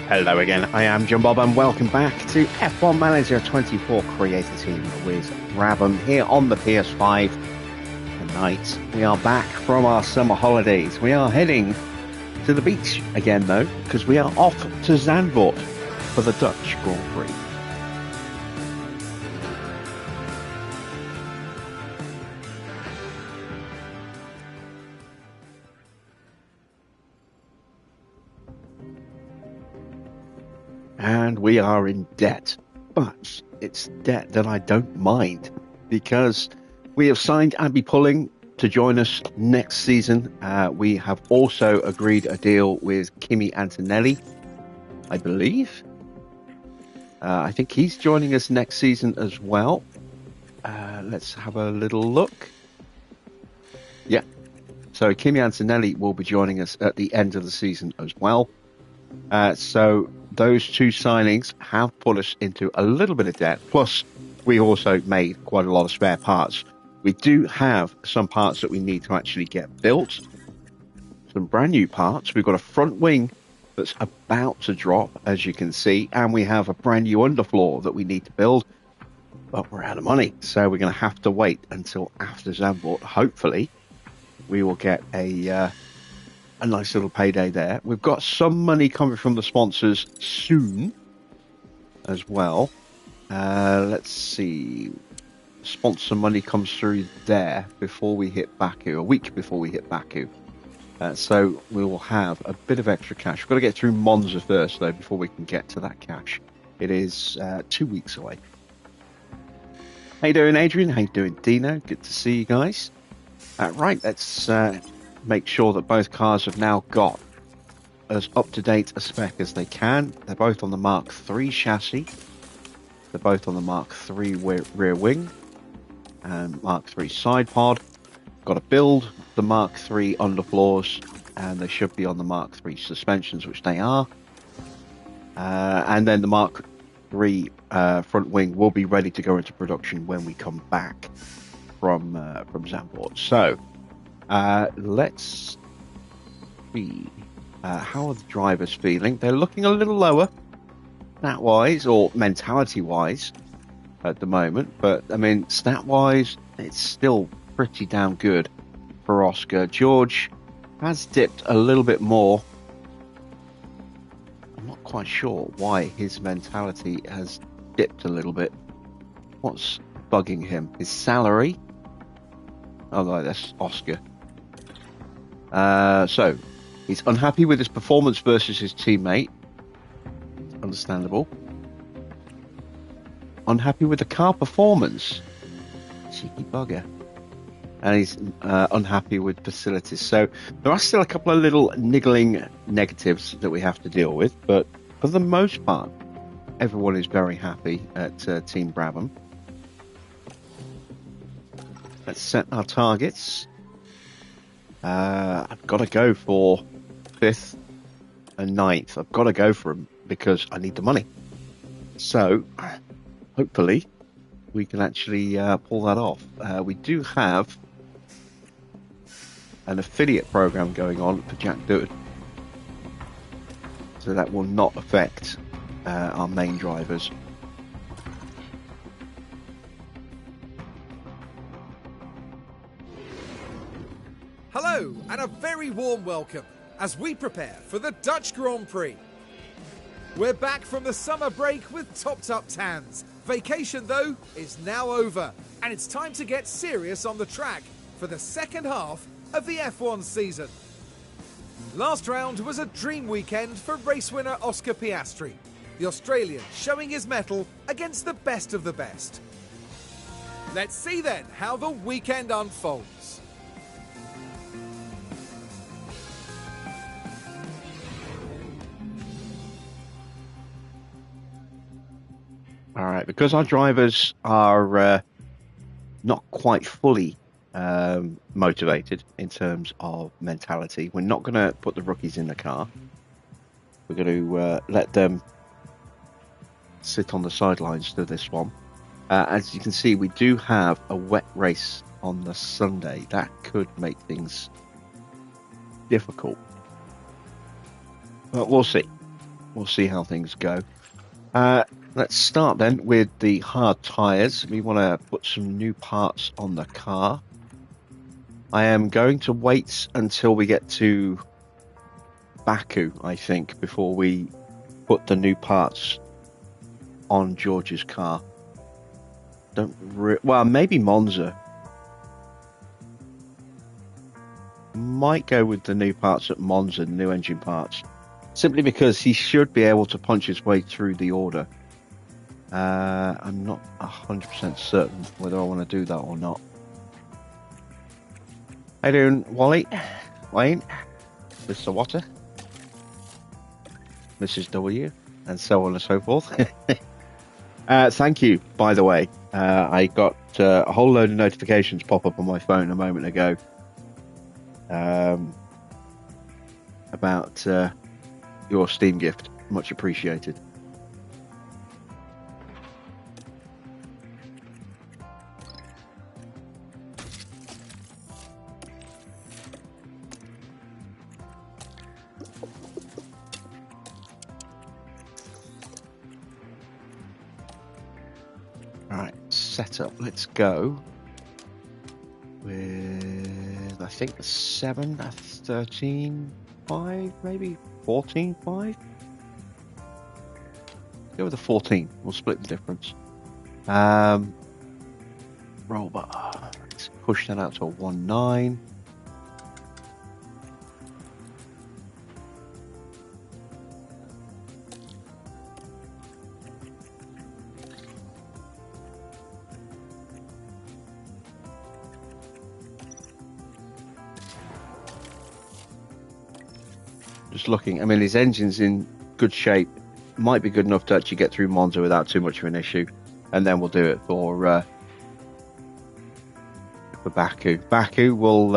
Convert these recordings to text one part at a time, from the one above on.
Hello again, I am John Bob and welcome back to F1 Manager 24 Creator Team with Brabham here on the PS5. Tonight we are back from our summer holidays. We are heading to the beach again though, because we are off to Zandvoort for the Dutch Grand Prix. And we are in debt, but it's debt that I don't mind because we have signed Abby Pulling to join us next season. We have also agreed a deal with Kimi Antonelli, I believe. I think he's joining us next season as well. Let's have a little look. Yeah, so Kimi Antonelli will be joining us at the end of the season as well. So those two signings have put us into a little bit of debt. Plus, we also made quite a lot of spare parts. We do have some parts that we need to actually get built. Some brand new parts. We've got a front wing that's about to drop, as you can see. And we have a brand new underfloor that we need to build. But we're out of money. So we're going to have to wait until after Zandvoort. Hopefully, we will get a nice little payday there. We've got some money coming from the sponsors soon as well. Let's see. Sponsor money comes through there before we hit Baku, a week before we hit Baku. So we will have a bit of extra cash. We've got to get through Monza first, though, before we can get to that cash. It is 2 weeks away. How you doing, Adrian? How you doing, Dino? Good to see you guys. Right, let's make sure that both cars have now got as up-to-date a spec as they can. They're both on the Mark III chassis. They're both on the Mark III rear wing and Mark III side pod. Got to build the Mark III underfloors, and they should be on the Mark III suspensions, which they are. And then the Mark III front wing will be ready to go into production when we come back from Zandvoort. So let's see. How are the drivers feeling? They're looking a little lower, stat-wise or mentality-wise, at the moment. But I mean, stat-wise, it's still pretty damn good for Oscar. George has dipped a little bit more. I'm not quite sure why his mentality has dipped a little bit. What's bugging him? His salary? Oh no, that's Oscar. So he's unhappy with his performance versus his teammate. Understandable. Unhappy with the car performance. Cheeky bugger. And he's unhappy with facilities. So there are still a couple of little niggling negatives that we have to deal with. But for the most part, everyone is very happy at Team Brabham. Let's set our targets. I've got to go for 5th and 9th. I've got to go for them because I need the money. So, hopefully, we can actually pull that off. We do have an affiliate program going on for Jack Dood. So that will not affect our main drivers. Hello and a very warm welcome as we prepare for the Dutch Grand Prix. We're back from the summer break with topped up tans. Vacation though is now over and it's time to get serious on the track for the second half of the F1 season. Last round was a dream weekend for race winner Oscar Piastri, the Australian showing his mettle against the best of the best. Let's see then how the weekend unfolds. All right, because our drivers are not quite fully motivated in terms of mentality, we're not going to put the rookies in the car. We're going to let them sit on the sidelines to this one. As you can see, we do have a wet race on the Sunday. That could make things difficult, but we'll see. we'll see how things go. Let's start then with the hard tyres. We want to put some new parts on the car. I am going to wait until we get to Baku, I think, before we put the new parts on George's car. Well, maybe Monza. Might go with the new parts at Monza, new engine parts, simply because he should be able to punch his way through the order. I'm not 100% certain whether I want to do that or not. How you doing, Wally, Wayne, Mr. Water, Mrs. W, and so on and so forth? Thank you, by the way. I got a whole load of notifications pop up on my phone a moment ago about your Steam gift. Much appreciated. Setup. Let's go with, I think, the 7, 13.5, maybe 14.5. Go with the 14. We'll split the difference. Roll bar. Let's push that out to a 1.9. Just looking, I mean, his engine's in good shape. Might be good enough to actually get through Monza without too much of an issue, and then we'll do it for Baku. Baku will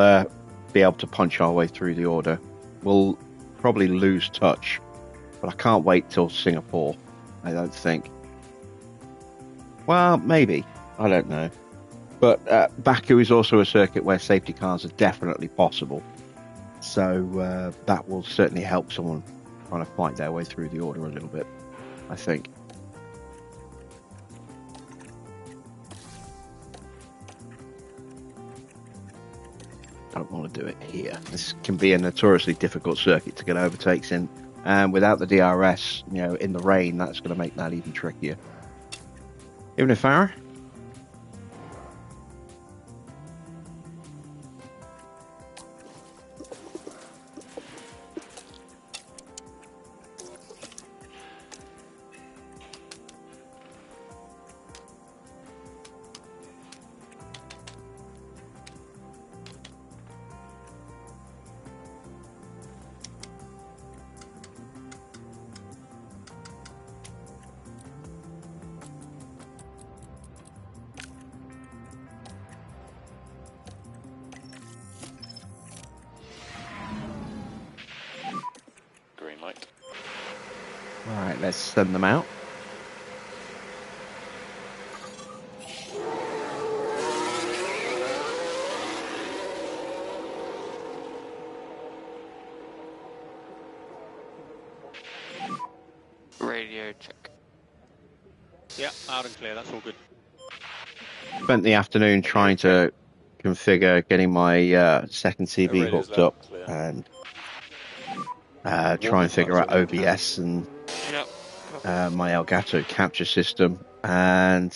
be able to punch our way through the order. We'll probably lose touch, but I can't wait till Singapore. I don't think. Well, maybe. I don't know. But Baku is also a circuit where safety cars are definitely possible. So that will certainly help someone trying to fight their way through the order a little bit, I think. Don't want to do it here. This can be a notoriously difficult circuit to get overtakes in, and without the DRS, you know, in the rain, that's going to make that even trickier. Even if Farah? Alright, let's send them out. Radio check. Yeah, loud and clear, that's all good. Spent the afternoon trying to configure getting my second TV hooked up and try and figure out OBS and my Elgato capture system, and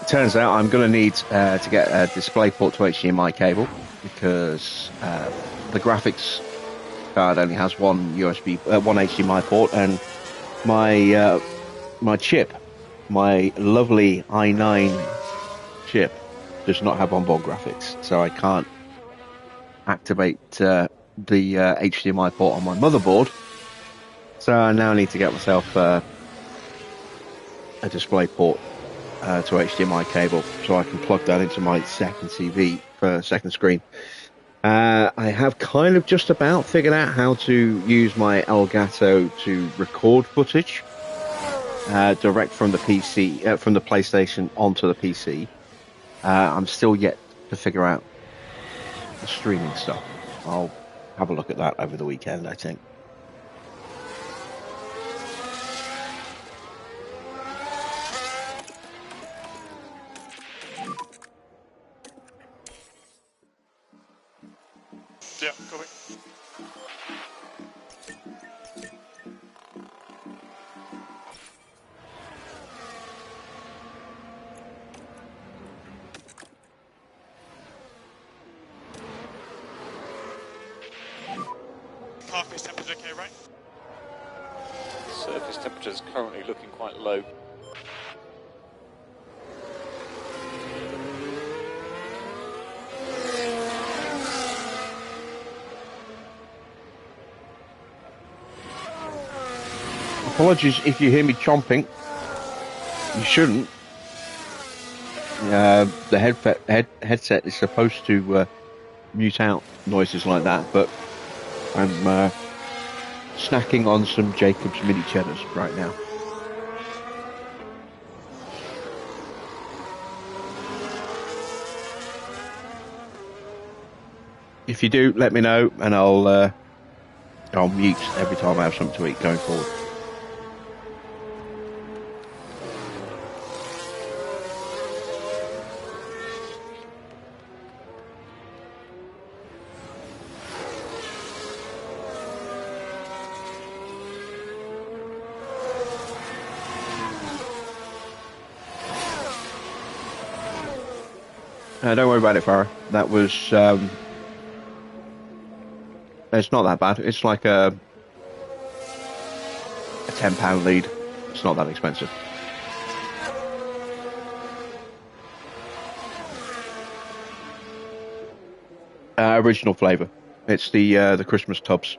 it turns out I'm going to need to get a DisplayPort to HDMI cable, because the graphics card only has one HDMI port, and my my chip, my lovely i9 chip, does not have onboard graphics, so I can't activate the HDMI port on my motherboard. So I now need to get myself a DisplayPort to HDMI cable, so I can plug that into my second TV for second screen. I have kind of just about figured out how to use my Elgato to record footage. direct from the PC, from the PlayStation onto the PC. I'm still yet to figure out the streaming stuff. I'll have a look at that over the weekend, I think. Yeah, copy. Surface temperature okay, right? Surface temperature is currently looking quite low. Apologies if you hear me chomping. You shouldn't. The headset is supposed to mute out noises like that, but I'm snacking on some Jacob's mini cheddars right now. If you do, let me know, and I'll mute every time I have something to eat going forward. Don't worry about it, Farah. That was... it's not that bad. It's like a £10 lead. It's not that expensive. Original flavour. It's the Christmas tubs.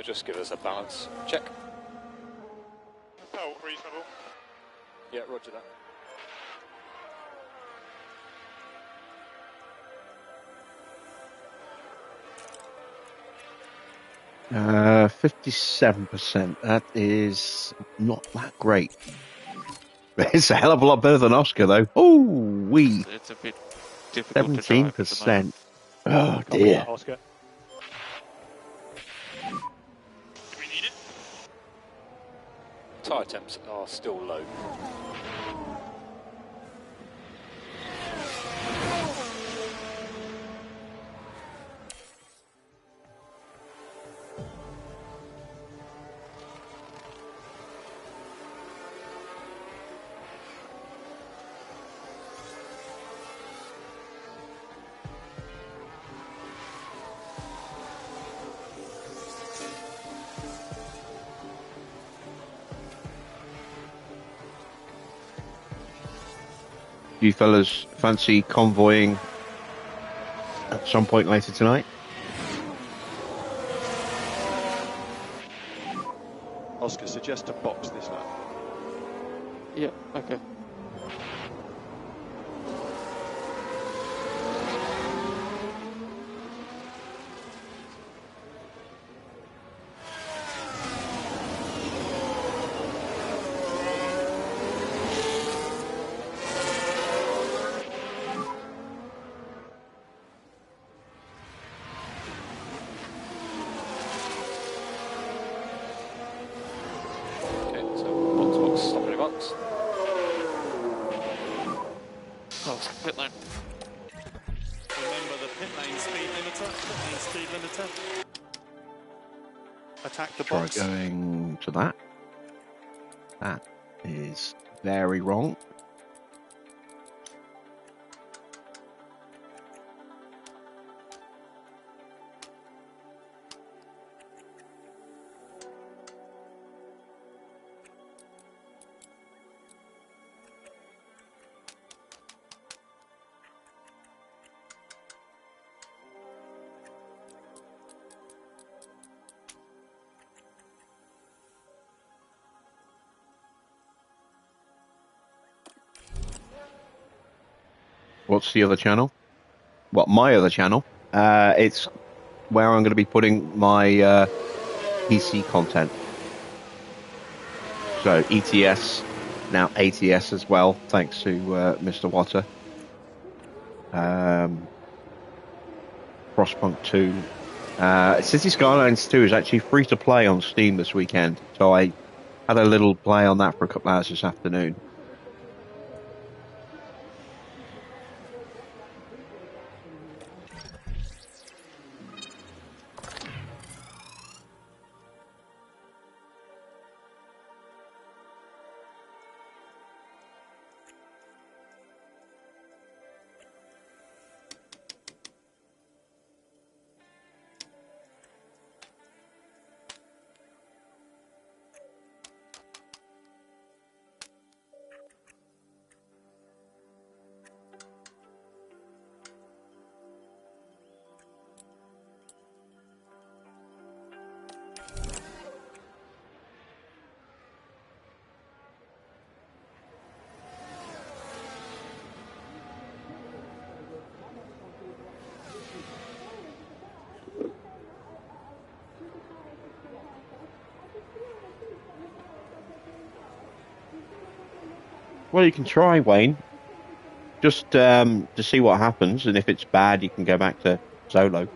Just give us a balance check. Oh, reasonable. Yeah, roger that. 57%. That is not that great. It's a hell of a lot better than Oscar, though. Oh, wee. It's a bit difficult 17%. Oh, dear. Oscar. Do we need it? Tyre temps are still low. You fellas fancy convoying at some point later tonight? Oscar, suggest a box this lap. Yeah, okay. Pit lane. Remember the pit lane speed limiter. Pit lane speed limiter. Attack the Try box. going wrong to that. That is very wrong. What's the other channel? What, my other channel? It's where I'm going to be putting my PC content. So ETS, now ATS as well, thanks to Mr. Watter. Frostpunk 2. City Skylines 2 is actually free to play on Steam this weekend, so I had a little play on that for a couple hours this afternoon. Well, you can try, Wayne. Just to see what happens, and if it's bad, you can go back to solo.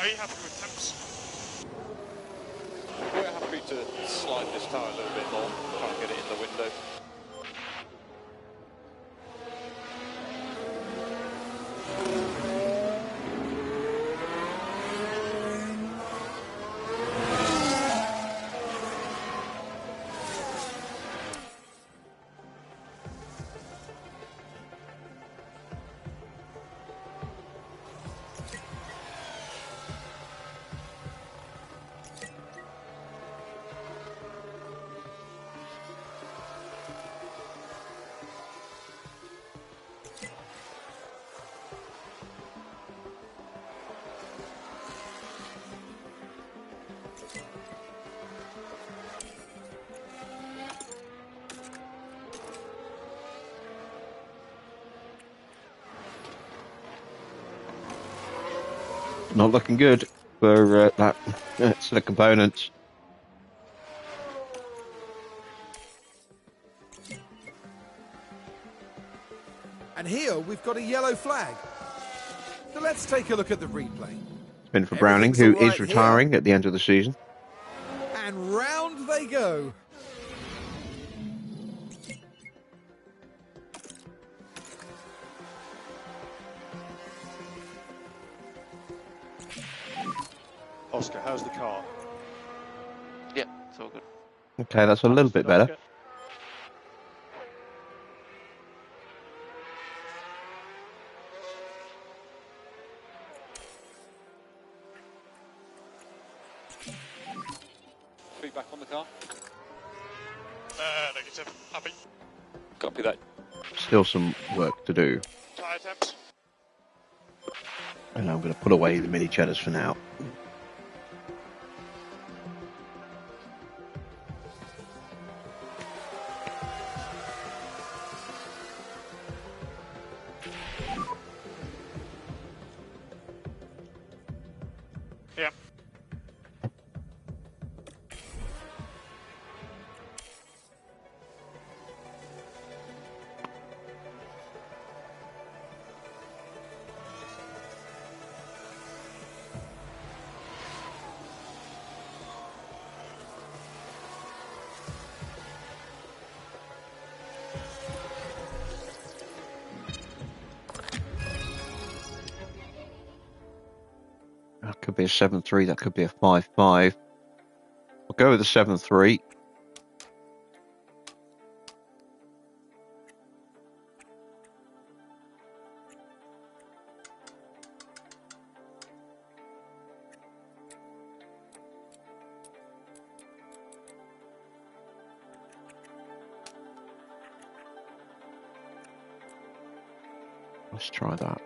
Are you happy with temps? We're happy to slide this tower a little bit more, try and get it in the window. Not looking good for that set of components. And here we've got a yellow flag. So let's take a look at the replay. Spin for Browning, who Everything's is all right retiring at the end of the season. And round they go. Oscar, how's the car? Yeah, it's all good. Okay, that's a little bit better. Oscar? Feedback on the car? Negative. Happy. Copy that. Still some work to do. Tyre temps. And I'm going to put away the mini cheddars for now. be a 7.3, that could be a 5.5. I'll go with the 7.3. Let's try that.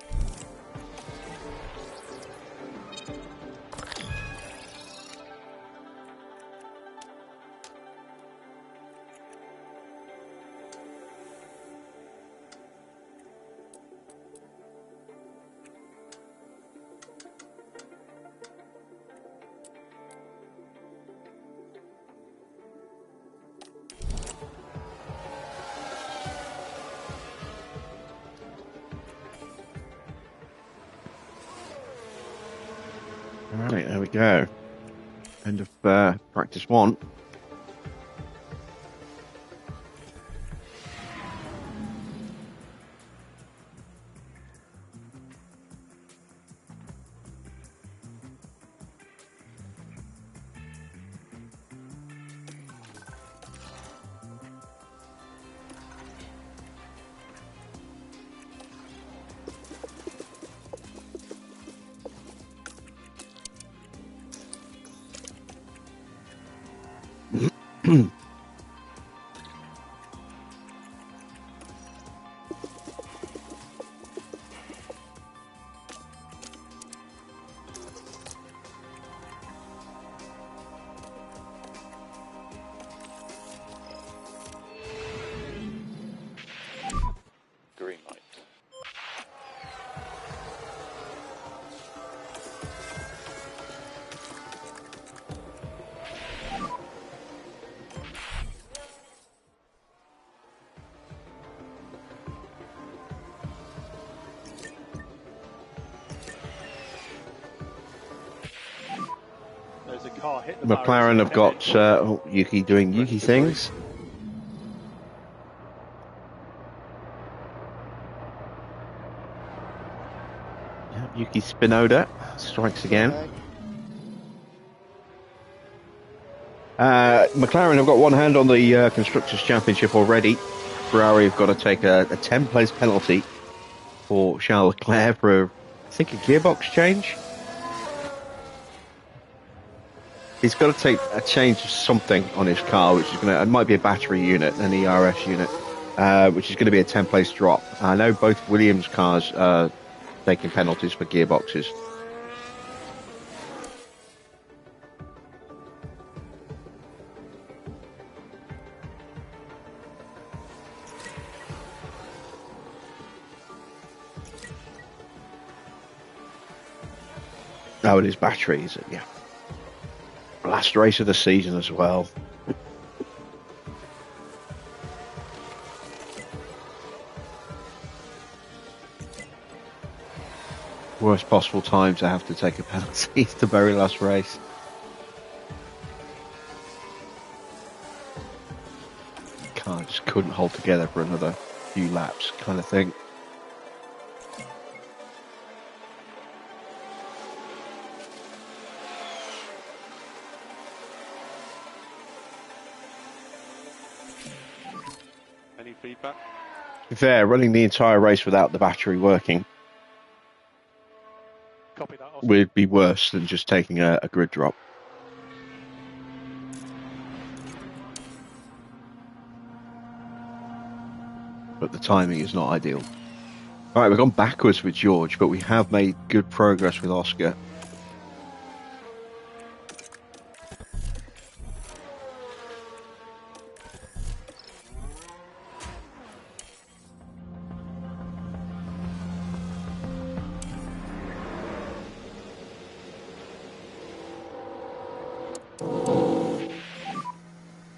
All right, there we go. End of practice 1. Green light. There's a car hit the McLaren have got barriers. Yuki doing Yuki things. Yeah, Yuki Spinoda strikes again. McLaren have got one hand on the Constructors' Championship already. Ferrari have got to take a 10-place penalty for Charles Leclerc for, I think, a gearbox change. He's got to take a change of something on his car, which is going to, it might be a battery unit, an ERS unit, which is going to be a 10-place drop. I know both Williams cars are taking penalties for gearboxes. Oh, it is batteries, yeah. Last race of the season as well. Worst possible time to have to take a penalty. It's the very last race. Car just couldn't hold together for another few laps, kind of thing. Any feedback? Fair, running the entire race without the battery working Copy that, Oscar. would be worse than just taking a grid drop. But the timing is not ideal. All right, we've gone backwards with George, but we have made good progress with Oscar.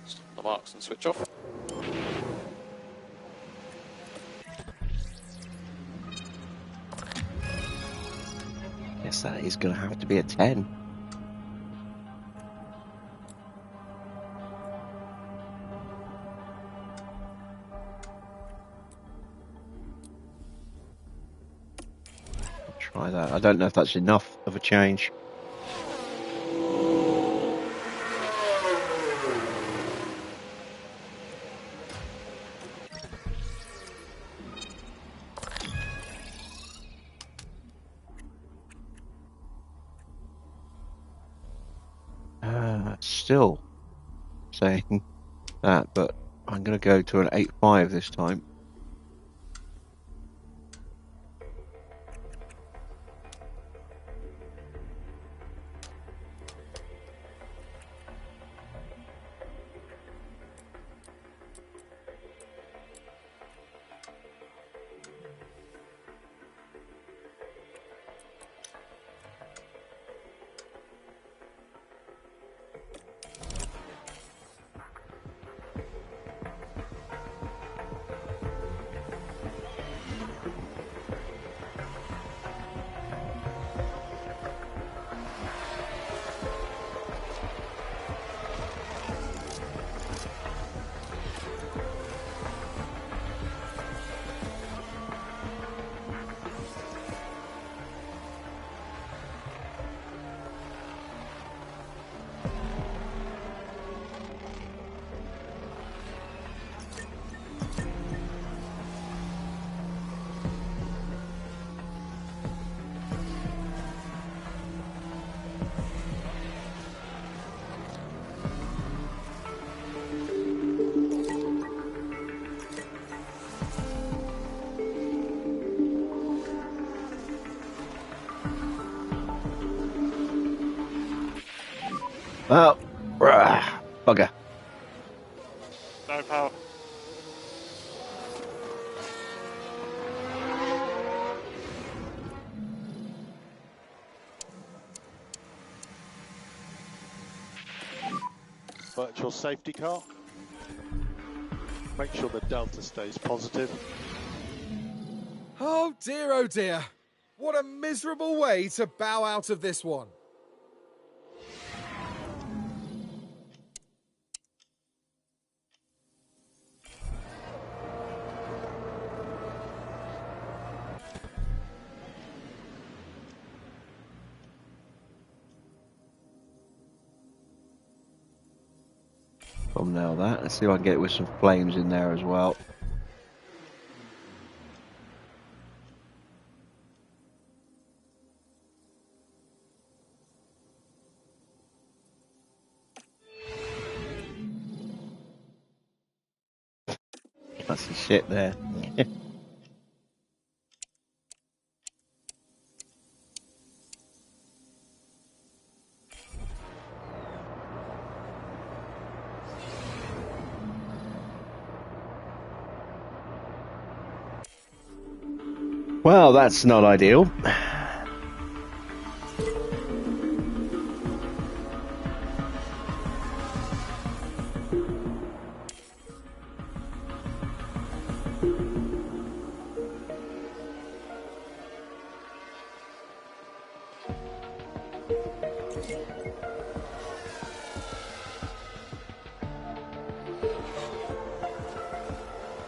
Stop the marks and switch off. Yes, that is going to have to be a 10. I'll try that. I don't know if that's enough of a change. still saying that, but I'm going to go to an 8.5 this time. Oh, bugger. No power. Virtual safety car. Make sure the delta stays positive. Oh dear. What a miserable way to bow out of this one. Thumbnail that. Let's see if I can get it with some flames in there as well. That's the shit there. Well, that's not ideal.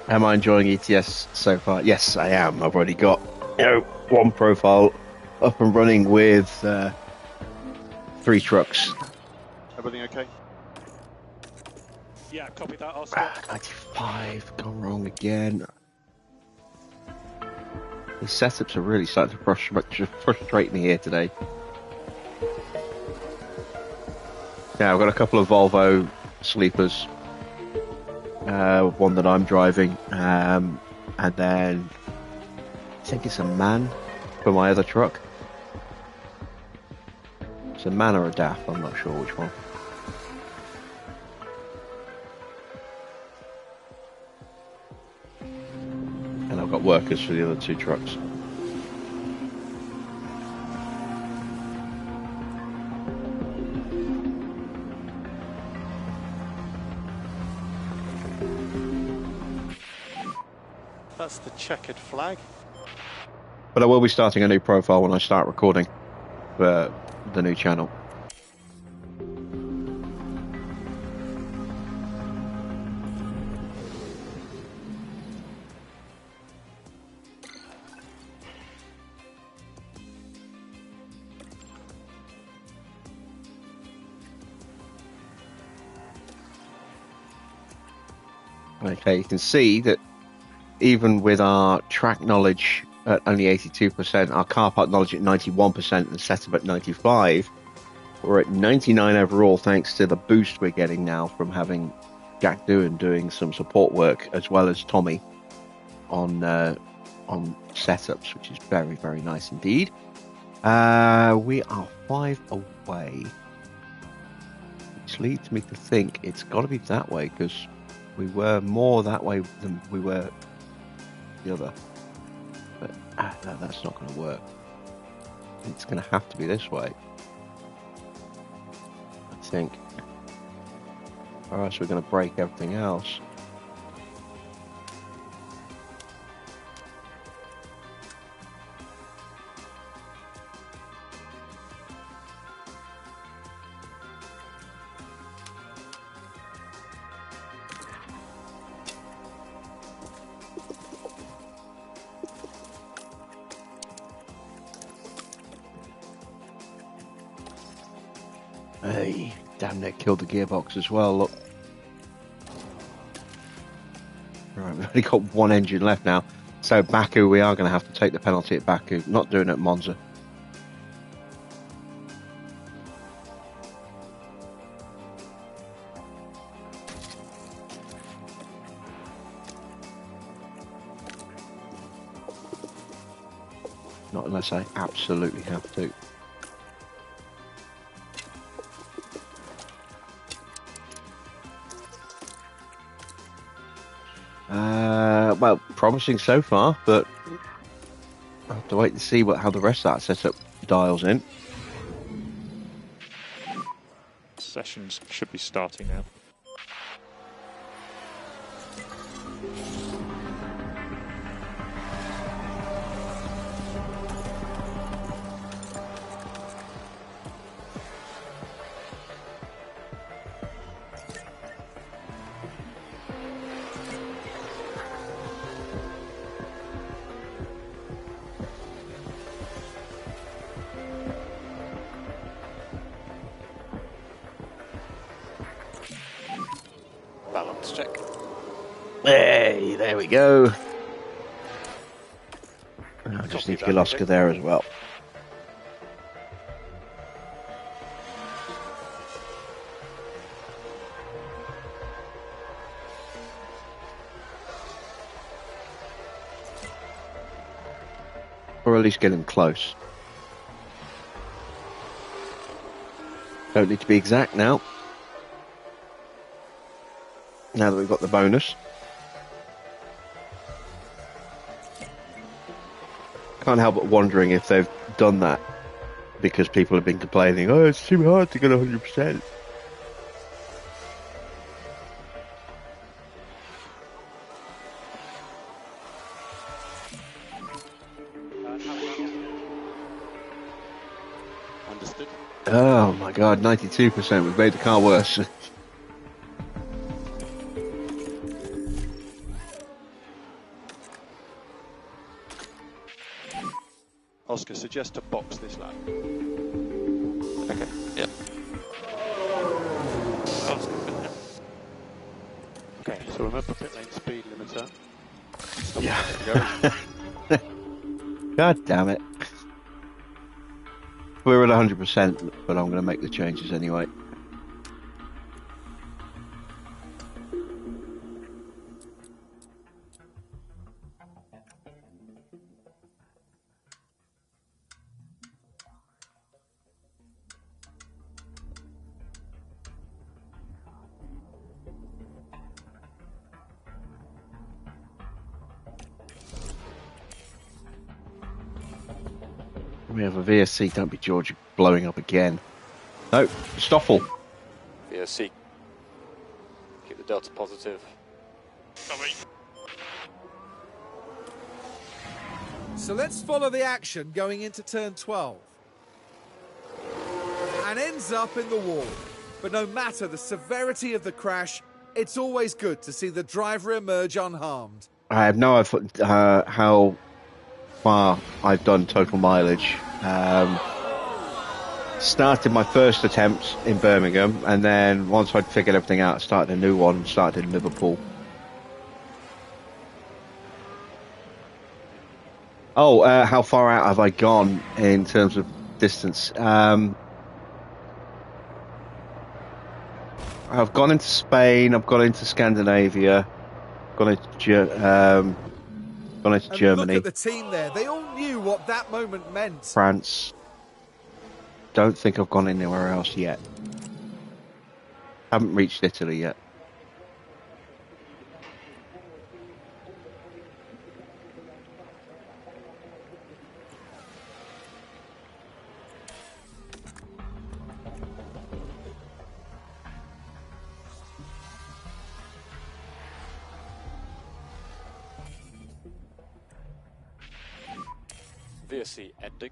Am I enjoying ETS so far? Yes, I am. I've already got one profile up and running with 3 trucks. Everything okay? Yeah, copy that, Oscar. 95, gone wrong again. The setups are really starting to frustrate me here today. Yeah, I've got a couple of Volvo sleepers. One that I'm driving, and then I think it's a MAN for my other truck. It's a MAN or a DAF, I'm not sure which one. And I've got workers for the other 2 trucks. That's the checkered flag. But I will be starting a new profile when I start recording for the new channel. Okay, you can see that even with our track knowledge at only 82%, our car park knowledge at 91%, and setup at 95%, We're at 99 overall, thanks to the boost we're getting now from having Jack Doohan doing some support work, as well as Tommy on setups, which is very, very nice indeed. We are 5 away, which leads me to think it's got to be that way, because we were more that way than we were the other. But that's not going to work. It's going to have to be this way, I think, or else we're going to break everything else. Hey, damn, that killed the gearbox as well, look. Right, we've only got one engine left now. So Baku, we are going to have to take the penalty at Baku. Not doing it at Monza. Not unless I absolutely have to. Well, promising so far, but I'll have to wait and see how the rest of that setup dials in. Sessions should be starting now. Balance check. Hey, there we go. And I just need to get Oscar there as well. Or at least get him close. Don't need to be exact now. Now that we've got the bonus. Can't help but wondering if they've done that because people have been complaining, oh, it's too hard to get 100%. Understood. Oh my god, 92%. We've made the car worse. Oscar, suggest to box this lap. Okay, yep. Okay, so remember pit lane speed limiter. Stop Yeah. God damn it. We're at 100%, but I'm going to make the changes anyway. We have a VSC, don't be George, blowing up again. No, Stoffel. VSC. Keep the delta positive. So let's follow the action going into turn 12. And ends up in the wall. But no matter the severity of the crash, it's always good to see the driver emerge unharmed. I have no idea how far I've done total mileage. Started my first attempt in Birmingham, and then once I'd figured everything out, I started a new one, started in Liverpool. Oh, how far out have I gone in terms of distance? I've gone into Spain. I've gone into Scandinavia. Gone into And Germany. look at the team there. They all knew what that moment meant. France. Don't think I've gone anywhere else yet. Haven't reached Italy yet. VSC ending.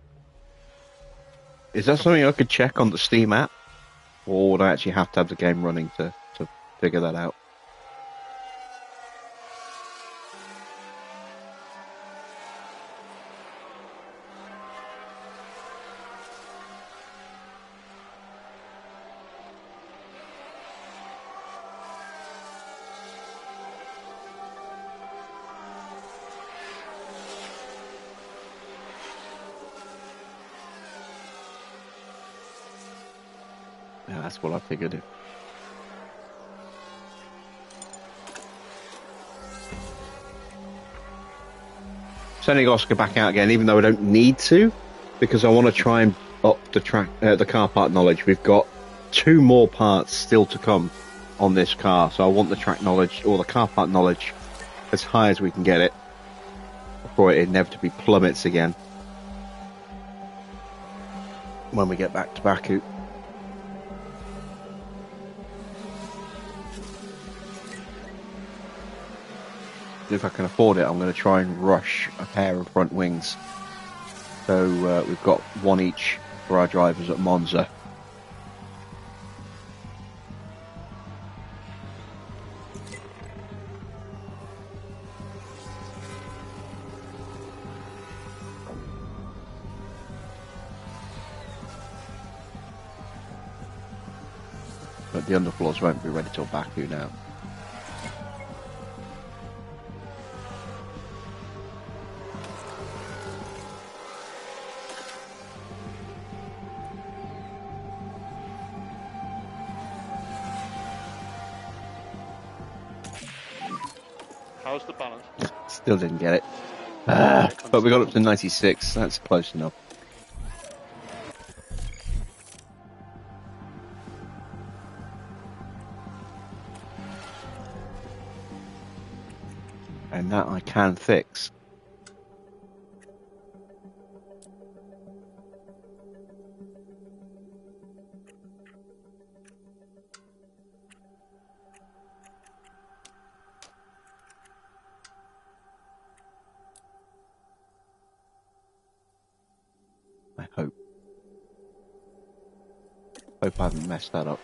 Is that something I could check on the Steam app? Or would I actually have to have the game running to figure that out? Yeah, that's what I figured. Sending Oscar back out again, even though I don't need to, because I want to try and up the car part knowledge. We've got 2 more parts still to come on this car, so I want the track knowledge or the car part knowledge as high as we can get it before it inevitably plummets again when we get back to Baku. If I can afford it, I'm going to try and rush a pair of front wings. So we've got 1 each for our drivers at Monza. But the underfloors won't be ready till Baku now. How's the balance? Still didn't get it. But we got up to 96. That's close enough. And that I can fix. I hope. Hope I haven't messed that up.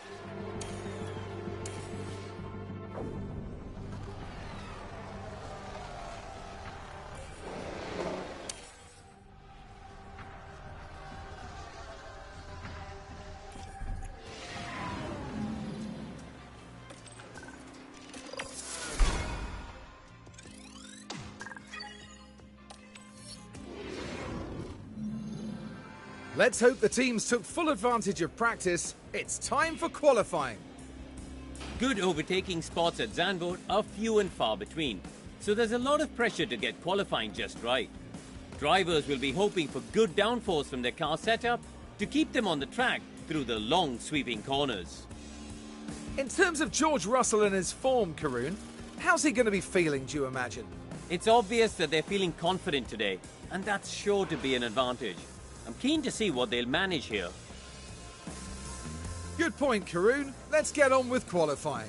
Let's hope the teams took full advantage of practice. It's time for qualifying. Good overtaking spots at Zandvoort are few and far between, so there's a lot of pressure to get qualifying just right. Drivers will be hoping for good downforce from their car setup to keep them on the track through the long sweeping corners. In terms of George Russell and his form, Karun, how's he going to be feeling, do you imagine? It's obvious that they're feeling confident today, and that's sure to be an advantage. I'm keen to see what they'll manage here. Good point, Karun. Let's get on with qualifying.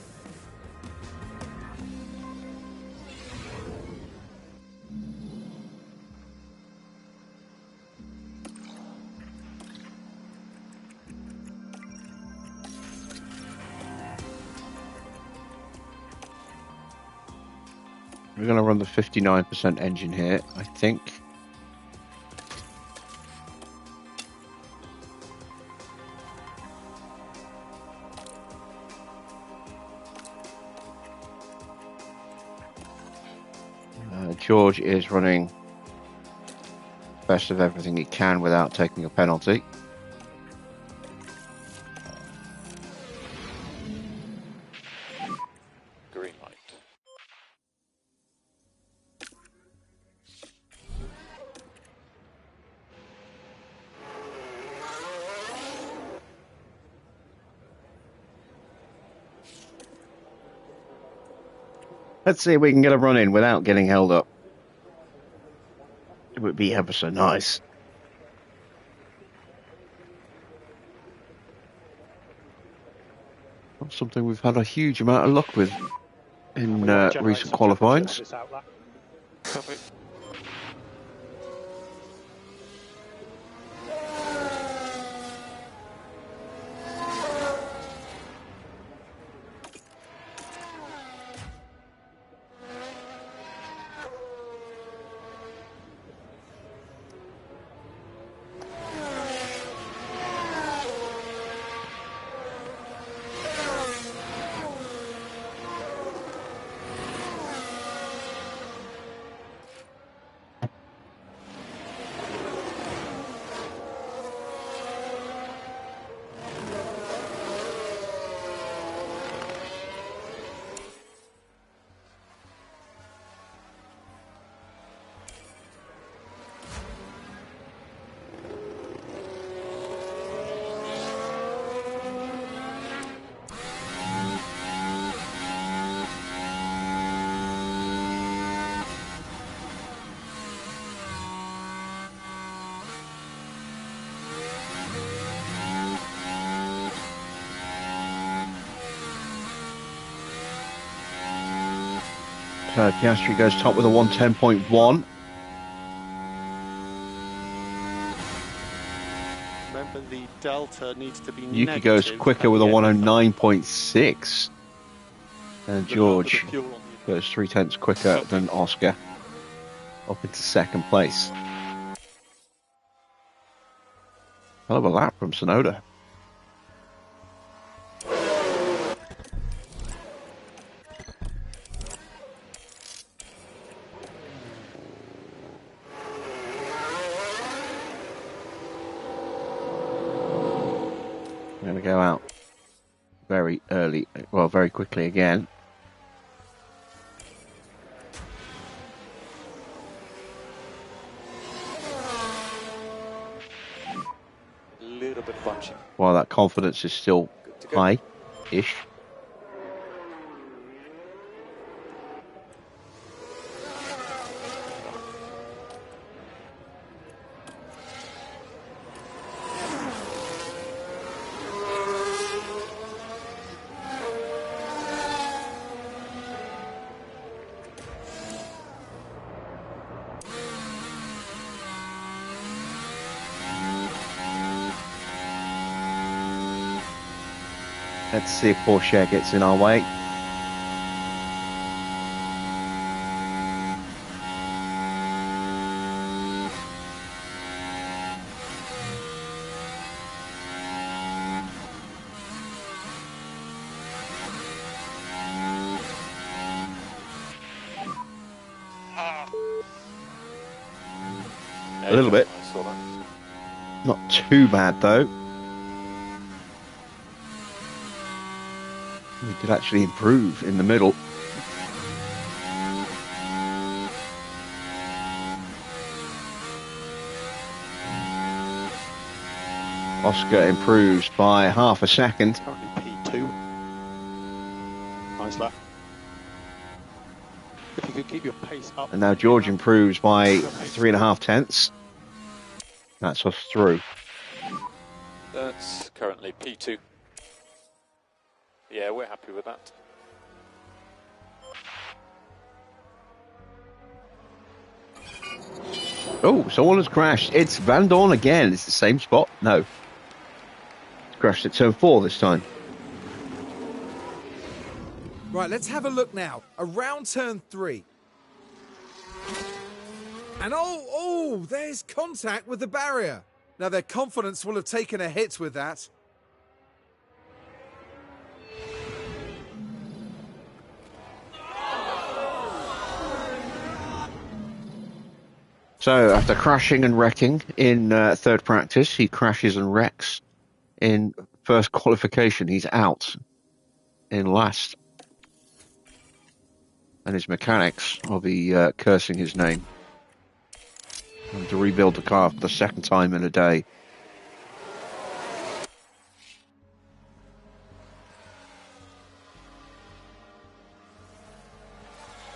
We're going to run the 59% engine here, I think. George is running best of everything he can without taking a penalty. Let's see if we can get a run in without getting held up. It would be ever so nice. Not something we've had a huge amount of luck with in recent qualifyings. Copy. Piastri goes top with a 110.1. Remember, the delta needs to be Yuki negative goes quicker with a at the end. 109.6. And George The fuel on the- goes 0.3 quicker than Oscar, up into second place. Hell of a lap from Sonoda. I'm going to go out very early, well, very quickly again. A little bit bunchy. While that confidence is still Good to go. high-ish. Let's see if Porsche gets in our way. A little bit. I saw that. Not too bad, though. We did actually improve in the middle. Oscar improves by half a second. Currently P2. Nice lap. If you could keep your pace up. And now George improves by 3.5 tenths. That's us through. That's currently P2. Yeah, we're happy with that. Oh, someone has crashed. It's Van Dorn again. It's the same spot. No. It's crashed at turn 4 this time. Right, let's have a look now. Around turn 3. And oh, there's contact with the barrier. Now their confidence will have taken a hit with that. So after crashing and wrecking in third practice, he crashes and wrecks in first qualification. He's out in last. And his mechanics will be cursing his name. And to rebuild the car for the second time in a day.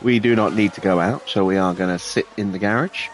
We do not need to go out, so we are going to sit in the garage.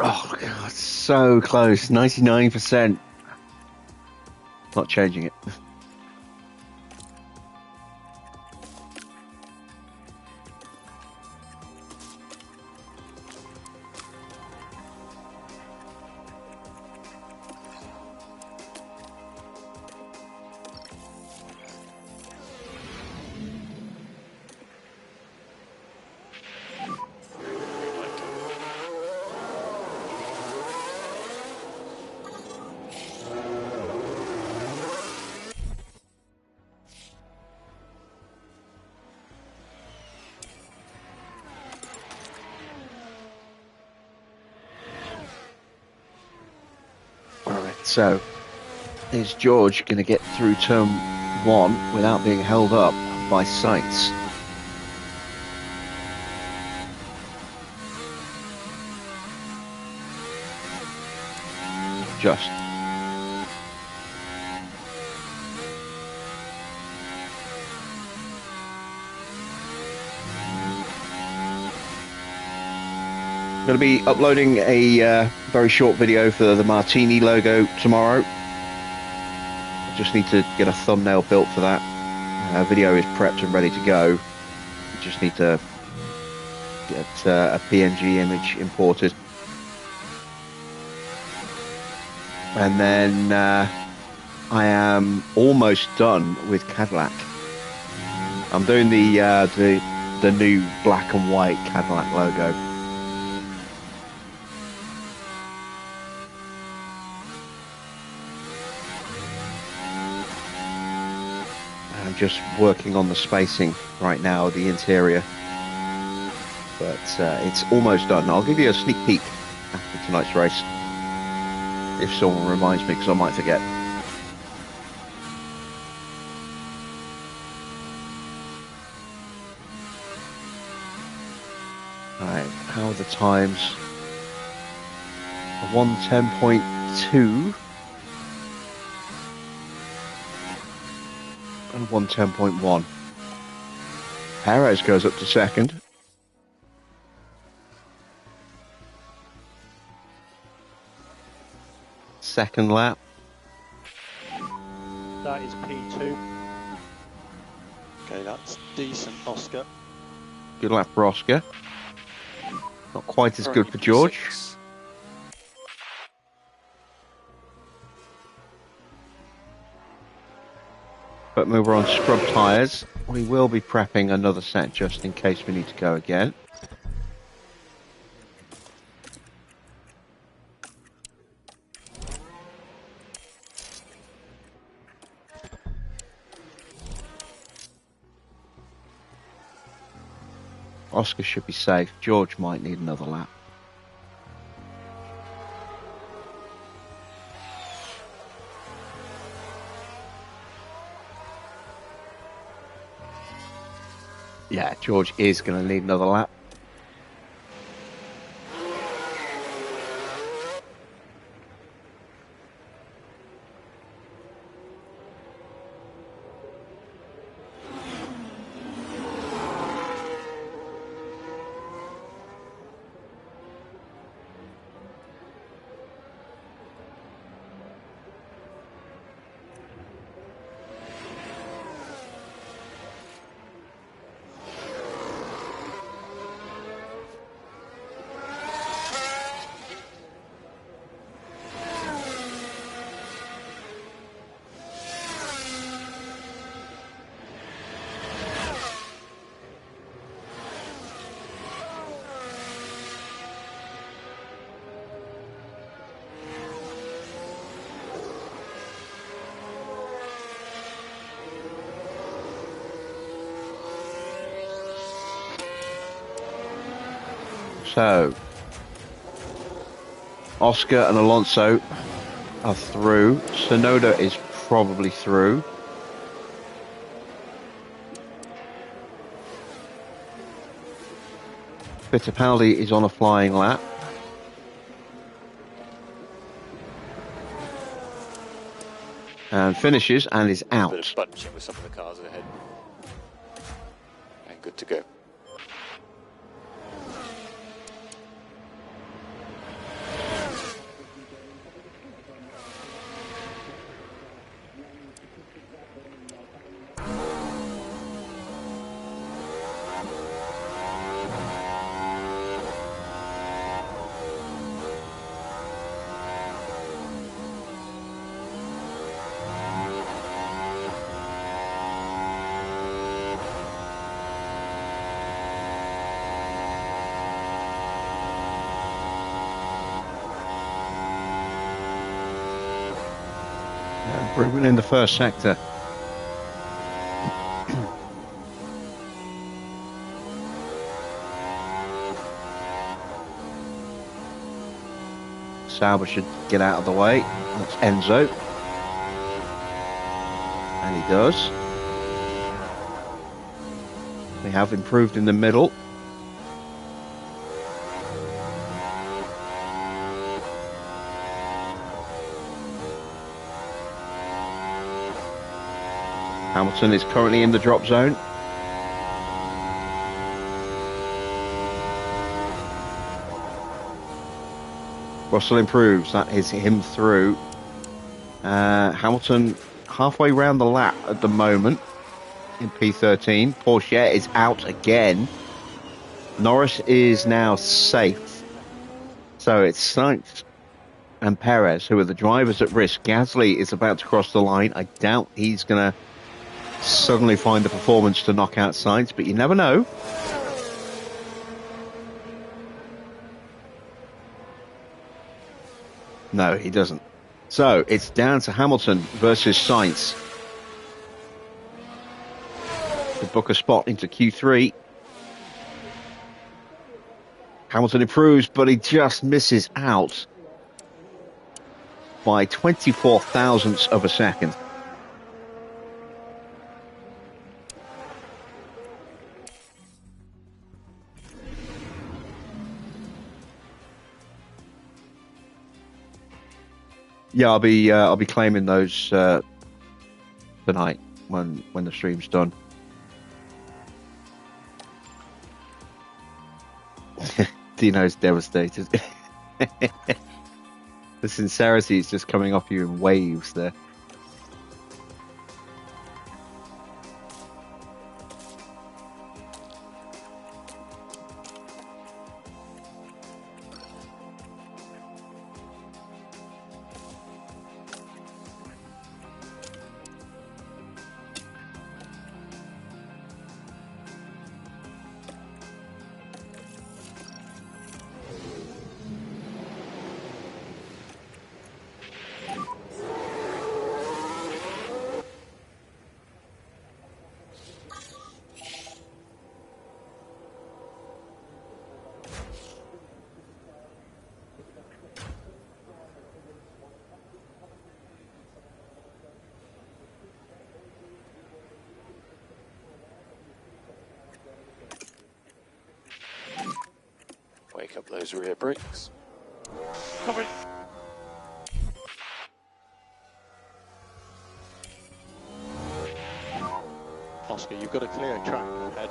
Oh, God, so close. 99%. Not changing it. So, is George going to get through turn 1 without being held up by sights? Just. I'm going to be uploading a very short video for the Martini logo tomorrow. I just need to get a thumbnail built for that. Video is prepped and ready to go. Just need to get a PNG image imported. And then I am almost done with Cadillac. I'm doing the new black and white Cadillac logo. I'm just working on the spacing right now, the interior, but it's almost done. I'll give you a sneak peek after tonight's race, if someone reminds me, because I might forget. Right, how are the times? 110.2 and 110.1. Perez goes up to second. Second lap. That is P2. Okay, that's decent, Oscar. Good lap for Oscar. Not quite as good for George. But we're on scrub tyres. We will be prepping another set just in case we need to go again. Oscar should be safe. George might need another lap. Yeah, George is going to need another lap. So, Oscar and Alonso are through. Sonoda is probably through. Fittipaldi is on a flying lap. And finishes and is A out. bit of bunching with some of the cars ahead. And good to go. Improvement in the first sector. Sauber should get out of the way. That's Enzo. And he does. We have improved in the middle. Hamilton is currently in the drop zone. Russell improves. That is him through. Hamilton halfway round the lap at the moment in P13. Porsche is out again. Norris is now safe. So it's Sainz and Perez who are the drivers at risk. Gasly is about to cross the line. I doubt he's going to suddenly find the performance to knock out Sainz, but you never know. No, he doesn't. So it's down to Hamilton versus Sainz to book a spot into Q3. Hamilton improves, but he just misses out by 24 thousandths of a second. Yeah, I'll be claiming those tonight when the stream's done. Dino's devastated. The sincerity is just coming off you in waves there. Wake up those rear brakes. Coming. Oscar, you've got a clear track ahead.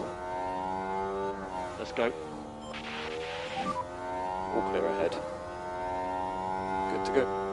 Let's go. All clear ahead. Good to go.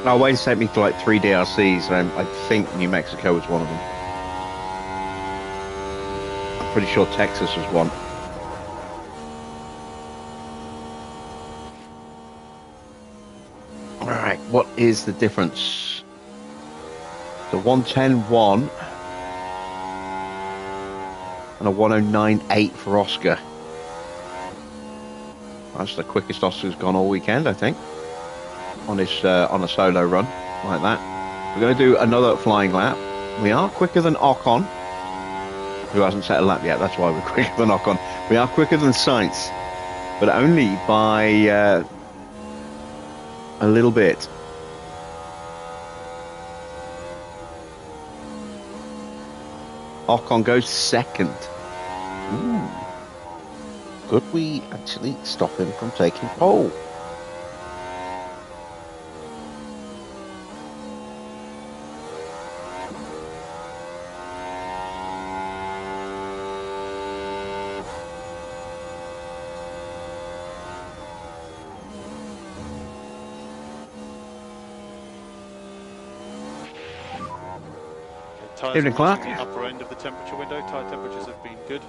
No, Wayne sent me to like 3 DRCs, and I think New Mexico was one of them. I'm pretty sure Texas was one. All right, what is the difference? The 110.1 and a 109.8 for Oscar. That's the quickest Oscar's gone all weekend, I think, on his on a solo run like that. We're going to do another flying lap. We are quicker than Ocon, who hasn't set a lap yet. That's why we're quicker than Ocon. We are quicker than Sainz, but only by a little bit. Ocon goes second. Ooh. Could we actually stop him from taking pole? Tyres Evening, Clark. reaching the upper end of the temperature window. Tyre temperatures have been good.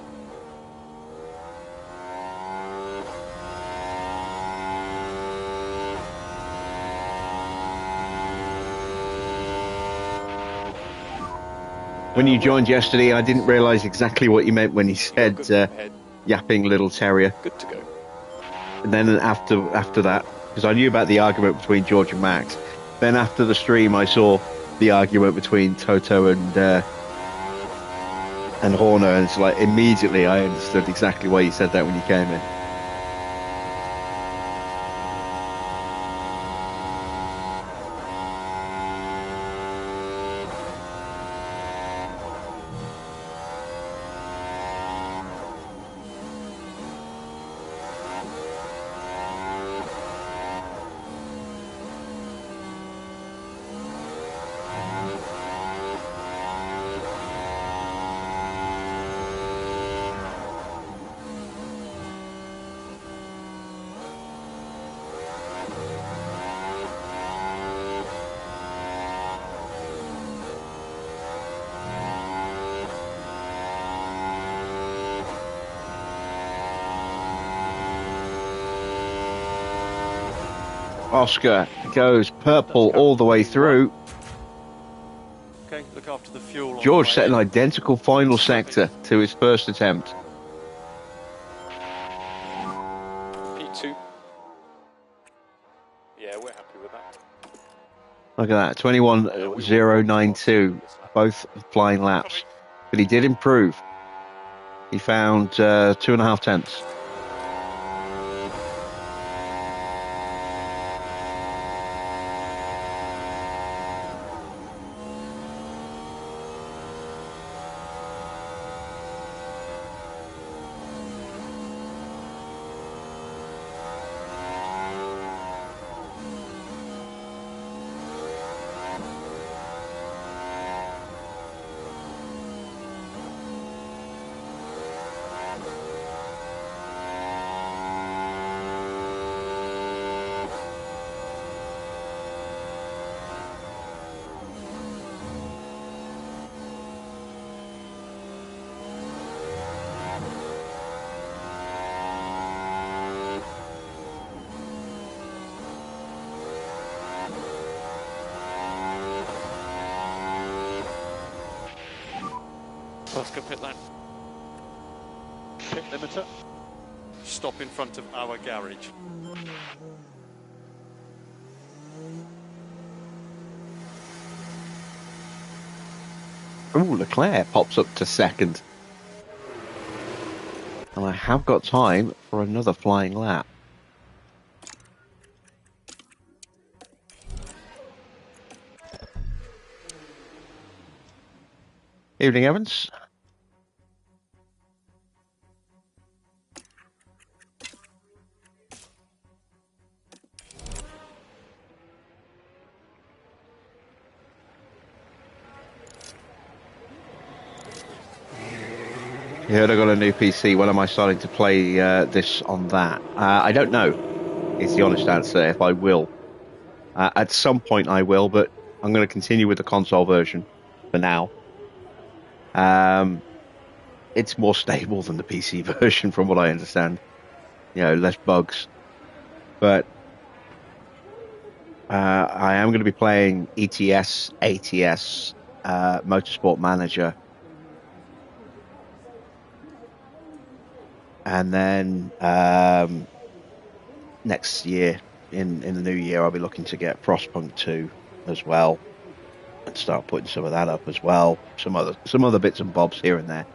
When you joined yesterday, I didn't realise exactly what you meant when you said yapping little terrier. Good to go. And then after that, because I knew about the argument between George and Max, then after the stream I saw the argument between Toto and Horner, and it's like immediately I understood exactly why you said that when you came in. Oscar goes purple all the way through. Okay, look after the fuel. George set an identical final sector to his first attempt. P2. Yeah, we're happy with that. Look at that, 21.092, both flying laps. But he did improve. He found 2.5 tenths. Oscar pit lane. Pit limiter. Stop in front of our garage. Ooh, Leclerc pops up to second. And I have got time for another flying lap. Evening, Evans. You heard I got a new PC. When am I starting to play this on that? I don't know. It's the honest answer if I will. At some point I will, but I'm going to continue with the console version for now. It's more stable than the PC version, from what I understand. You know, less bugs. But I am going to be playing ETS, ATS, Motorsport Manager. And then next year, in the new year, I'll be looking to get Frostpunk 2 as well. And start putting some of that up as well. Some other bits and bobs here and there.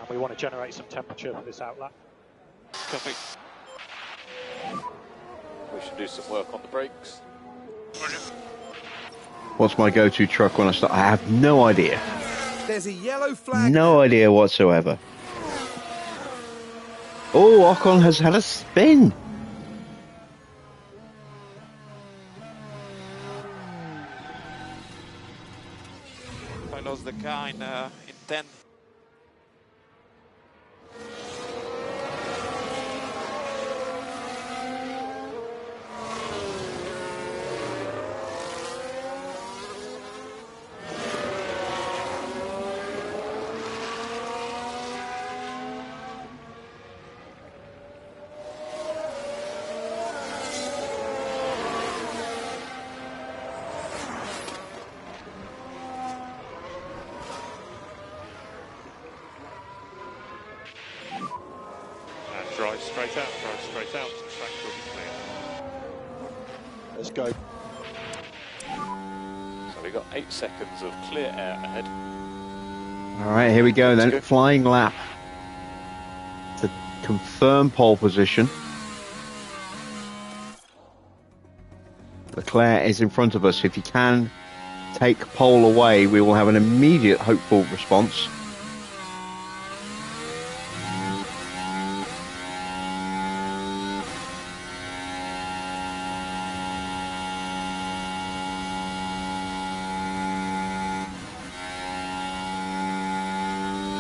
We want to generate some temperature for this outlap. Copy. We should do some work on the brakes. What's my go-to truck when I start? I have no idea. There's a yellow flag. No idea whatsoever. Oh, Ocon has had a spin. I lost the car in 10. Drive straight out, the track will be clear. Let's go. So we've got 8 seconds of clear air ahead. All right, here we go then. Let's go. Flying lap to confirm pole position. Leclerc is in front of us. If he can take pole away, we will have an immediate hopeful response.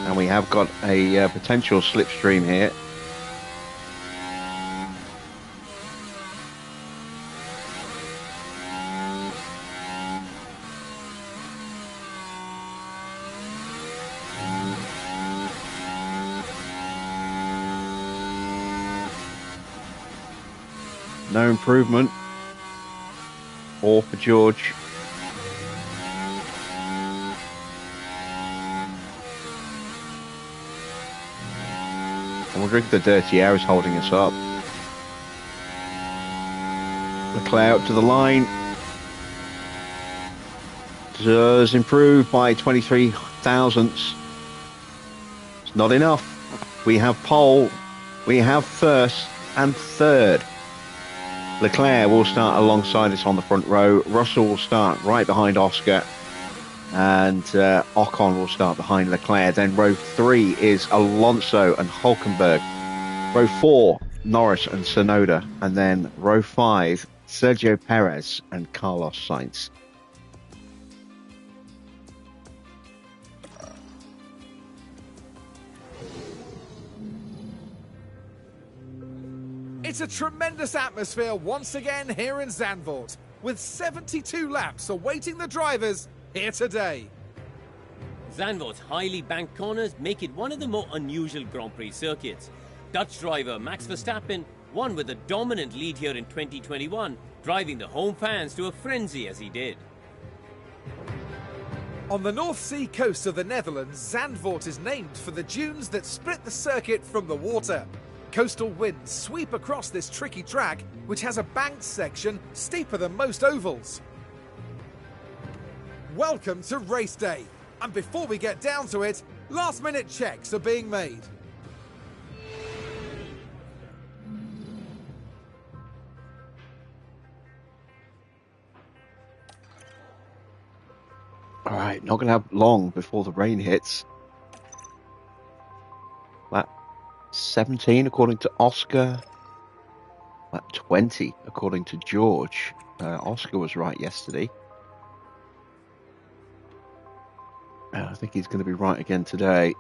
And we have got a potential slipstream here. No improvement. Or for George. I wonder if the dirty air is holding us up. Leclerc up to the line. Does improve by 23 thousandths. It's not enough. We have pole. We have first and third. Leclerc will start alongside us on the front row. Russell will start right behind Oscar. And Ocon will start behind Leclerc. Then row 3 is Alonso and Hulkenberg. Row 4, Norris and Tsunoda. And then row 5, Sergio Perez and Carlos Sainz. It's a tremendous atmosphere once again here in Zandvoort, with 72 laps awaiting the drivers here today. Zandvoort's highly banked corners make it one of the more unusual Grand Prix circuits. Dutch driver Max Verstappen won with a dominant lead here in 2021, driving the home fans to a frenzy as he did. On the North Sea coast of the Netherlands, Zandvoort is named for the dunes that split the circuit from the water. Coastal winds sweep across this tricky track, which has a banked section steeper than most ovals. Welcome to race day. And before we get down to it, last-minute checks are being made. All right, not going to have long before the rain hits. Lap 17 according to Oscar. Lap 20 according to George. Oscar was right yesterday. I think he's going to be right again today.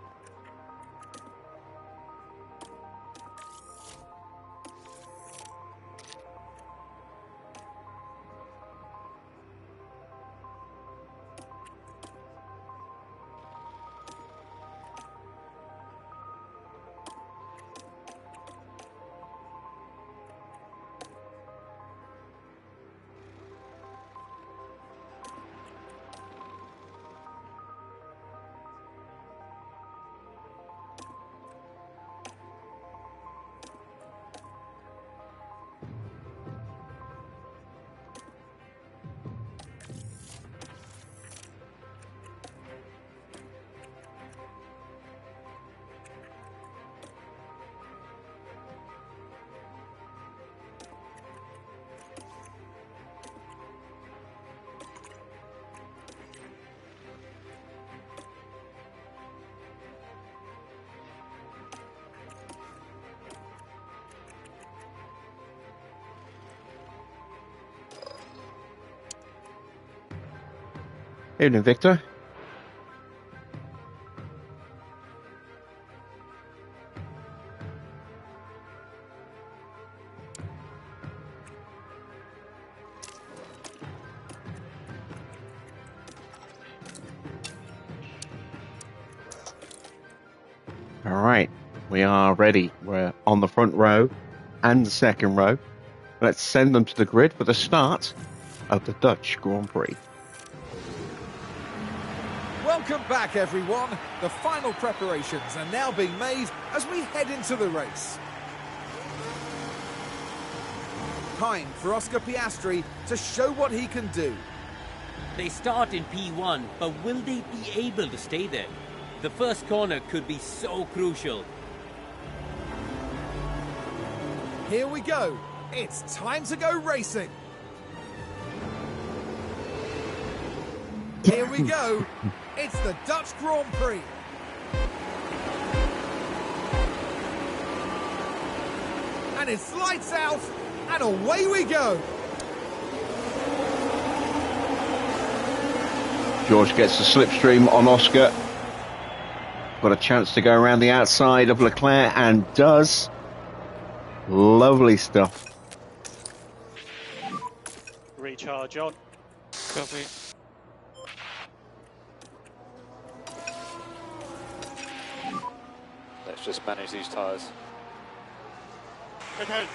Evening, Victor. All right, we are ready. We're on the front row and the second row. Let's send them to the grid for the start of the Dutch Grand Prix. Welcome back, everyone. The final preparations are now being made as we head into the race. Time for Oscar Piastri to show what he can do. They start in P1, but will they be able to stay there? The first corner could be so crucial. Here we go. It's time to go racing. Here we go. It's the Dutch Grand Prix. And it's lights out, and away we go. George gets the slipstream on Oscar. Got a chance to go around the outside of Leclerc and does. Lovely stuff. Recharge on. Copy. Let's just manage these tyres. Okay.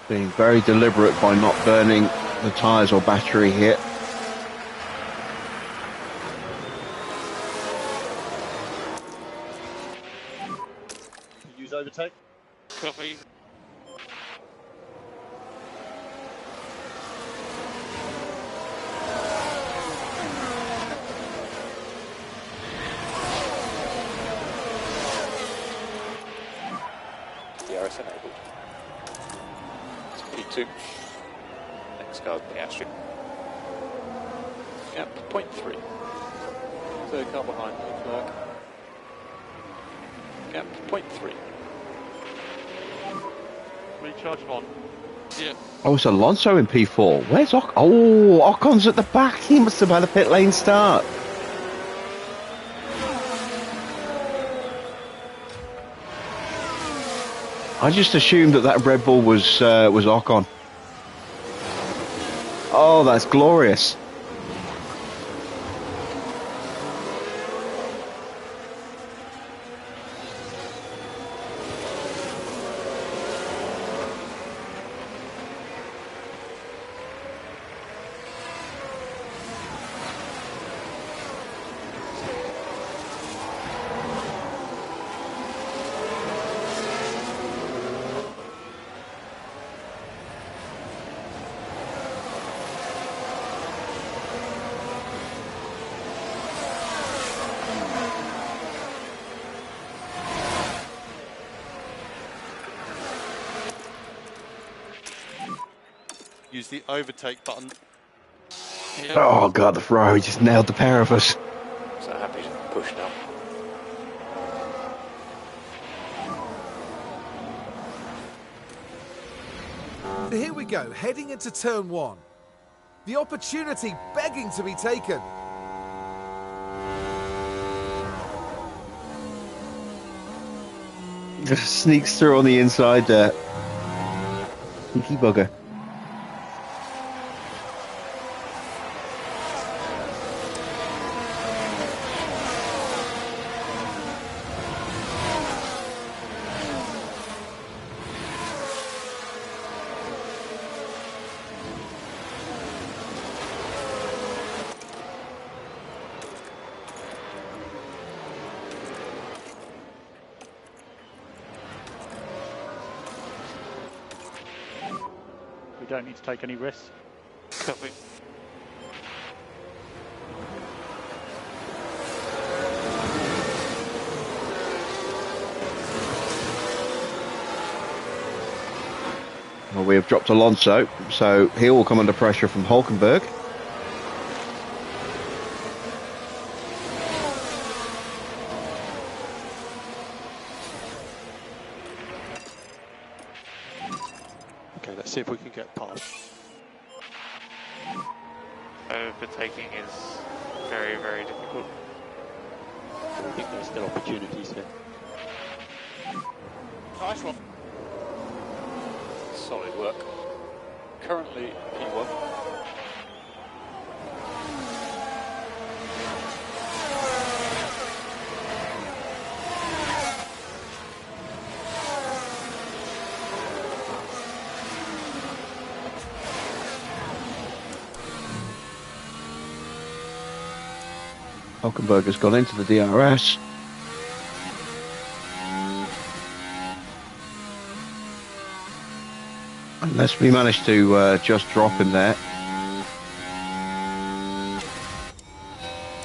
Being very deliberate by not burning the tyres or battery here. Use overtake. Copy. DRS enabled. P2. Next car, Piastri. Gap, 0.3. Third car behind, Leclerc. Gap, 0.3. Recharge on. Yeah. Oh, it's Alonso in P4. Where's Ocon? Oh, Ocon's at the back. He must have had a pit lane start. I just assumed that Red Bull was Ocon. Oh, that's glorious. Use the overtake button. Yep. Oh, God, the Ferrari just nailed the pair of us. So happy to push now. So here we go, heading into turn 1. The opportunity begging to be taken. Just sneaks through on the inside there. Sneaky bugger. We don't need to take any risks. Copy. Well, we have dropped Alonso, so he will come under pressure from Hulkenberg. Okay, let's see if we can get past. Overtaking is very, very difficult. I think there's still opportunities here. Nice one. Solid work. Currently P1. Hulkenberg has gone into the DRS. Unless we manage to just drop him there.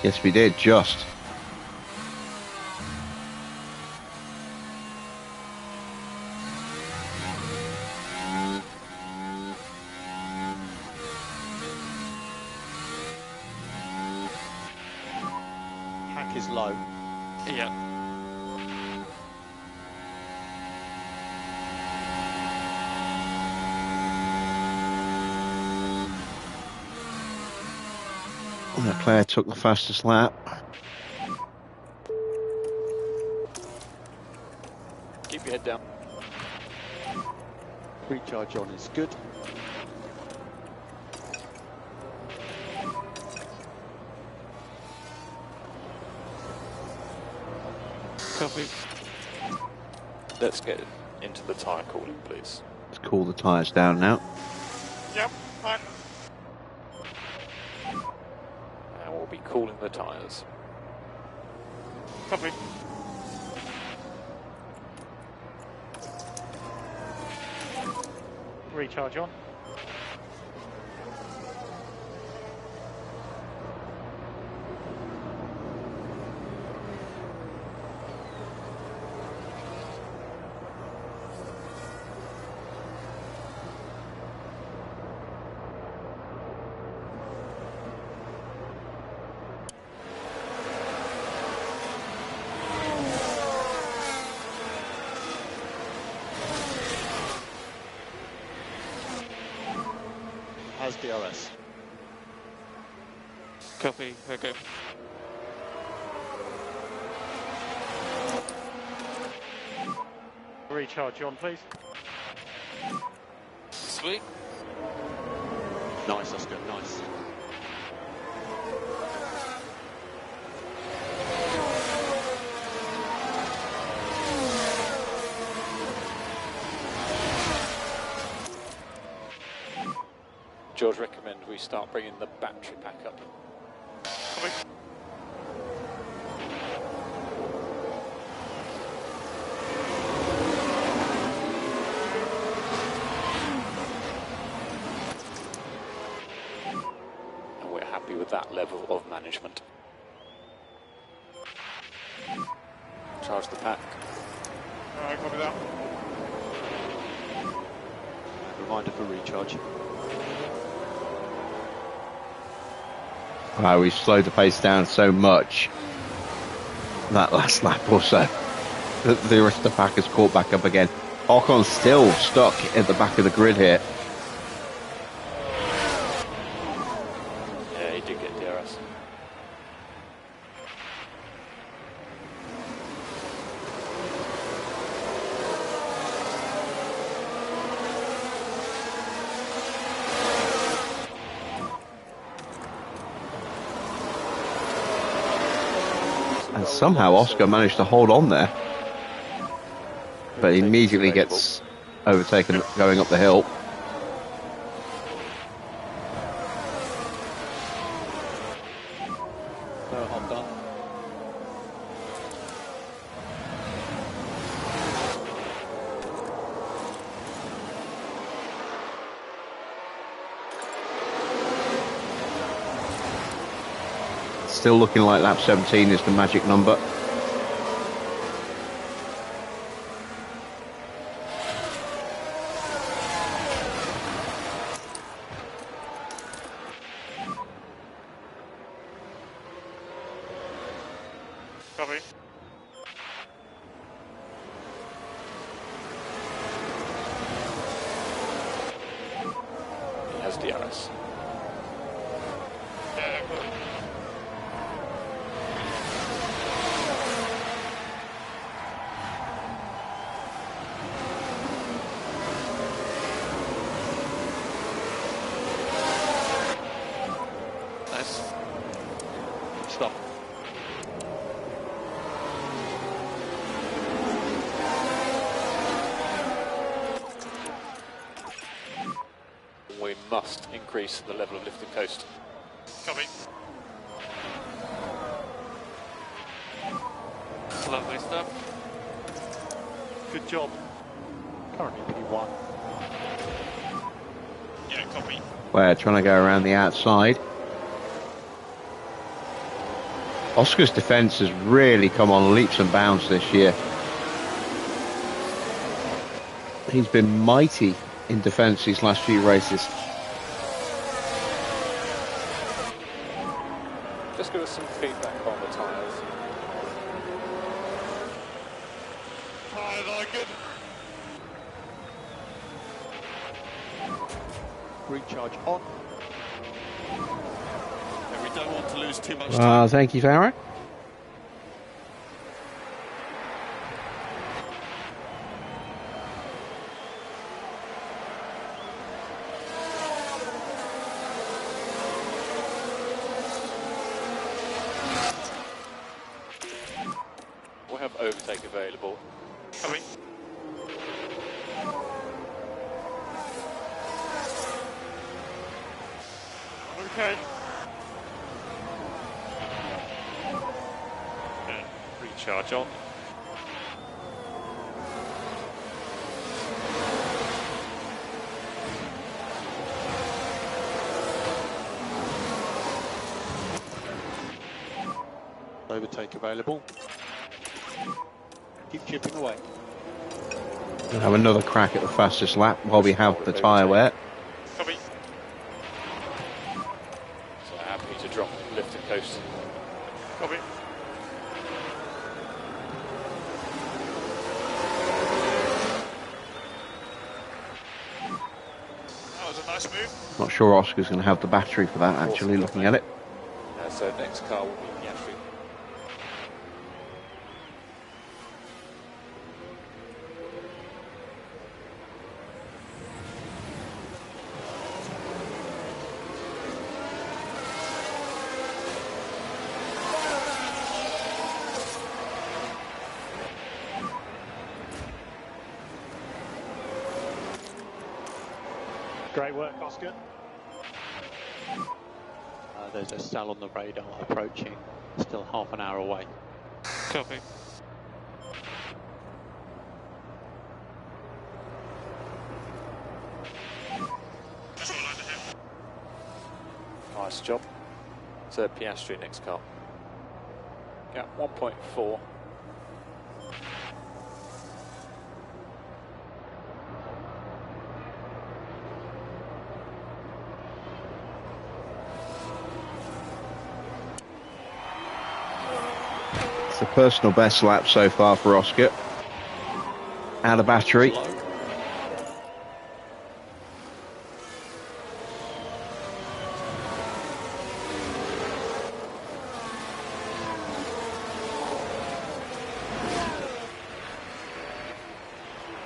Yes, we did, just. Hack is low. Yeah. Leclerc took the fastest lap. Keep your head down. Recharge on is good. Copy. Let's get into the tyre cooling, please. Let's cool the tyres down now. Yep, fine. And we'll be cooling the tyres. Copy. Recharge on. Has DRS. Copy. Okay. Recharge on, please. Sweet. Nice, Oscar, nice. George, recommend we start bringing the battery pack up. Coming. And we're happy with that level of management. Charge the pack. Alright, copy that. Reminder for recharge. Wow, we slowed the pace down so much that last lap or so that the rest of the pack has caught back up again. Ocon's still stuck at the back of the grid here. Yeah, he did get DRS. And somehow Oscar managed to hold on there. But immediately gets overtaken going up the hill. No harm done. Still looking like lap 17 is the magic number. Copy. He has DRS. Yeah, copy. Nice. Stop. We must increase the level of lift and coast. Copy. Lovely stuff. Good job. Currently P1. Yeah, copy. We're trying to go around the outside. Oscar's defence has really come on leaps and bounds this year. He's been mighty in defence these last few races. Just give us some feedback on the tyres. I like it. Recharge on. And we don't want to lose too much time. Thank you, Farah. We'll have overtake available. Copy. Okay. Okay. Recharge on. Overtake available. Keep chipping away. We'll have another crack at the fastest lap while we have the tyre wet. Copy. So happy to drop lift and coast. Copy. That was a nice move. Not sure Oscar's going to have the battery for that, actually, looking at it. So next car will be Piastri. Great work, Oscar. There's a cell on the radar approaching, still half an hour away. Copy. Nice job. So Piastri next car. Gap 1.4. It's a personal best lap so far for Oscar. Out of battery.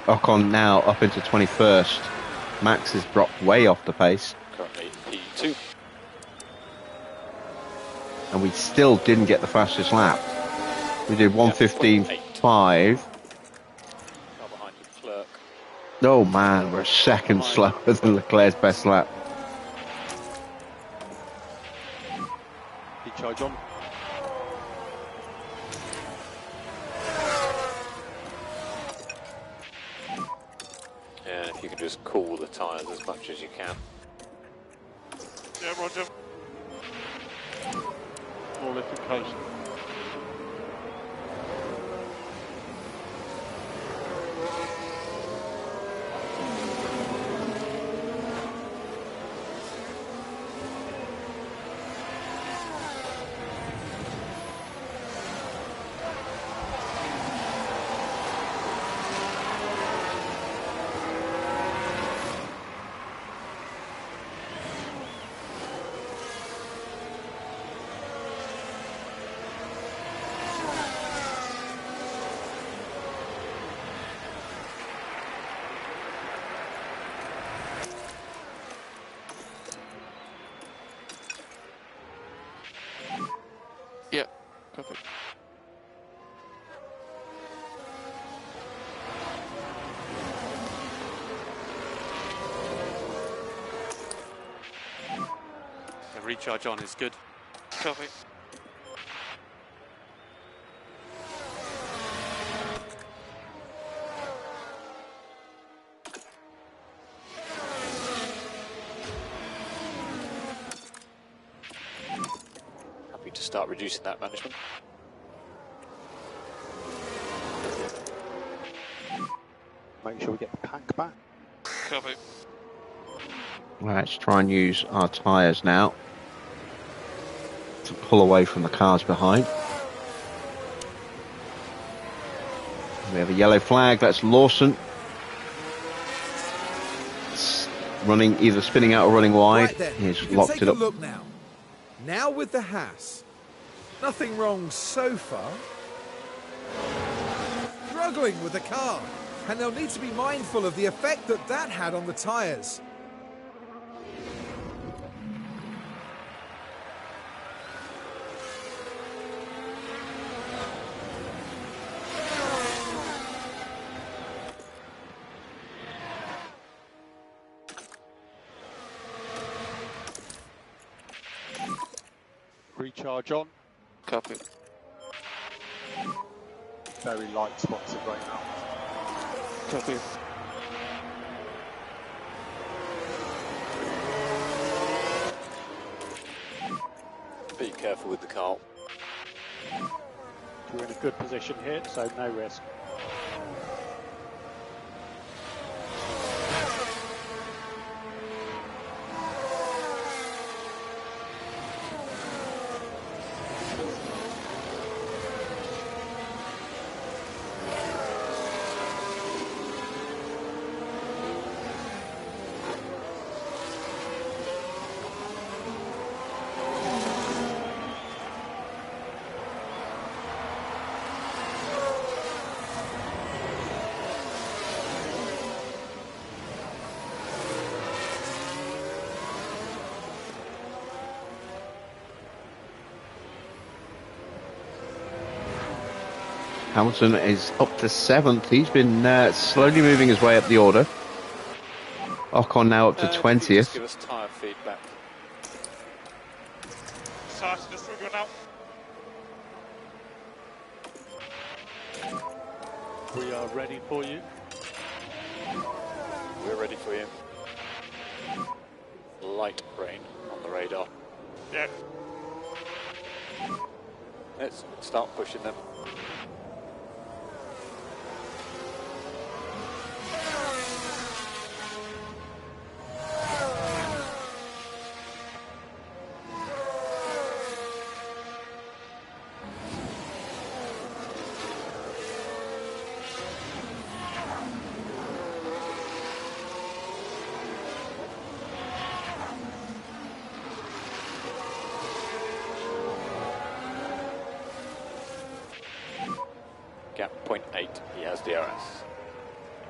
Ocon now up into 21st. Max has dropped way off the pace. Currently P2. And we still didn't get the fastest lap. We did 1:15.5. Now behind Leclerc. Oh man, we're a second slower than Leclerc's best lap. Recharge on. Yeah, if you can just cool the tyres as much as you can. Yeah, Roger. More lift and coast. Yeah, perfect. The recharge on is good. Copy. Happy to start reducing that management. Make sure we get the pack back. Copy. Let's try and use our tyres now to pull away from the cars behind. We have a yellow flag, that's Lawson. It's running, either spinning out or running wide. Right then, He's you can locked take it a up. look now. Now with the Haas. Nothing wrong so far. Struggling with the car. And they'll need to be mindful of the effect that that had on the tyres. Recharge on. Copy. Very light spots right now. Copy. Be careful with the car. We're in a good position here, so no risk. Hamilton is up to 7th. He's been slowly moving his way up the order. Ocon now up to If you could 20th. just give us tyre feedback. We are ready for you. We're ready for you. Light rain on the radar. Yeah. Let's start pushing them. Gap 0.8, he has DRS.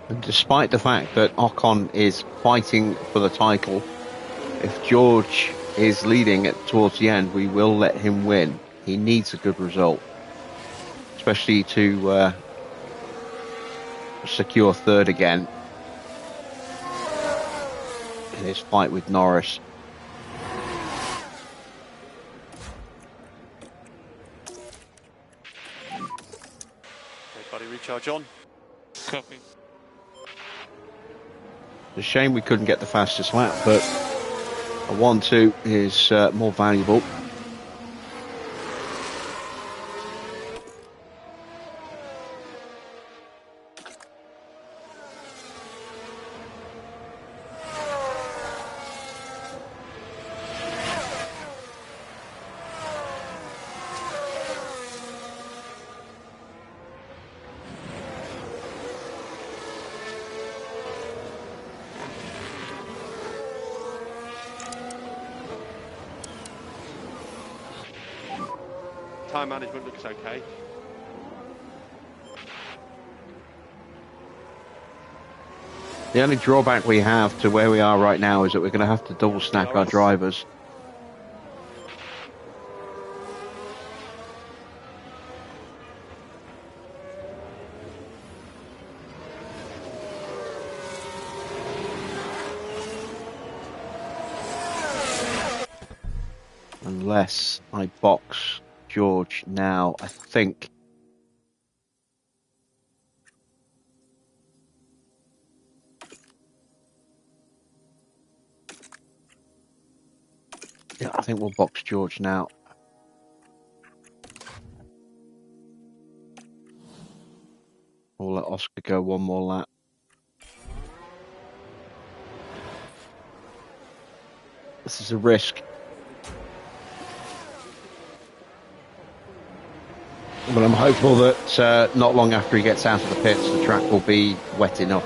And despite the fact that Ocon is fighting for the title, if George is leading it towards the end, we will let him win. He needs a good result, especially to secure third again in his fight with Norris. Everybody recharge on. Copy. It's a shame we couldn't get the fastest lap, but a 1-2 is more valuable. Time management looks okay. The only drawback we have to where we are right now is that we're going to have to double stack our drivers. Unless I box George now, I think. Yeah, I think we'll box George now. We'll let Oscar go one more lap. This is a risk. But I'm hopeful that not long after he gets out of the pits, the track will be wet enough.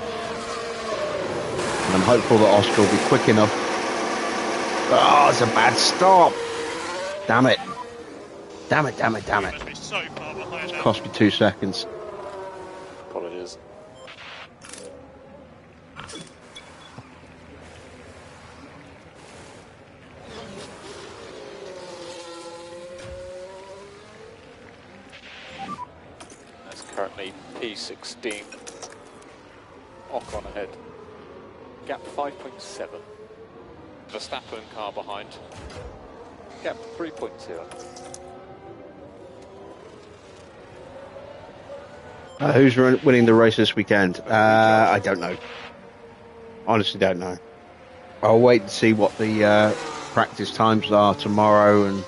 And I'm hopeful that Oscar will be quick enough. Oh, it's a bad stop. Damn it. Damn it, damn it, damn it. So far behind It's cost me 2 seconds. Apologies. That's currently P16. Ocon ahead. Gap 5.7. Verstappen car behind. Gap 3.0. Who's winning the race this weekend? I don't know. Honestly, don't know. I'll wait and see what the practice times are tomorrow, and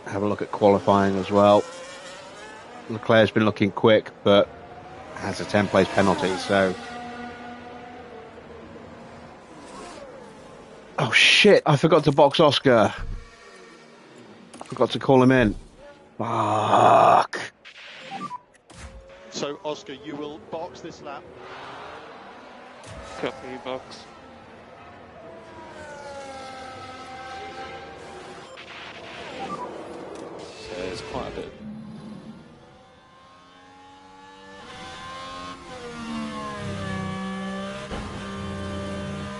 have a look at qualifying as well. Leclerc's been looking quick, but has a 10-place penalty, so... Oh shit, I forgot to box Oscar. Forgot to call him in. Fuck. So, Oscar, you will box this lap. Copy, box. So there's quite a bit.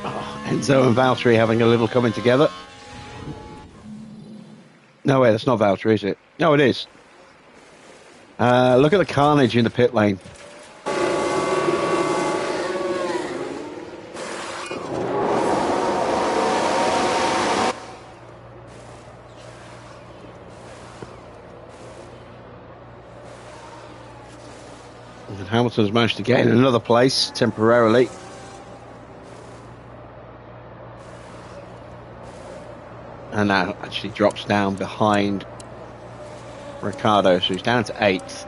Oh, Enzo and Valtteri having a little coming together. No way, that's not Valtteri, is it? No, it is. Look at the carnage in the pit lane. Hamilton's managed to get in another place temporarily. And now actually drops down behind Ricciardo, so he's down to 8th.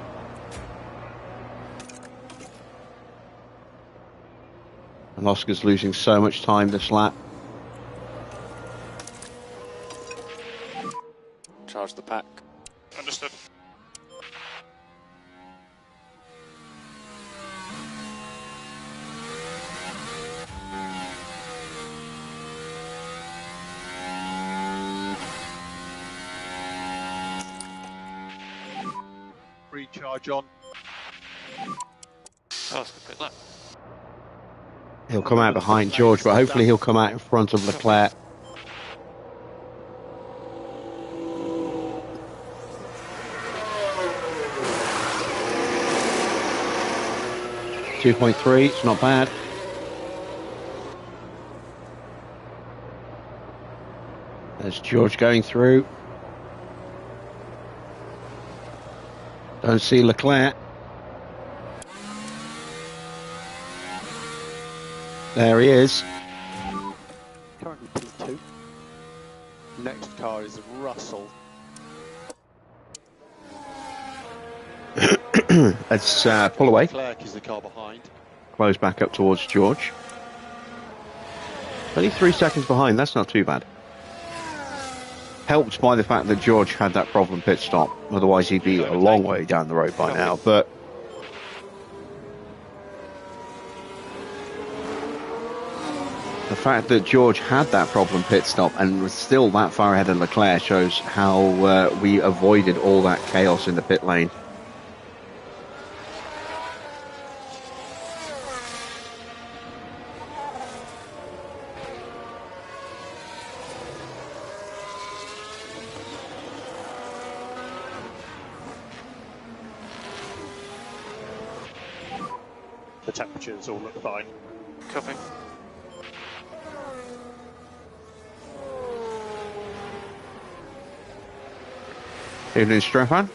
And Oscar's losing so much time this lap. Charge the pack. Understood. Recharge on. Oh, that's a bit lap. He'll come out behind George, but hopefully he'll come out in front of Leclerc. .3, it's not bad. There's George going through. Don't see Leclerc. There he is. Currently P2. Next car is Russell. Let's pull away. Leclerc is the car behind. Close back up towards George. Only 3 seconds behind, that's not too bad. Helped by the fact that George had that problem pit stop. Otherwise he'd be a long way down the road by now. But the fact that George had that problem pit stop and was still that far ahead of Leclerc shows how we avoided all that chaos in the pit lane. The temperatures all look fine. Copy. Evening, Stefan.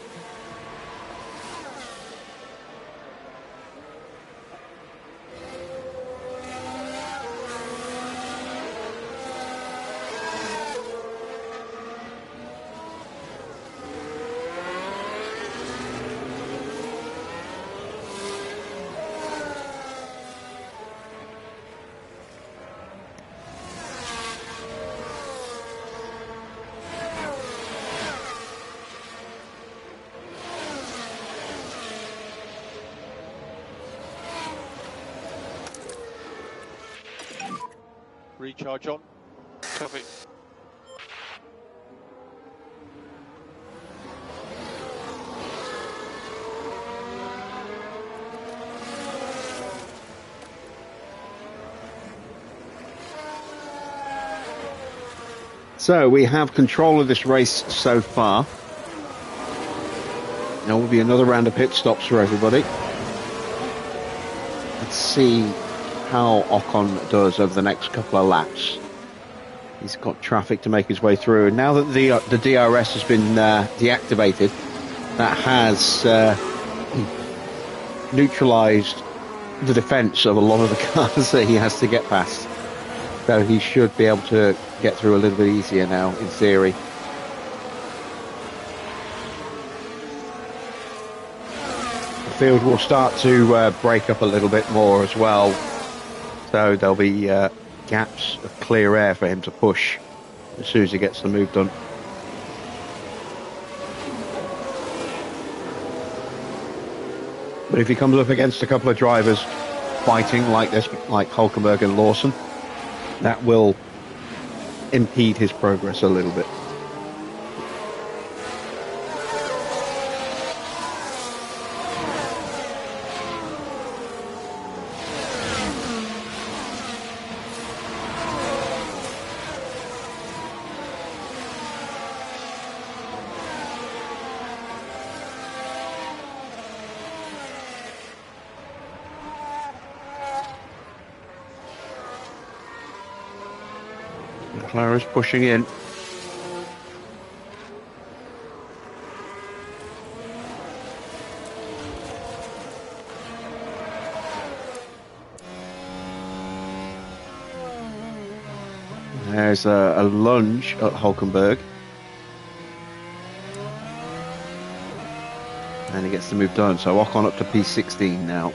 Recharge on. Copy. So we have control of this race so far. There will be another round of pit stops for everybody. Let's see how Ocon does over the next couple of laps. He's got traffic to make his way through. And now that the DRS has been deactivated, that has neutralised the defence of a lot of the cars that he has to get past. So he should be able to get through a little bit easier now, in theory. The field will start to break up a little bit more as well. So there'll be gaps of clear air for him to push as soon as he gets the move done. But if he comes up against a couple of drivers fighting like this, like Hulkenberg and Lawson, that will impede his progress a little bit. Clara's pushing in. There's a lunge at Hulkenberg. And he gets the move done. So Ocon up to P16 now.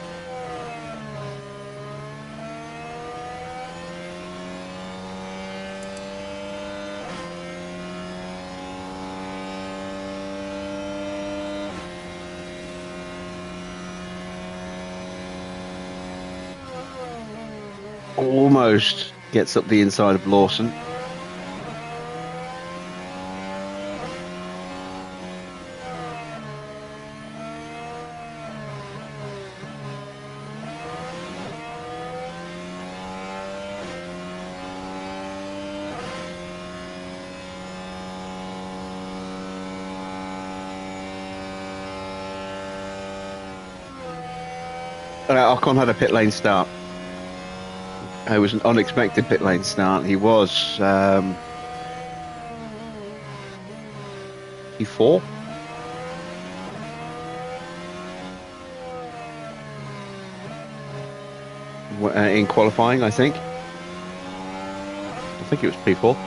Almost gets up the inside of Lawson. Ocon had a pit lane start. It was an unexpected pit lane start. He was P4. In qualifying, I think. I think it was P4.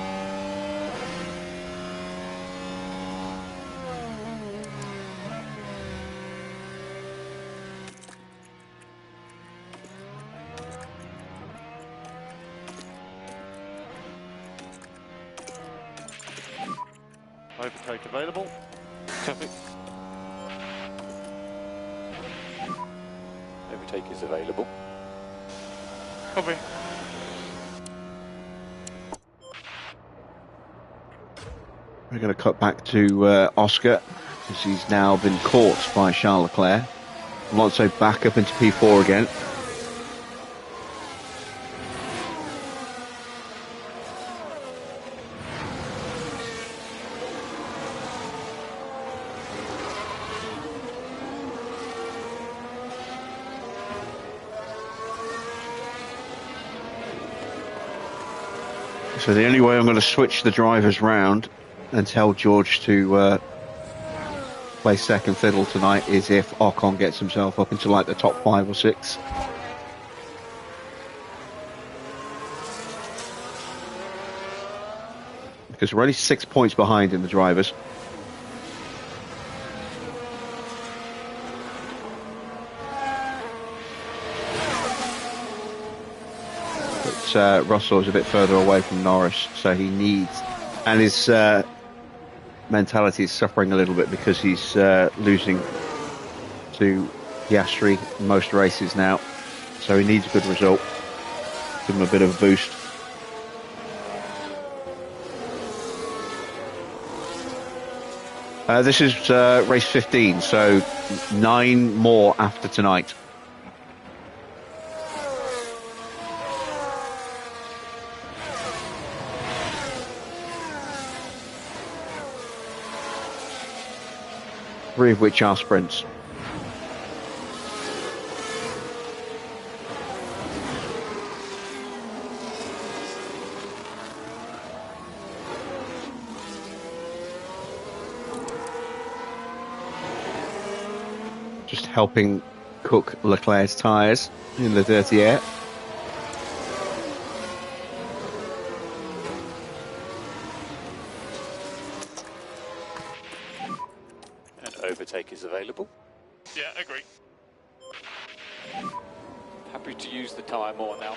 Overtake available. Copy. Overtake is available. Copy. We're going to cut back to Oscar, as he's now been caught by Charles Leclerc. Alonso back up into P4 again. So the only way I'm going to switch the drivers round and tell George to play second fiddle tonight is if Ocon gets himself up into like the top 5 or 6. Because we're only 6 points behind in the drivers. Russell is a bit further away from Norris, so he needs, and his mentality is suffering a little bit because he's losing to Piastri most races now, so he needs a good result, give him a bit of a boost. This is race 15, so 9 more after tonight. Three of which are sprints. Just helping cook Leclerc's tyres in the dirty air. Overtake is available. Yeah, agree. Happy to use the tyre more now.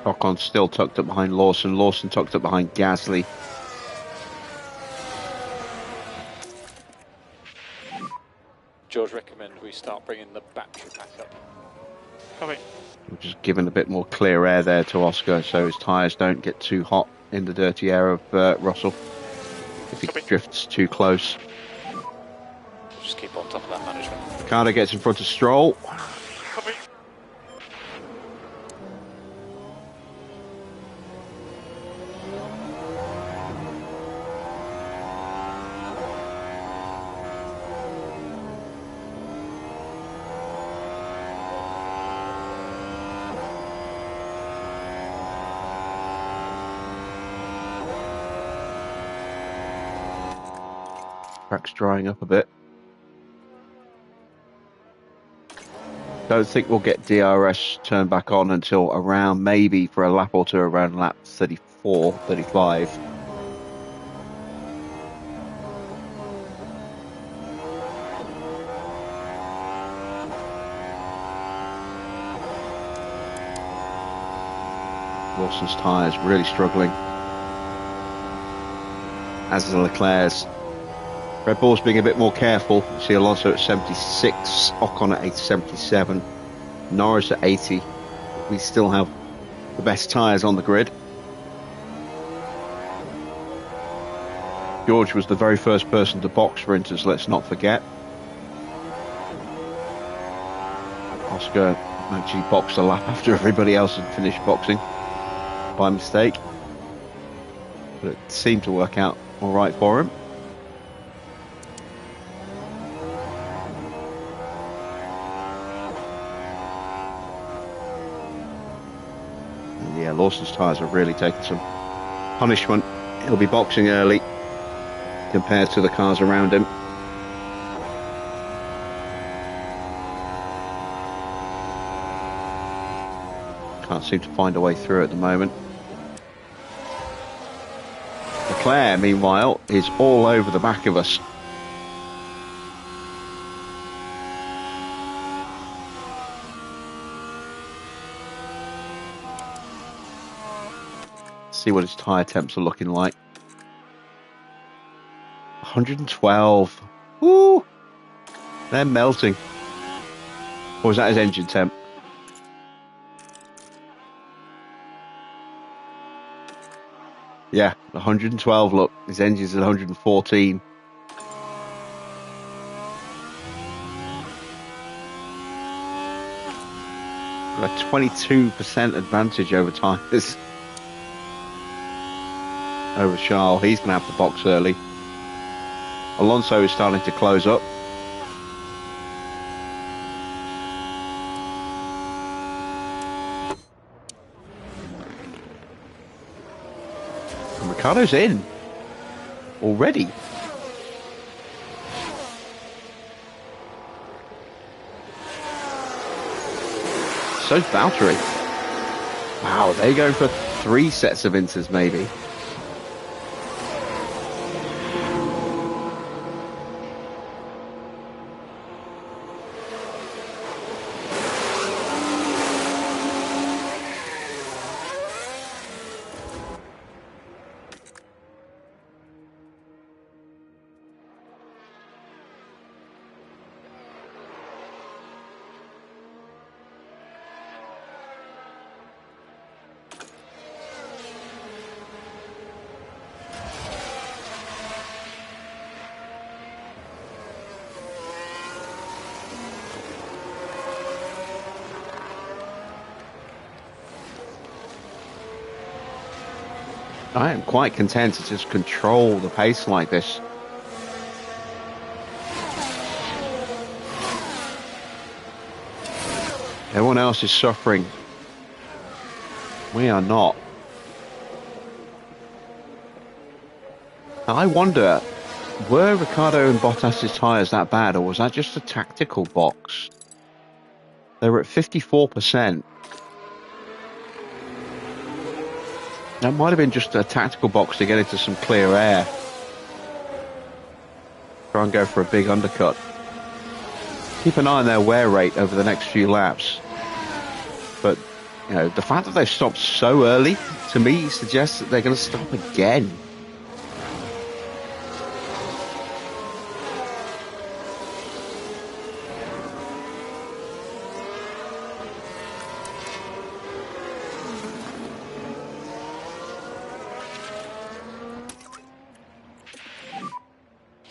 Ocon still tucked up behind Lawson. Lawson tucked up behind Gasly. George, recommend we start bringing the battery back up. Coming. We're just giving a bit more clear air there to Oscar so his tyres don't get too hot in the dirty air of Russell if he drifts too close. Just keep on top of that management. Ricardo gets in front of Stroll. Coming. Track's drying up a bit. Don't think we'll get DRS turned back on until around, maybe for a lap or two, around lap 34, 35. Wilson's tyres really struggling, as are Leclerc's. Red Bull's being a bit more careful. You see Alonso at 76, Ocon at 77, Norris at 80. We still have the best tyres on the grid. George was the very first person to box for Inters, let's not forget. Oscar actually boxed a lap after everybody else had finished boxing by mistake. But it seemed to work out all right for him. Yeah, Lawson's tyres are really taking some punishment. He'll be boxing early compared to the cars around him. Can't seem to find a way through at the moment. Leclerc, meanwhile, is all over the back of us. See what his tyre temps are looking like. 112. Woo! They're melting. Or is that his engine temp? Yeah, 112. Look, his engine's at 114. A 22% advantage over tyres. Over Charles, he's going to have to box early. Alonso is starting to close up. And Ricciardo's in already. So's Valtteri. Wow, they're going for 3 sets of Inters maybe. I am quite content to just control the pace like this. Everyone else is suffering. We are not. I wonder, were Ricciardo and Bottas's tyres that bad, or was that just a tactical box? They were at 54%. That might have been just a tactical box to get into some clear air. Try and go for a big undercut. Keep an eye on their wear rate over the next few laps. But You know, the fact that they've stopped so early, to me, suggests that they're going to stop again.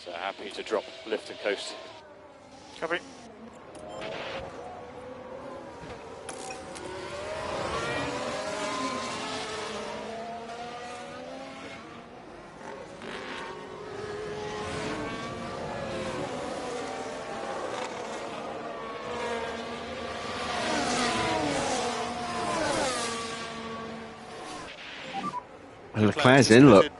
So happy to drop, lift and coast. Copy. And Leclerc's in, look.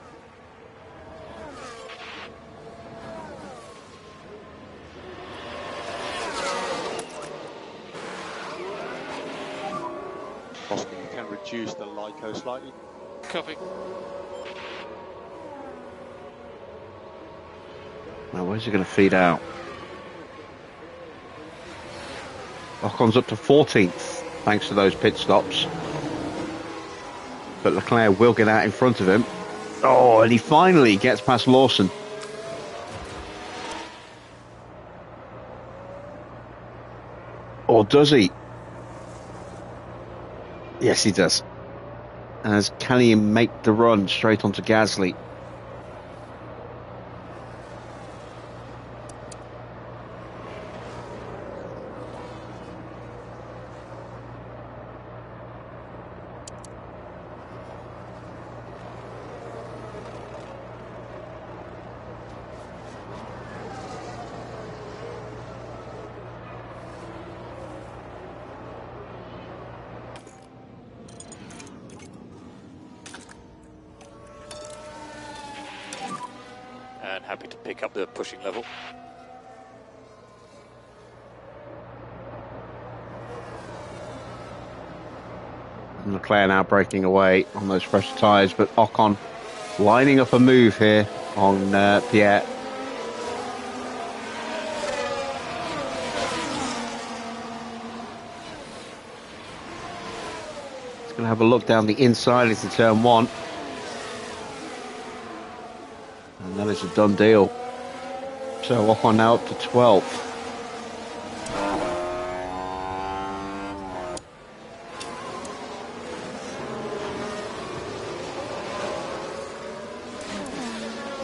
Oscar, you can reduce the LICO slightly. Copy. Now, where's he going to feed out? Ocon's up to 14th, thanks to those pit stops. But Leclerc will get out in front of him. Oh, and he finally gets past Lawson. Or does he? Yes, he does. As can he make the run straight onto Gasly? And happy to pick up the pushing level. And Leclerc now breaking away on those fresh tyres, but Ocon lining up a move here on Pierre. He's going to have a look down the inside into turn one. And that is a done deal. So Ocon now up to 12th.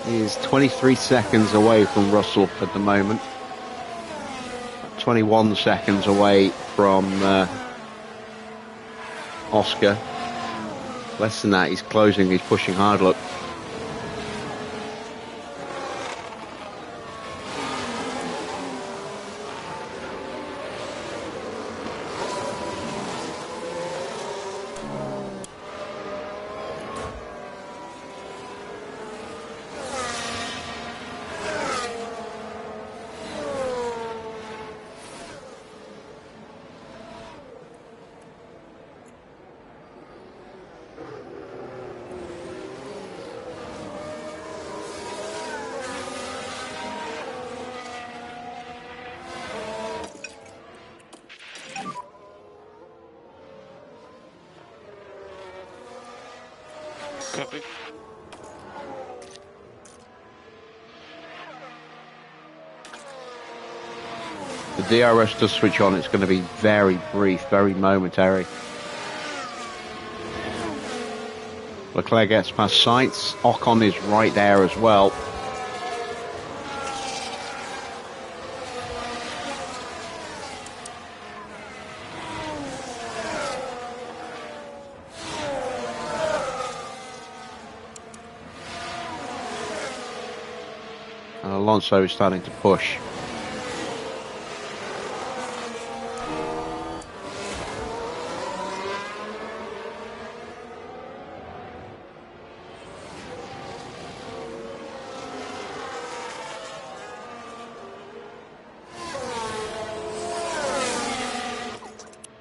He is 23 seconds away from Russell at the moment. 21 seconds away from Oscar. Less than that, he's closing, he's pushing hard, look. Copy. The DRS does switch on, it's going to be very brief, very momentary. Leclerc gets past Sainz, Ocon is right there as well. And Alonso is starting to push.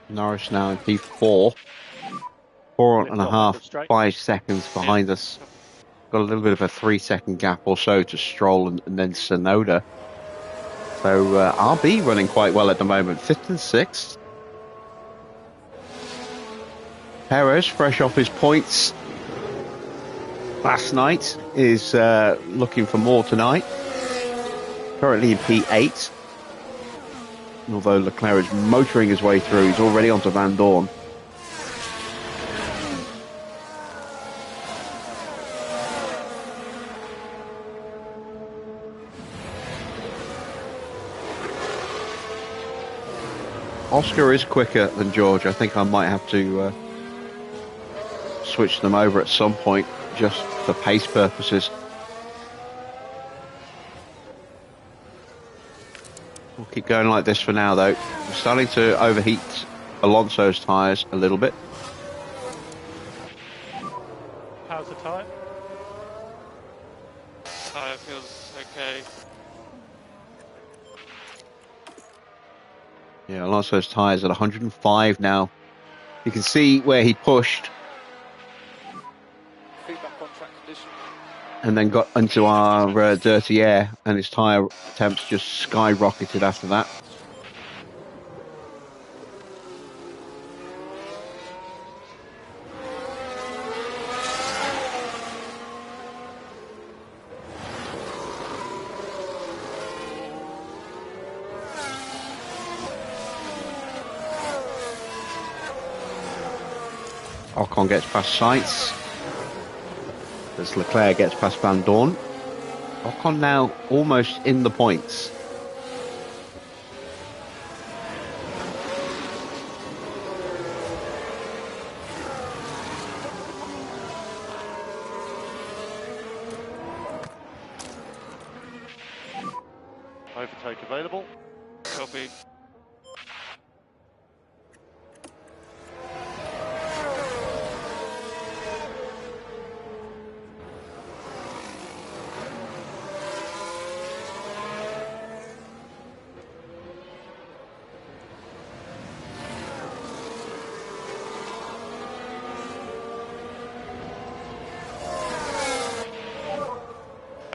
Norris now in P4. 4.5, 5 seconds behind us. Got a little bit of a 3-second gap or so to Stroll and then Tsunoda. So RB running quite well at the moment, 5th and 6th. Perez, fresh off his points last night, is looking for more tonight. Currently in P8. Although Leclerc is motoring his way through, he's already onto Van Dorn. Oscar is quicker than George. I think I might have to switch them over at some point, just for pace purposes. We'll keep going like this for now, though. We're starting to overheat Alonso's tyres a little bit. How's the tyre? Tyre feels okay. Yeah, Alonso's tyres at 105 now. You can see where he pushed Feedback on track condition. and then got into our dirty air, and his tyre temps just skyrocketed after that. Ocon gets past Sainz as Leclerc gets past Van Dorn. Ocon now almost in the points. Overtake available. Copy.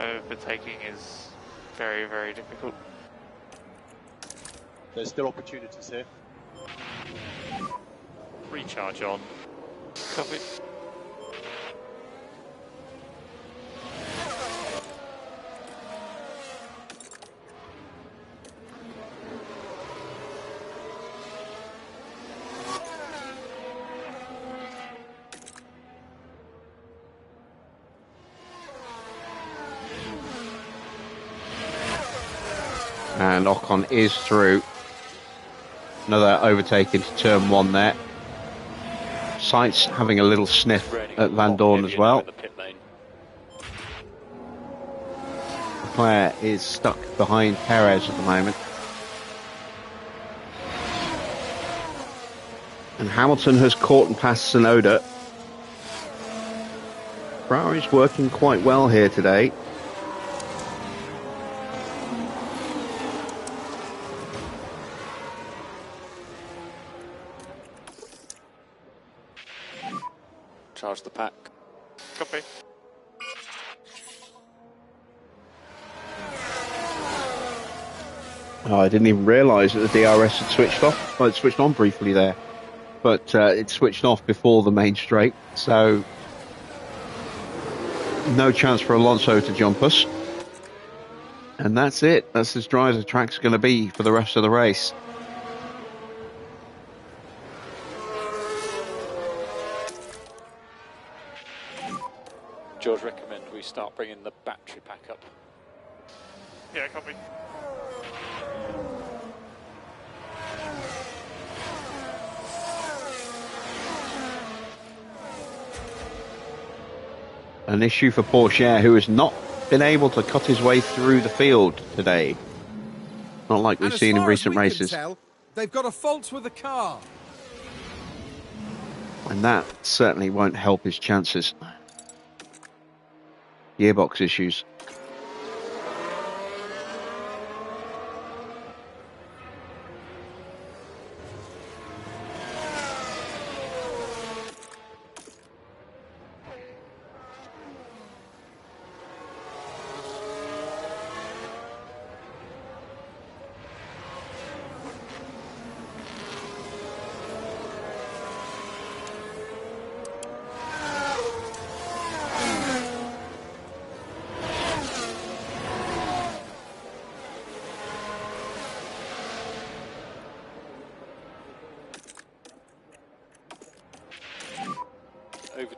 Overtaking is very, very difficult. There's still opportunities here. Recharge on. Copy. And Ocon is through. Another overtake into turn one there. Sainz having a little sniff at Van Dorn as well. Leclerc is stuck behind Perez at the moment. And Hamilton has caught and passed Tsunoda. Ferrari's working quite well here today. Charge the pack. Copy. Oh, I didn't even realise that the DRS had switched off. Well, it switched on briefly there, but it switched off before the main straight, so no chance for Alonso to jump us. And that's it. That's as dry as the track's going to be for the rest of the race. George, recommend we start bringing the battery pack up. Yeah, copy. An issue for Porsche, who has not been able to cut his way through the field today. Not like we've seen in recent races. They've got a fault with the car. And that certainly won't help his chances. Gearbox issues.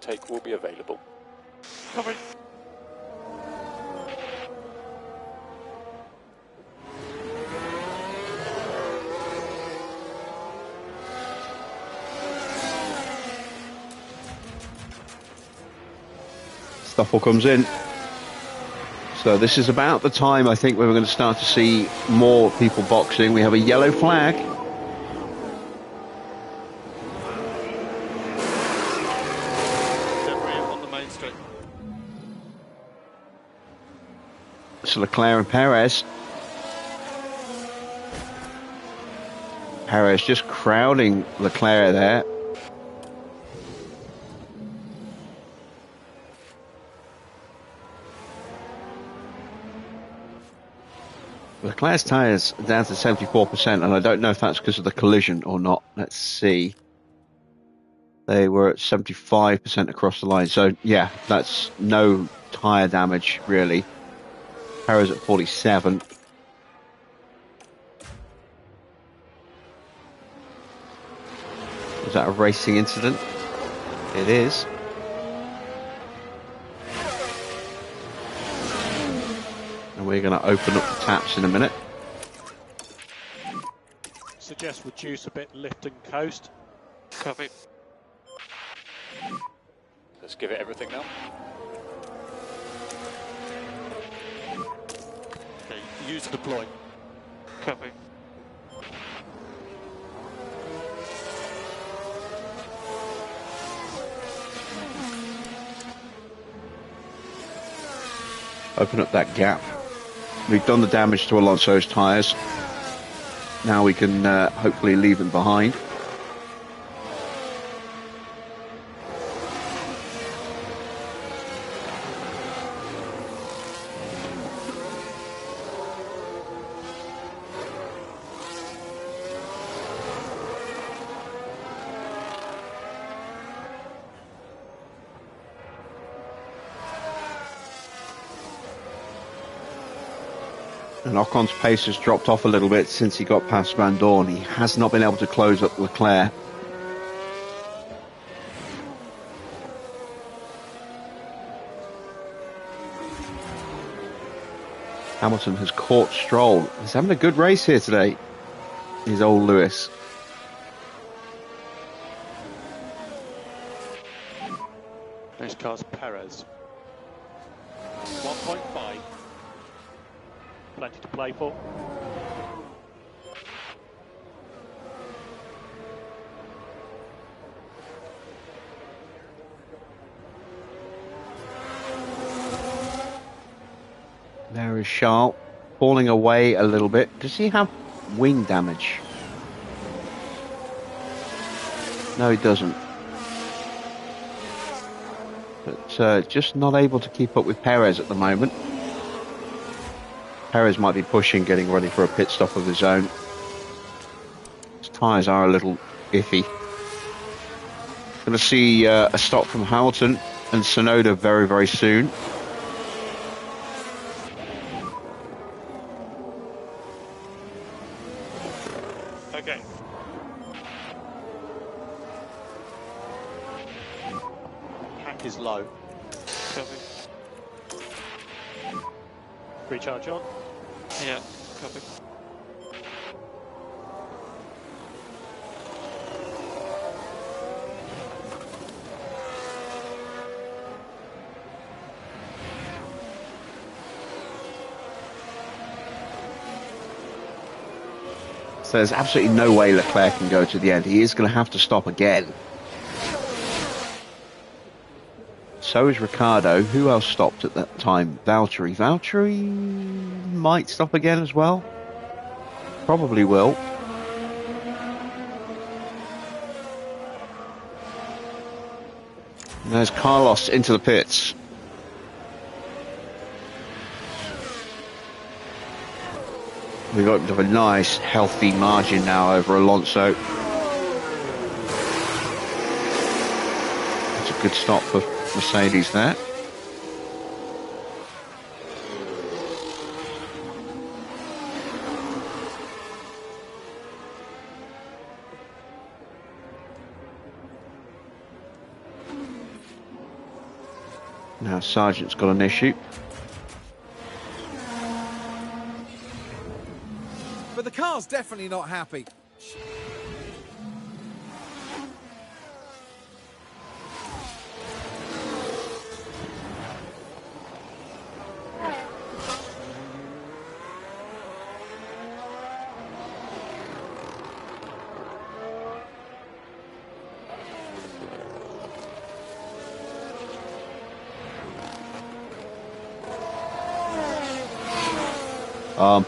overtake will be available. Copy. Stoffel comes in. So this is about the time, I think, where we're going to start to see more people boxing. We have a yellow flag. Debris on the main straight. So Leclerc and Perez. Perez just crowding Leclerc there. Leclerc's tyres are down to 74%, and I don't know if that's because of the collision or not. Let's see. They were at 75% across the line. So, yeah, that's no tyre damage, really. Perez at 47. Was that a racing incident? It is. And we're going to open up the taps in a minute. Suggest reduce a bit, lift and coast. Copy. Let's give it everything now. Okay, use deploy. Copy. Open up that gap. We've done the damage to Alonso's tyres. Now we can hopefully leave them behind. And Ocon's pace has dropped off a little bit since he got past Van Dorn. He has not been able to close up Leclerc. Hamilton has caught Stroll. He's having a good race here today. He's old Lewis. Next car's Perez. 1.5. Plenty to play for. There is Charles falling away a little bit. Does he have wing damage? No, he doesn't. But just not able to keep up with Perez at the moment. Perez might be pushing, getting ready for a pit stop of his own. His tyres are a little iffy. Going to see a stop from Hamilton and Tsunoda very, very soon. Okay. Pack is low. Copy. Recharge on. Yeah. Copy. So there's absolutely no way Leclerc can go to the end. He is going to have to stop again. So is Ricciardo. Who else stopped at that time? Valtteri. Valtteri might stop again as well. Probably will. And there's Carlos into the pits. We've opened up a nice, healthy margin now over Alonso. That's a good stop for Mercedes there. Now Sargent's got an issue. But the car's definitely not happy.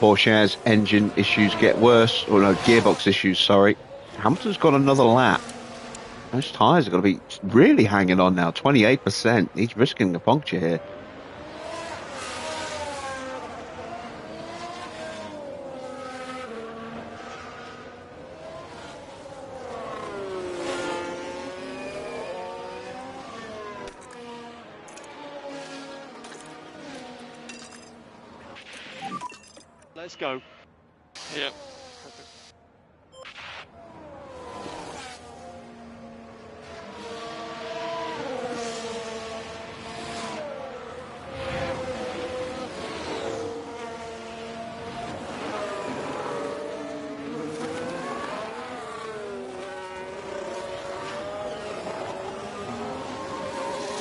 Porsche's engine issues get worse, or no, gearbox issues, sorry. Hamilton's got another lap. Those tyres are going to be really hanging on now, 28%. He's risking a puncture here. Let's go. Yep.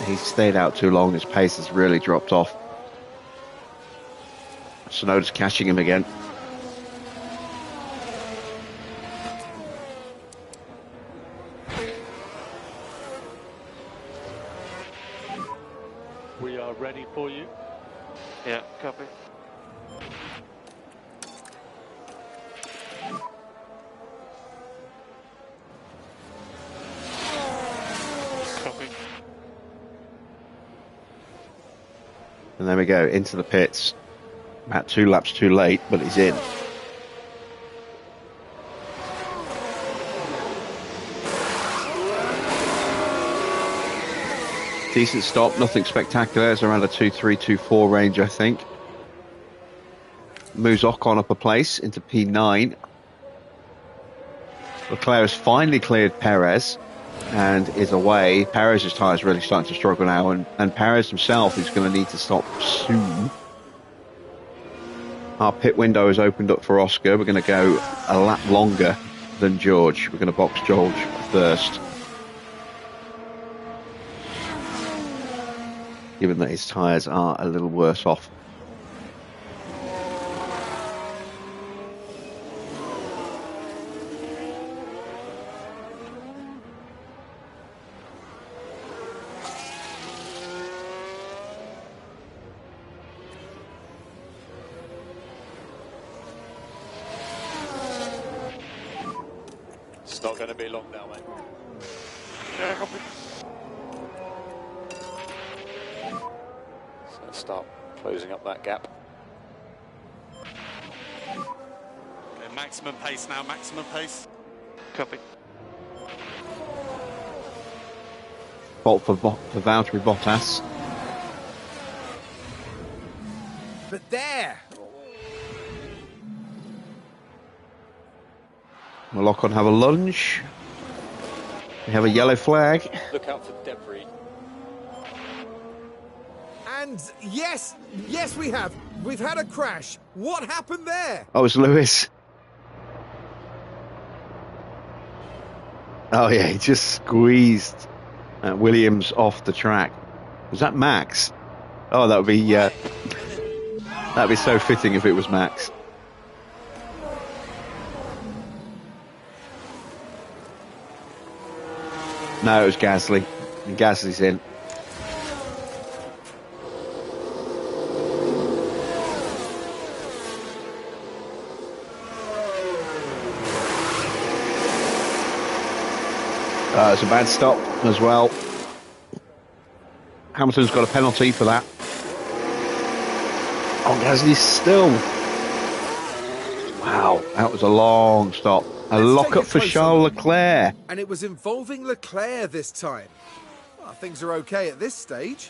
He's stayed out too long. His pace has really dropped off. Tsunoda's catching him again. We are ready for you. Yeah, copy. Copy. And there we go, into the pits. About 2 laps too late, but he's in. Decent stop, nothing spectacular. It's around a 2.3, 2.4 range, I think. Moves Ocon up a place into P9. Leclerc has finally cleared Perez and is away. Perez's tyres really starting to struggle now, and Perez himself is going to need to stop soon. Our pit window has opened up for Oscar. We're going to go a lap longer than George. We're going to box George first, given that his tyres are a little worse off. It's not going to be long now, mate. Yeah, copy. So let's start closing up that gap. Okay, maximum pace now, maximum pace. Copy. Fault for Valtteri Bottas. But there! Will Ocon have a lunge? We have a yellow flag. Look out for debris. And yes, we have. We've had a crash. What happened there? Oh, it's Lewis. Oh yeah, he just squeezed Williams off the track. Was that Max? Oh, that'd be so fitting if it was Max. No, it was Gasly. And Gasly's in. It's a bad stop as well. Hamilton's got a penalty for that. Oh, Gasly's still. Wow, that was a long stop. A lock-up for Charles Leclerc. And it was involving Leclerc this time. Well, things are okay at this stage.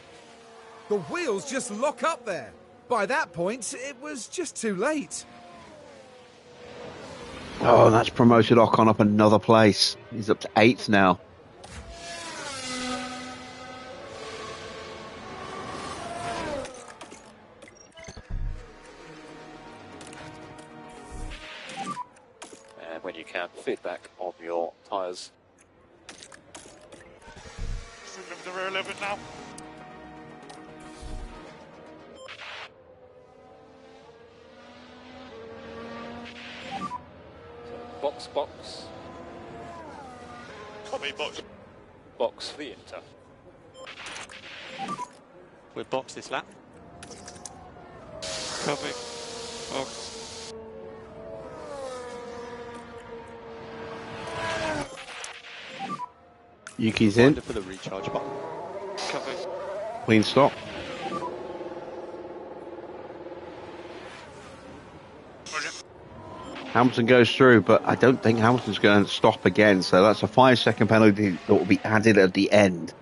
The wheels just lock up there. By that point, it was just too late. Oh, that's promoted Ocon up another place. He's up to 8th now. you can. Feedback on your tyres. Swing them to the rear a little bit now. Box, box. Copy, box. Box for the Inter. We'll box this lap. Copy. Box. Yuki's in. For the recharge button. Copy. Clean stop. Roger. Hamilton goes through, but I don't think Hamilton's going to stop again. So that's a 5-second penalty that will be added at the end.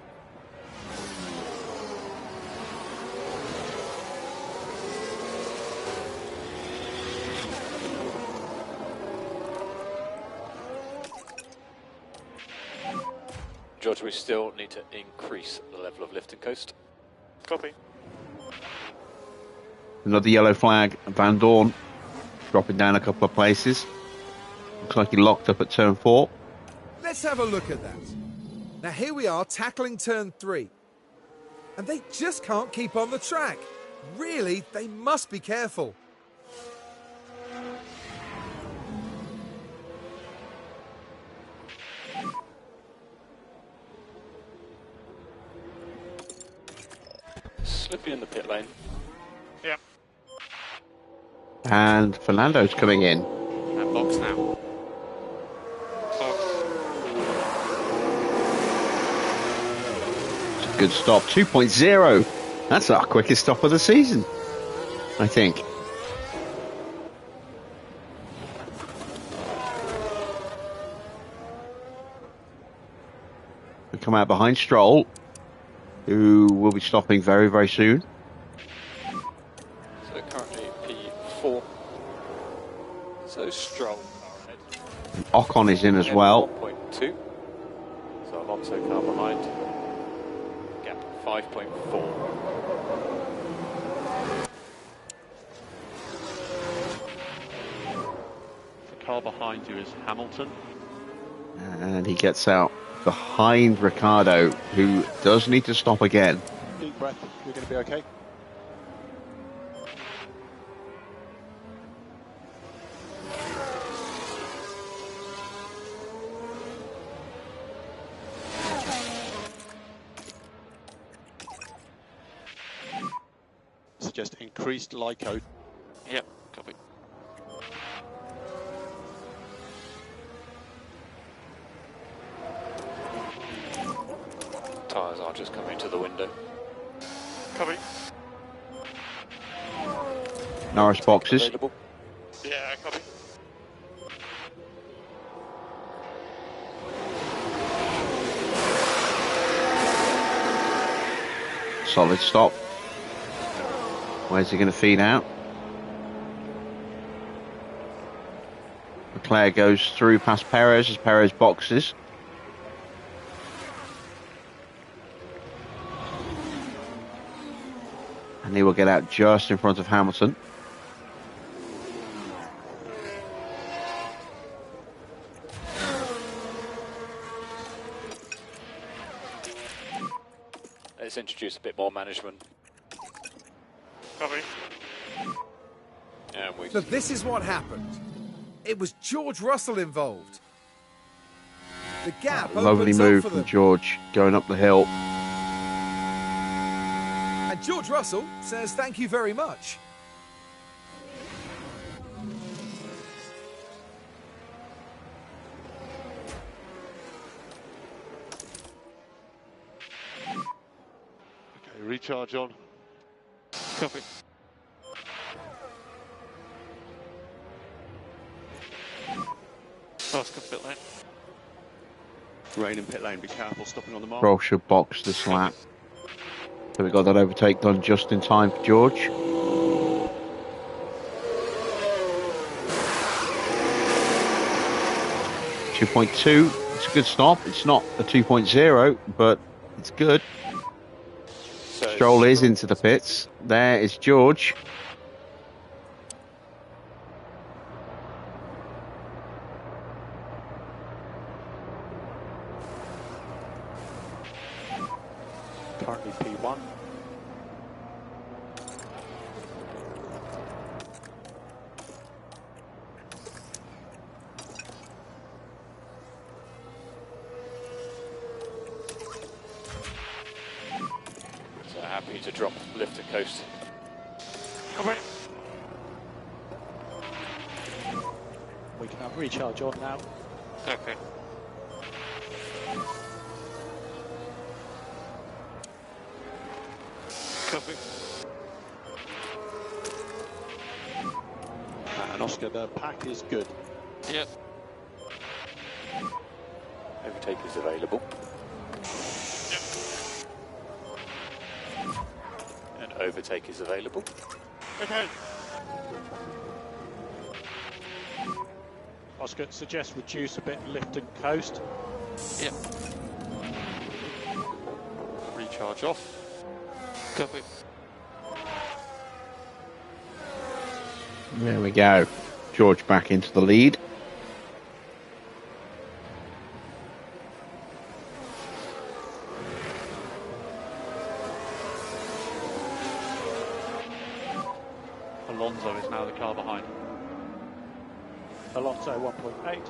George, we still need to increase the level of lift and coast. Copy. Another yellow flag. Van Dorn dropping down a couple of places. Looks like he locked up at turn 4. Let's have a look at that. Now here we are tackling turn 3. And they just can't keep on the track. Really, they must be careful. Slippy in the pit lane. Yeah. And Fernando's coming in. And box now. Box. It's a good stop. 2.0. That's our quickest stop of the season, I think. We come out behind Stroll, who will be stopping very, very soon. So currently P4. So Stroll car ahead. And Ocon is in as well. 1.2. So Alonso car behind. Gap 5.4. The car behind you is Hamilton. And he gets out behind Ricciardo, who does need to stop again. Deep breath, you're going to be okay. Suggest increased LICO. Yep. Copy. Tyres are just coming to the window. Copy. Norris boxes. Available. Yeah, copy. Solid stop. Where's he going to feed out? Leclerc goes through past Perez as Perez boxes. And he will get out just in front of Hamilton. Let's introduce a bit more management. Copy. And we So this is what happened. It was George Russell involved. The gap Lovely opens move up for from them. George going up the hill. And George Russell says thank you very much. Okay, recharge on. Copy. Oscar pit lane. Rain in pit lane, be careful stopping on the mark. Stroll should box this lap. So we got that overtake done just in time for George. .2. It's a good stop. It's not a 2.0, but it's good. so Stroll is into the pits. There is George. drop, lift and coast. Copy. We can have recharge on now. Okay. Copy. And Oscar, the pack is good. Yep. Overtake is available. Yep. And overtake is available. Okay. Oscar, suggest reduce a bit, lift and coast. Yep. Recharge off. Copy. There we go. George back into the lead. Alonso is now the car behind. Alonso 1.8.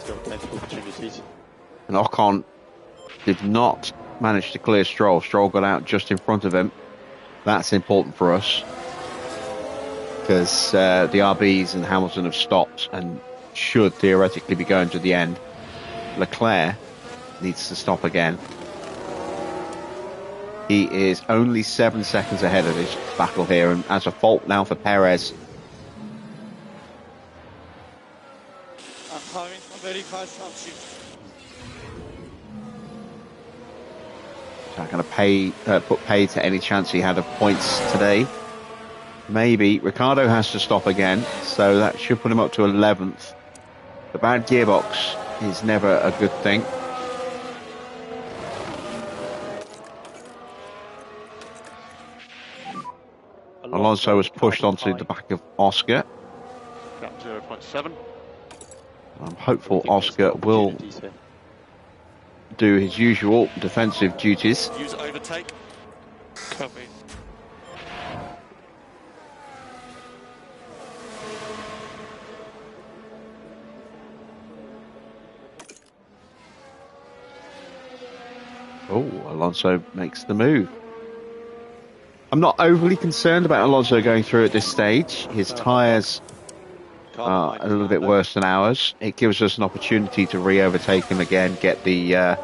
Still plenty of opportunities. And Ocon did not manage to clear Stroll. Stroll got out just in front of him. That's important for us, because the RBs and Hamilton have stopped and should theoretically be going to the end. Leclerc needs to stop again. He is only 7 seconds ahead of this battle here, and as a fault now for Perez. I'm coming very fast from shift. So I'm going to put pay to any chance he had of points today. Maybe. Ricardo has to stop again, so that should put him up to 11th. The bad gearbox is never a good thing. Alonso was pushed onto the back of Oscar. Gap 0.7. I'm hopeful Oscar will do his usual defensive duties. Use overtake. Copy. Oh, Alonso makes the move. I'm not overly concerned about Alonso going through at this stage. His tyres are a little bit worse than ours. It gives us an opportunity to re-overtake him again, get the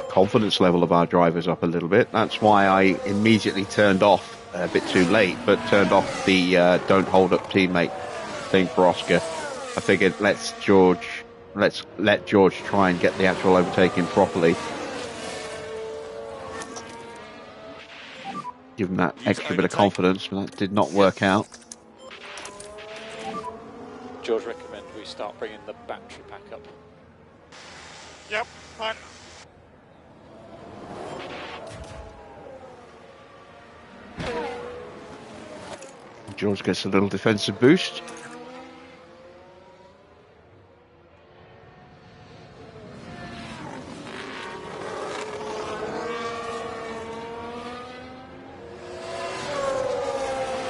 confidence level of our drivers up a little bit. That's why I immediately turned off, a bit too late, but turned off the don't hold up teammate thing for Oscar. I figured let's let George try and get the actual overtaking properly. Give him that extra bit of confidence, but that did not work out. George, recommend we start bringing the battery pack up. Yep, fine. George gets a little defensive boost.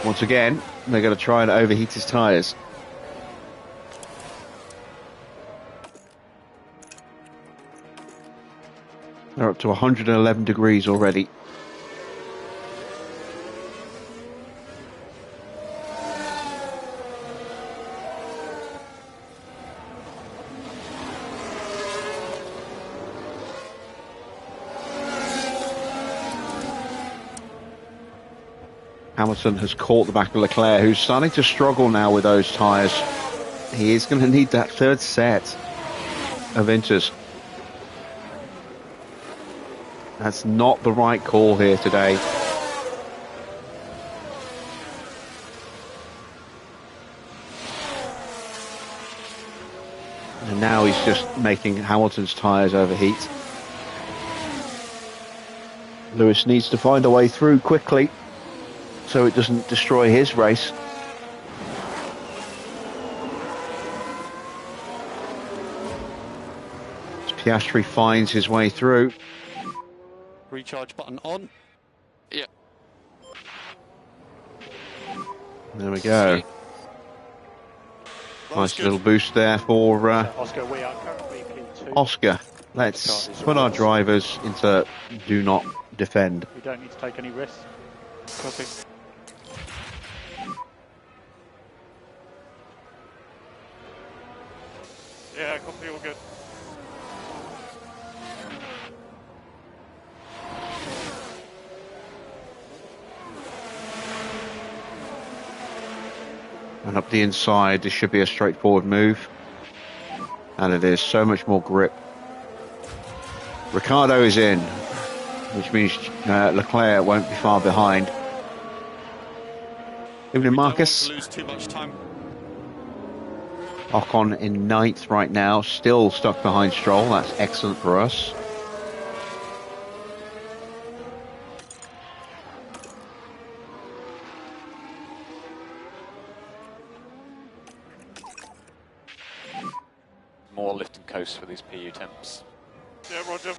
Once again, they're going to try and overheat his tyres. They're up to 111 degrees already. Hamilton has caught the back of Leclerc, who's starting to struggle now with those tyres. He is going to need that third set of inters. That's not the right call here today. And now he's just making Hamilton's tyres overheat. Lewis needs to find a way through quickly, so it doesn't destroy his race. As Piastri finds his way through. Recharge button on. Yep. There we go. Nice little boost there for Oscar, we are currently P2. Oscar. Let's put our drivers into do not defend. We don't need to take any risks. Copy. Yeah, copy, all good. And up the inside, this should be a straightforward move. And it is so much more grip. Ricardo is in, which means Leclerc won't be far behind. Even in Marcus. Don't want to lose too much time. Ocon in 9th right now, still stuck behind Stroll. That's excellent for us. More lift and coast for these PU temps. Yeah, Roger.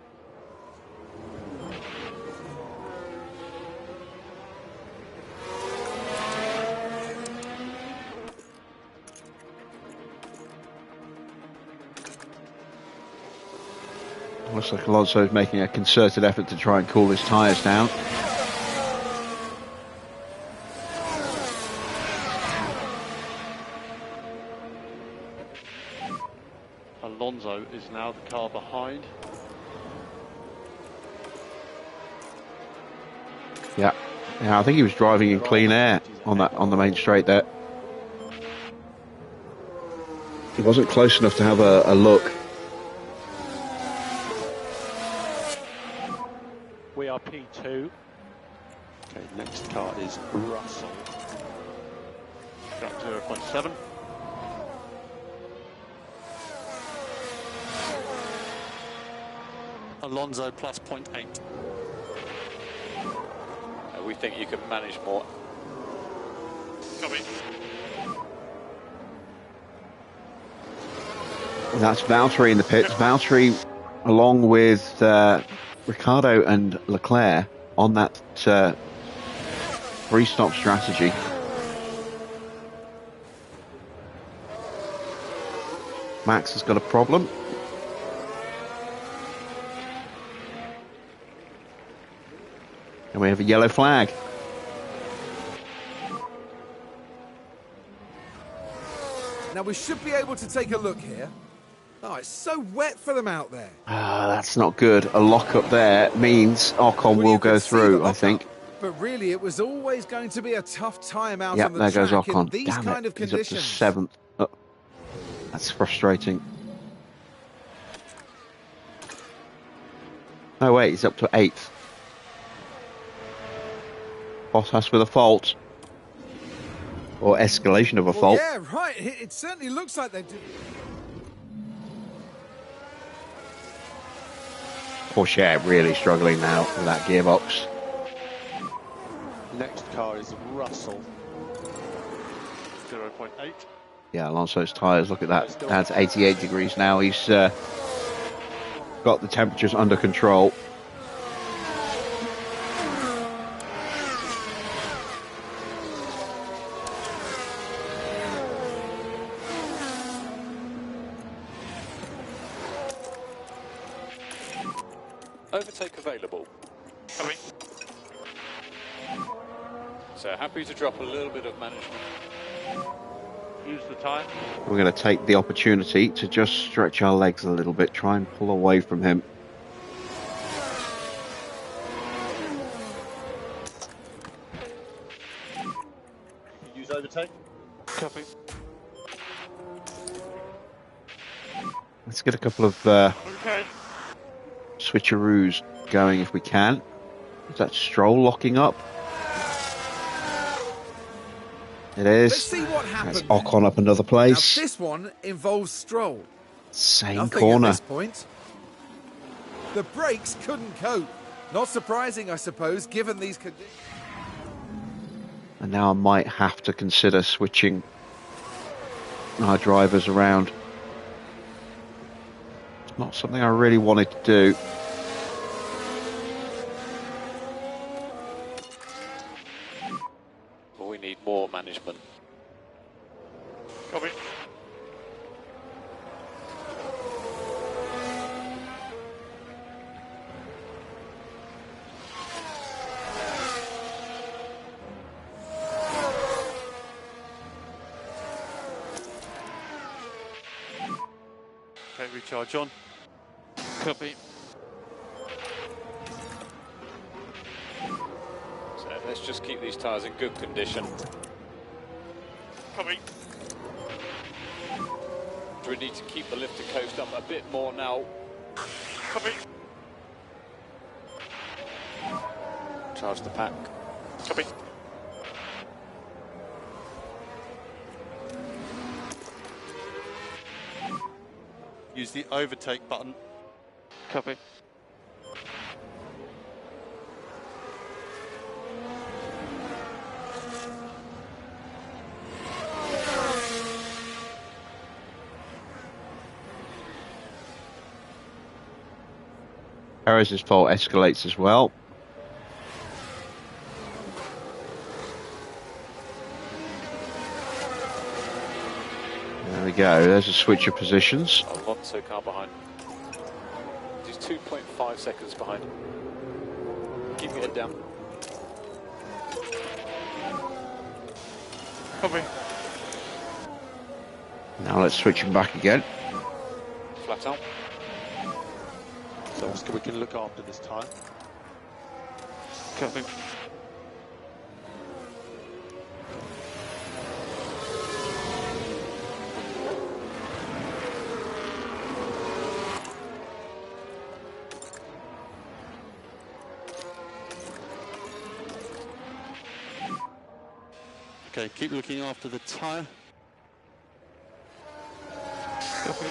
Looks like Alonso is making a concerted effort to try and cool his tyres down. Alonso is now the car behind. Yeah, I think he was driving in clean air on the main straight there. He wasn't close enough to have a look. We are P2. Okay, next car is Russell. Track 0.7. Alonso plus 0.8. We think you can manage more. Copy. That's Valtteri in the pits. Valtteri, along with Ricardo and Leclerc, on that three-stop strategy. Max has got a problem. And we have a yellow flag. Now we should be able to take a look here. Oh, it's so wet for them out there. Ah, that's not good. A lock-up there means Ocon will go through, I think. But really, it was always going to be a tough time out Yep, on the there goes track in Ocon. these Damn kind it, of he's up to conditions. 7th. Oh, that's frustrating. Oh wait, he's up to 8th. Bottas with a fault. Or escalation of a fault. Yeah, right. It certainly looks like they do. Porsche really struggling now with that gearbox. Next car is Russell. 0.8. Yeah, Alonso's tyres, look at that. That's 88 degrees now. He's got the temperatures under control. Overtake available. Coming. So happy to drop a little bit of management. Use the tyre. We're going to take the opportunity to just stretch our legs a little bit, try and pull away from him. Use overtake. Copy. Let's get a couple of Okay. switcheroos going if we can. Is that Stroll locking up? It is. Let's see what happens. That's Ocon up another Now, place. this one involves Stroll. Same Nothing corner. at this point. The brakes couldn't cope. Not surprising, I suppose, given these conditions. And now I might have to consider switching our drivers around. It's not something I really wanted to do. But we need more management. Copy. Recharge on. Copy. So let's just keep these tyres in good condition. Copy. Do we need to keep the lift and coast up a bit more now? Copy. Charge the pack. Copy. Use the overtake button. Copy. Perez's fault escalates as well. There we go. There's a switch of positions. Alonso car behind. He's 2.5 seconds behind. Keep your head down. Copy. Now let's switch him back again. Flat out. So Oscar, we can look after this tyre. Copy. Okay, keep looking after the tyre. Copy.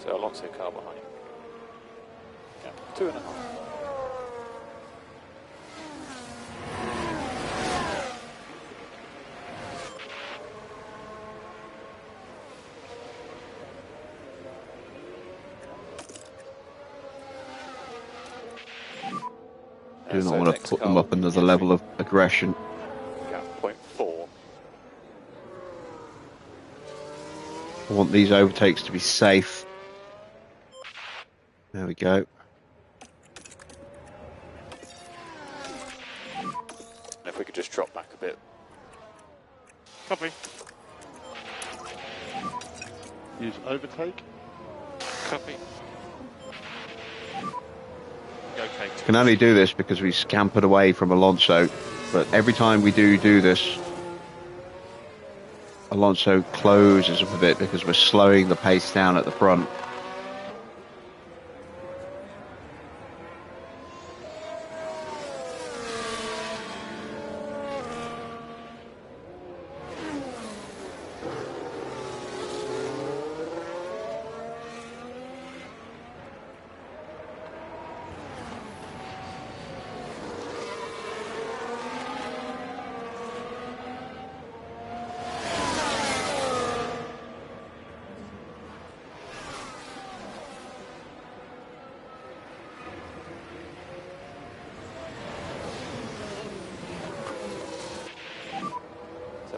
So Alonso car behind. Yeah, 2.5. Do not want to put them up another level of aggression. Gap 0.4. I want these overtakes to be safe. There we go. If we could just drop back a bit. Copy. Use overtake. Copy. Okay. Can only do this because we scampered away from Alonso, but every time we do this, Alonso closes up a bit because we're slowing the pace down at the front.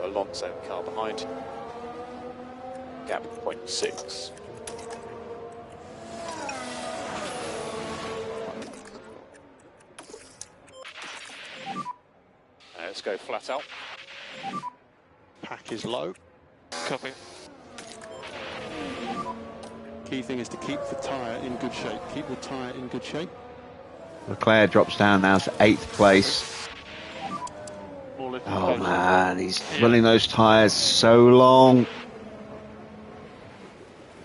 Alonso car behind. Gap 0.6. Let's go flat out. Pack is low. Copy. Key thing is to keep the tyre in good shape. Keep the tyre in good shape. Leclerc drops down now to 8th place. More lift. Oh man, he's running those tyres so long.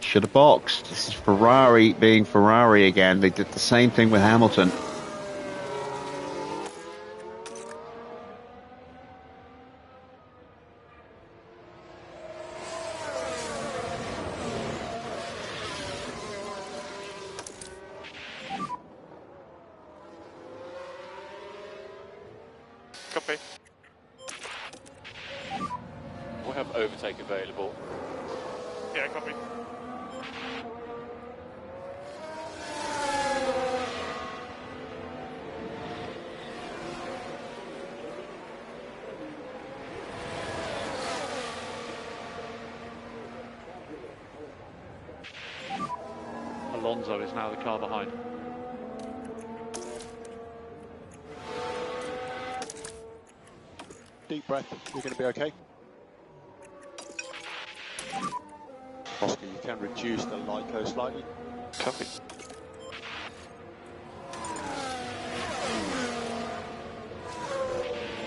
Should have boxed. This is Ferrari being Ferrari again. They did the same thing with Hamilton. Copy. We'll have overtake available. Yeah, copy. Alonso is now the car behind. Deep breath, you're going to be okay. Oscar, you can reduce the LICO slightly. Copy.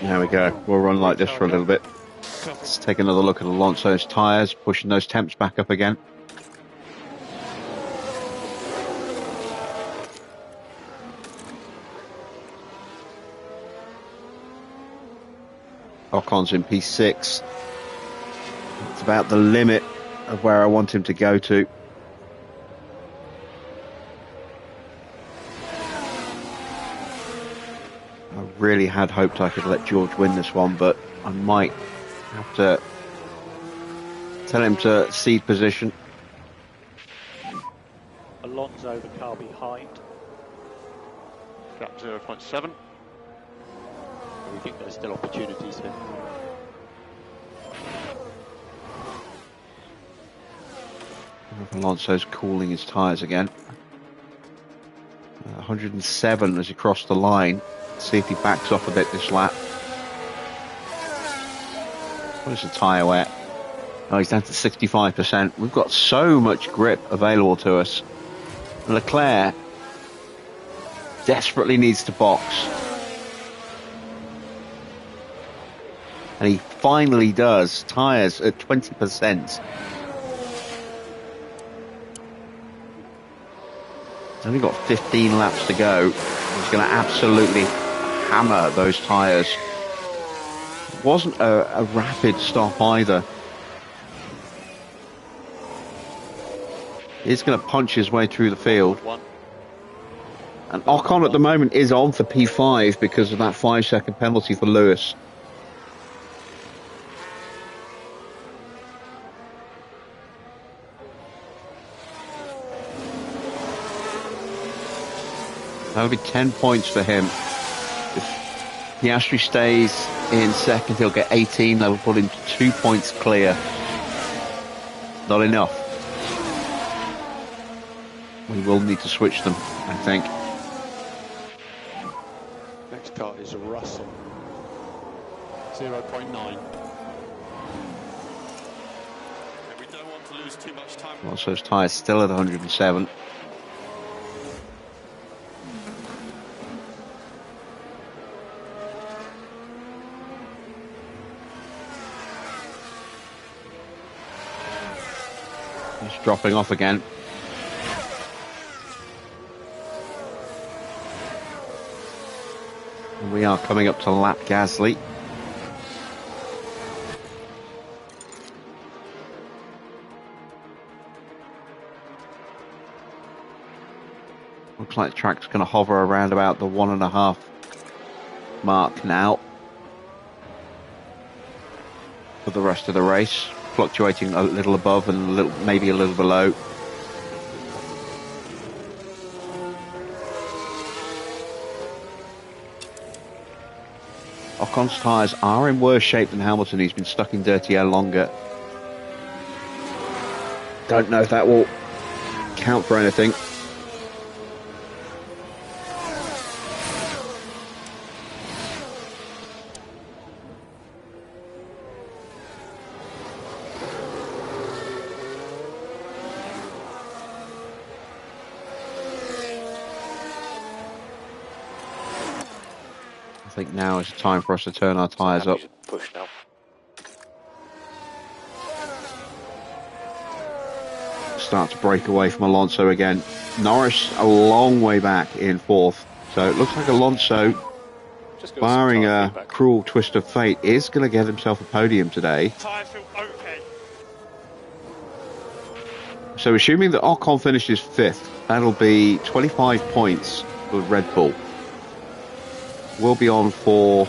There we go. We'll run like this for a little bit. Let's take another look at Alonso's tyres, pushing those temps back up again. Ocon's in P6. It's about the limit of where I want him to go to. I really had hoped I could let George win this one, but I might have to tell him to cede position. Alonso, the car behind. Gap 0.7. We think there's still opportunities here. Alonso's cooling his tyres again. 107 as he crossed the line. See if he backs off a bit this lap. What is the tyre wet? Oh, he's down to 65%. We've got so much grip available to us. Leclerc desperately needs to box. And he finally does. Tyres at 20%. He's only got 15 laps to go. He's going to absolutely hammer those tyres. It wasn't a rapid stop either. He's going to punch his way through the field. And Ocon at the moment is on for P5 because of that 5-second penalty for Lewis. That'll be 10 points for him. If Piastri stays in second, he'll get 18. That will put him 2 points clear. Not enough. We will need to switch them, I think. Next car is Russell. 0.9. We don't want to lose too much time. Alonso's tyres still at 107. He's dropping off again. And we are coming up to lap Gasly. Looks like the track's going to hover around about the 1.5 mark now for the rest of the race, fluctuating a little above and maybe a little below. Ocon's tyres are in worse shape than Hamilton. He's been stuck in dirty air longer. Don't know if that will count for anything. I think now is the time for us to turn our tyres up. Push now. Start to break away from Alonso again. Norris a long way back in fourth. So it looks like Alonso, barring a cruel twist of fate, is going to get himself a podium today. Tyres feel okay. So assuming that Ocon finishes fifth, that'll be 25 points for Red Bull. We'll be on for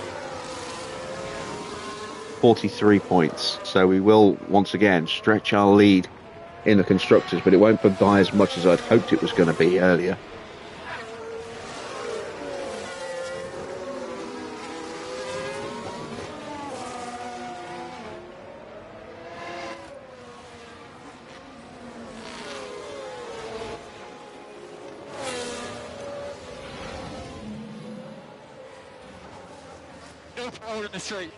43 points. So we will once again stretch our lead in the constructors, but it won't be by as much as I'd hoped it was going to be earlier. Out in the straight.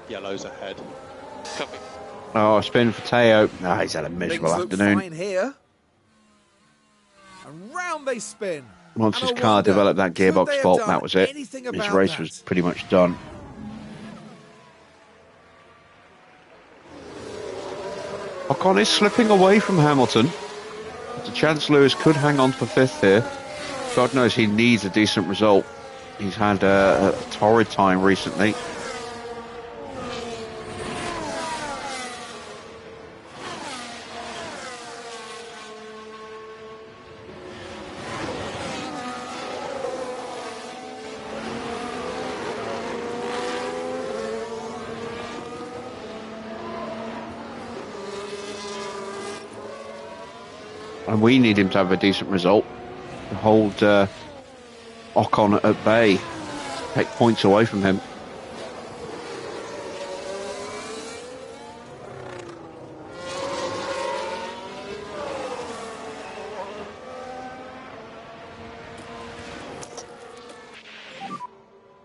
Yellow's ahead. Copy. Oh, spin for Teo. No, he's had a miserable Things look afternoon. fine here. And round they spin. Once And his I car wonder, developed that could gearbox they have fault, done that was it. anything His about race that? was pretty much done. Ocon is slipping away from Hamilton. There's a chance Lewis could hang on for fifth here. God knows he needs a decent result. He's had a torrid time recently. And we need him to have a decent result to hold Ocon at bay, take points away from him.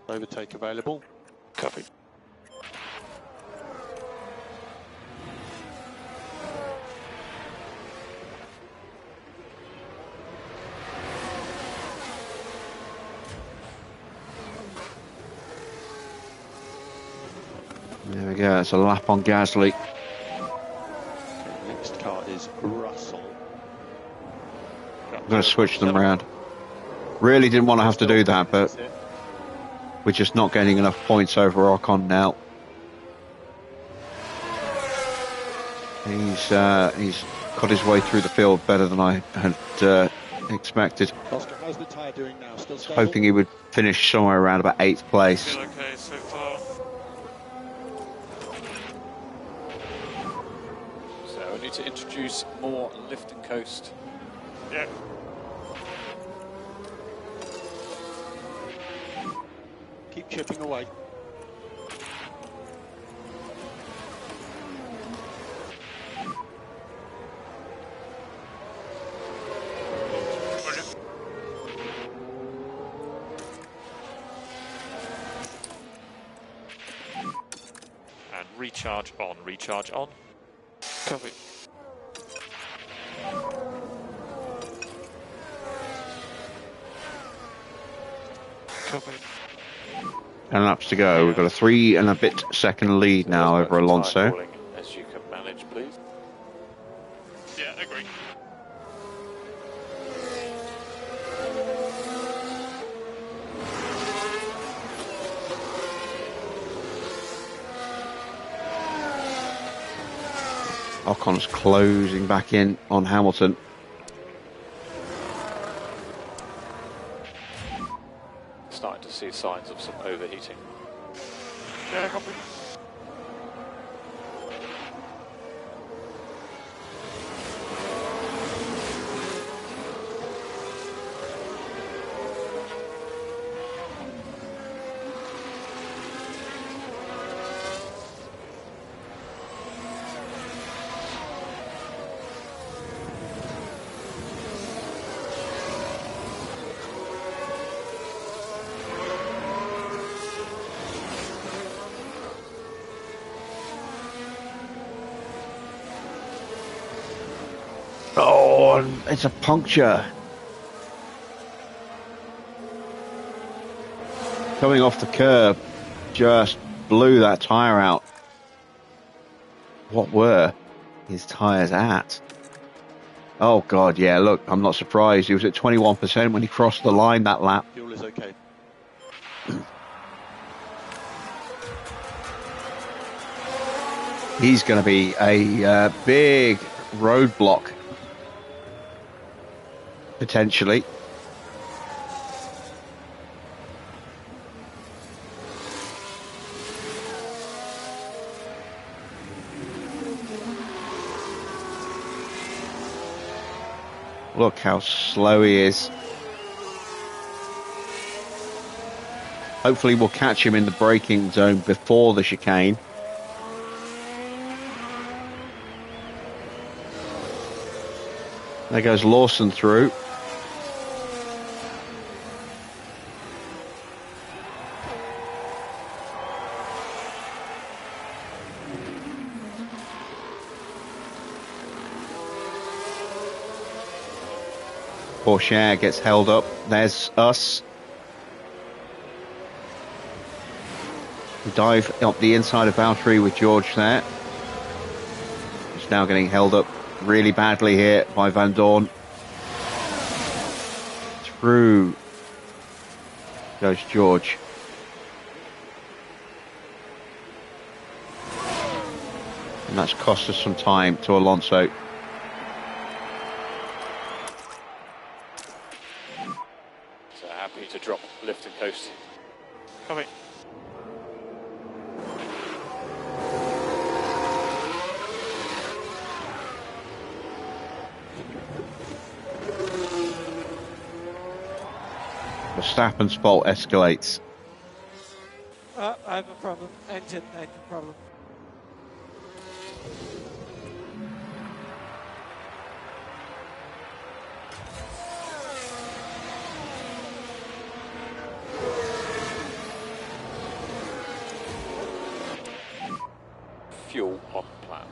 Overtake available. Copy. There we go, it's a lap on Gasly. Next car is Russell. I'm going to switch them around. Really didn't want to have to do that, but we're just not getting enough points over Ocon now. He's got his way through the field better than I had expected. Oscar, how's the tyre doing now? Still stable? Hoping he would finish somewhere around about 8th place. Feel okay so far. So I need to introduce more lift and coast. Yeah. Keep chipping away. And recharge on, recharge on. Copy. Copy. 10 laps to go. We've got a 3 and a bit second lead now over Alonso. Calling as you can manage, please. Yeah, agree. Ocon's closing back in on Hamilton. Starting to see signs of some overheating. Yeah, copy. Oh, it's a puncture. Coming off the curb, just blew that tyre out. What were his tyres at? Oh, God, yeah, look, I'm not surprised. He was at 21% when he crossed the line that lap. Fuel is okay. He's going to be a big roadblock, potentially. Look how slow he is. Hopefully we'll catch him in the braking zone before the chicane. There goes Lawson through. Porsche gets held up. There's us. Dive up the inside of Valtteri with George there. He's now getting held up really badly here by Van Dorn. Through goes George. And that's cost us some time to Alonso. So happy to drop, lift and coast. Coming. Verstappen's fault escalates. I have a problem. Engine, I have a problem. Fuel on plan.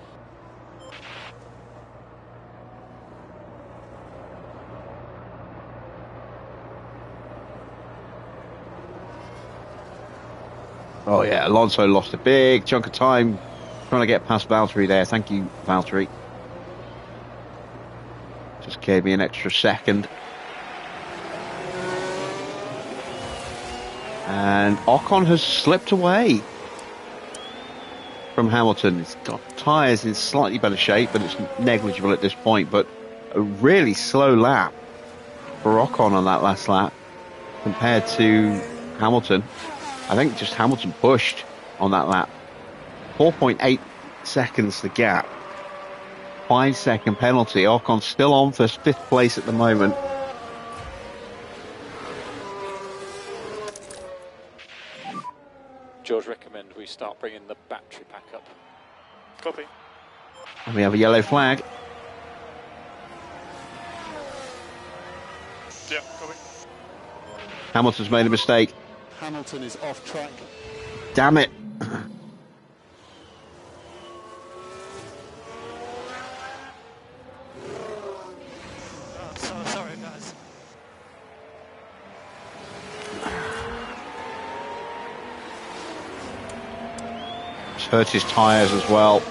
Oh yeah, Alonso lost a big chunk of time trying to get past Valtteri there. Thank you, Valtteri. Just gave me an extra second. And Ocon has slipped away from Hamilton. He's got tyres in slightly better shape, but it's negligible at this point. But a really slow lap for Ocon on that last lap compared to Hamilton. I think just Hamilton pushed on that lap. 4.8 seconds the gap. 5-second penalty. Ocon still on for 5th place at the moment. George, recommend we start bringing the battery pack up. Copy. And we have a yellow flag. Yeah, copy. Hamilton's made a mistake. Hamilton is off track. Damn it. Oh, so sorry, guys. It's hurt his tyres as well.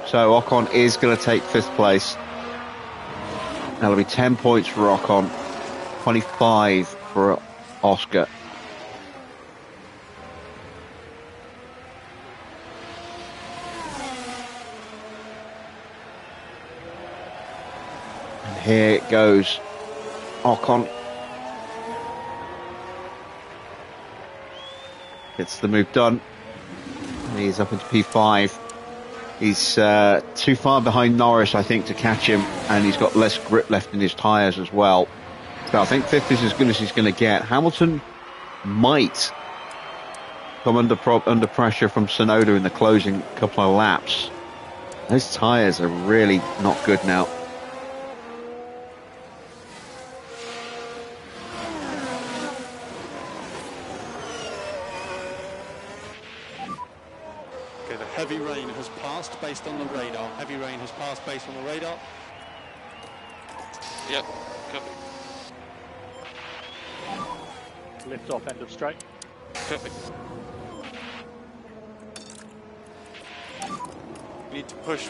So Ocon is going to take 5th place. That'll be 10 points for Ocon, 25 for Oscar. And here it goes. Ocon gets the move done. And he's up into P5. He's too far behind Norris, I think, to catch him, and he's got less grip left in his tyres as well. So I think 5th is as good as he's going to get. Hamilton might come under pressure from Tsunoda in the closing couple of laps. Those tyres are really not good now. Okay, the heavy rain has passed based on the radar. Heavy rain has passed based on the radar. Yep, copy. Lift off end of straight. Copy. Need to push.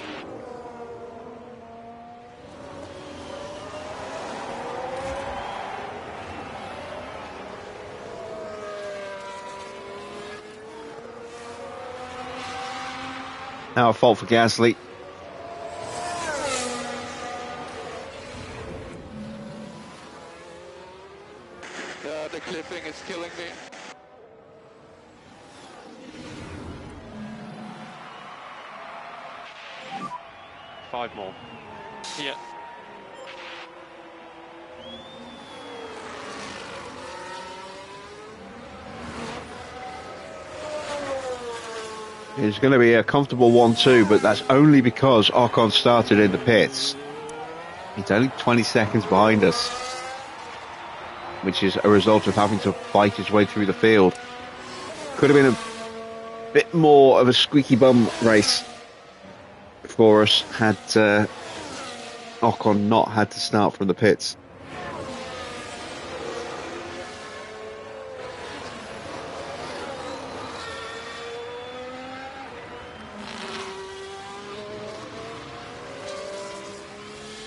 Now a fault for Gasly. The clipping is killing me. 5 more. Yeah. It's going to be a comfortable 1-2, but that's only because Ocon started in the pits. He's only 20 seconds behind us, which is a result of having to fight his way through the field. Could have been a bit more of a squeaky bum race for us had Ocon not had to start from the pits.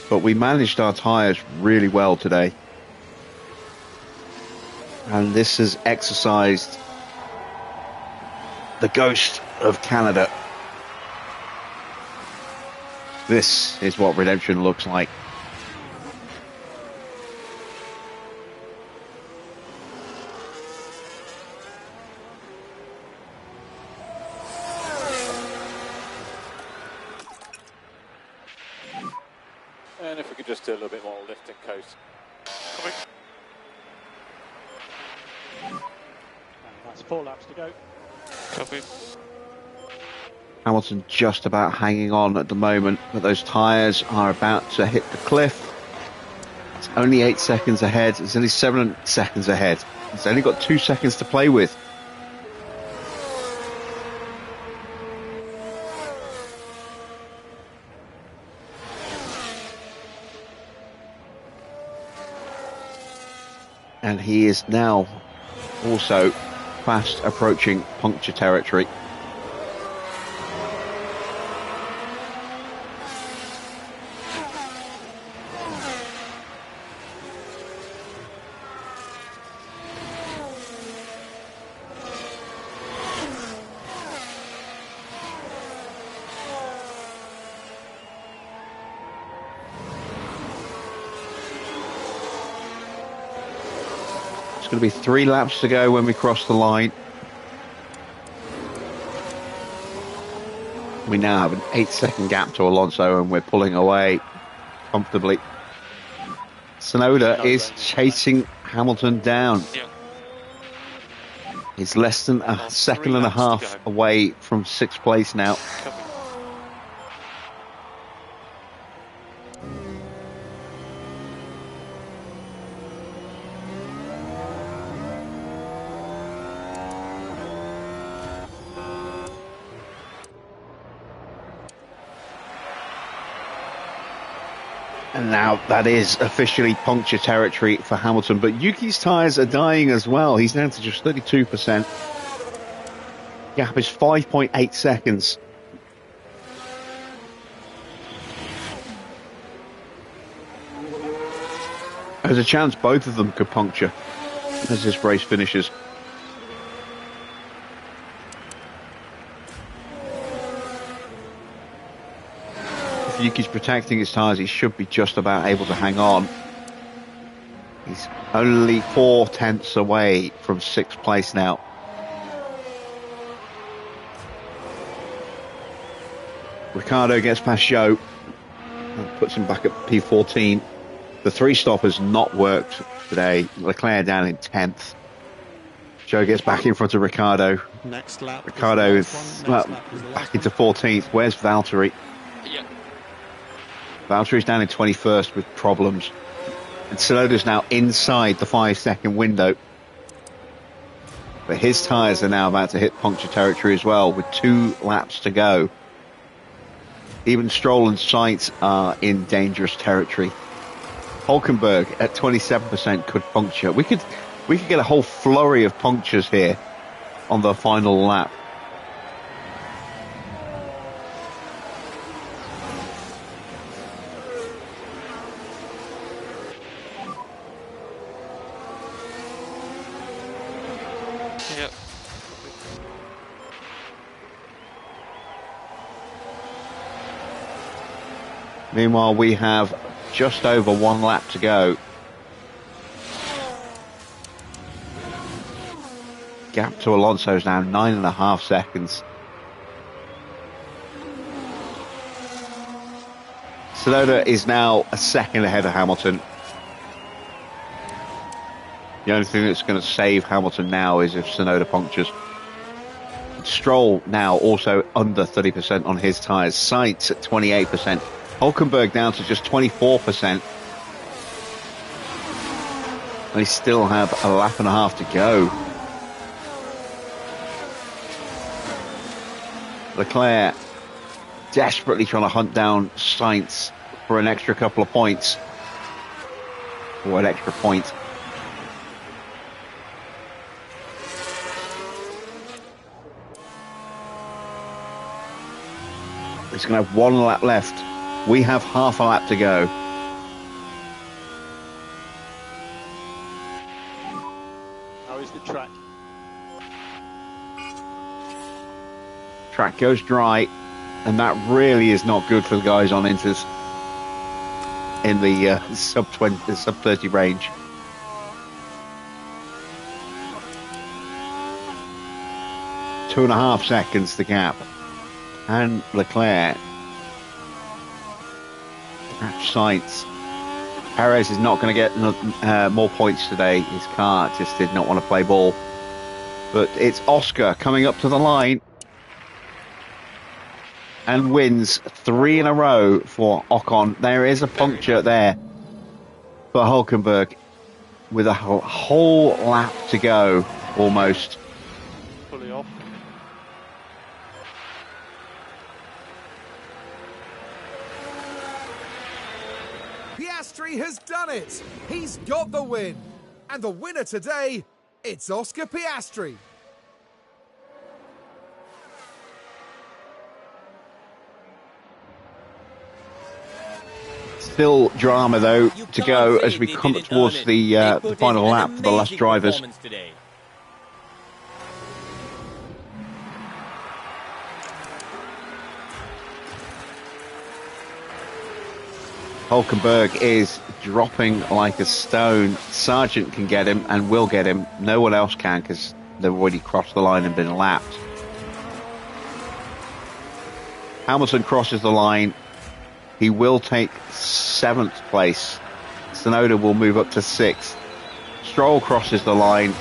But we managed our tyres really well today. And this has exercised the ghost of Canada. This is what redemption looks like. And if we could just do a little bit more lift and coast. And that's 4 laps to go. Copy. Hamilton just about hanging on at the moment, but those tyres are about to hit the cliff. It's only 8 seconds ahead. It's only 7 seconds ahead. It's only got 2 seconds to play with. And he is now also fast approaching puncture territory. It's going to be 3 laps to go when we cross the line. We now have an 8-second gap to Alonso and we're pulling away comfortably. Tsunoda is chasing Hamilton down. Yeah. He's less than a second and a half away from 6th place now. Copy. And now that is officially puncture territory for Hamilton. But Yuki's tyres are dying as well. He's down to just 32%. Gap is 5.8 seconds. There's a chance both of them could puncture as this race finishes. If Yuki's protecting his tyres, he should be just about able to hang on. He's only 4 tenths away from 6th place now. Ricciardo gets past Zhou and puts him back at P14. The 3-stop has not worked today. Leclerc down in 10th. Zhou gets back in front of Ricciardo. Next lap. Ricciardo is back into 14th. Where's Valtteri? Yeah. Valtteri's down in 21st with problems. And Tsunoda's now inside the 5-second window. But his tyres are now about to hit puncture territory as well with 2 laps to go. Even Stroll and Sainz are in dangerous territory. Hulkenberg at 27% could puncture. We could get a whole flurry of punctures here on the final lap. Yeah. Meanwhile, we have just over 1 lap to go. Gap to Alonso is now 9.5 seconds. Tsunoda is now a second ahead of Hamilton. The only thing that's going to save Hamilton now is if Tsunoda punctures. Stroll now also under 30% on his tyres. Sainz at 28%. Hulkenberg down to just 24%. They still have a lap and a half to go. Leclerc desperately trying to hunt down Sainz for an extra couple of points. Or an extra point. He's going to have one lap left. We have half a lap to go. How is the track? Track goes dry, and that really is not good for the guys on Inters in the sub 30 range. Two and a half seconds the gap. And Leclerc. Perhaps Sainz. Perez is not going to get more points today. His car just did not want to play ball. But it's Oscar coming up to the line. And wins 3 in a row for Ocon. There is a puncture there for Hulkenberg with a whole lap to go, almost. Fully off. Piastri has done it. He's got the win. And the winner today, it's Oscar Piastri. Still drama though to go as we come towards the final lap for the last drivers. Hulkenberg is dropping like a stone. Sargent can get him and will get him. No one else can because they've already crossed the line and been lapped. Hamilton crosses the line. He will take 7th place. Tsunoda will move up to 6th. Stroll crosses the line.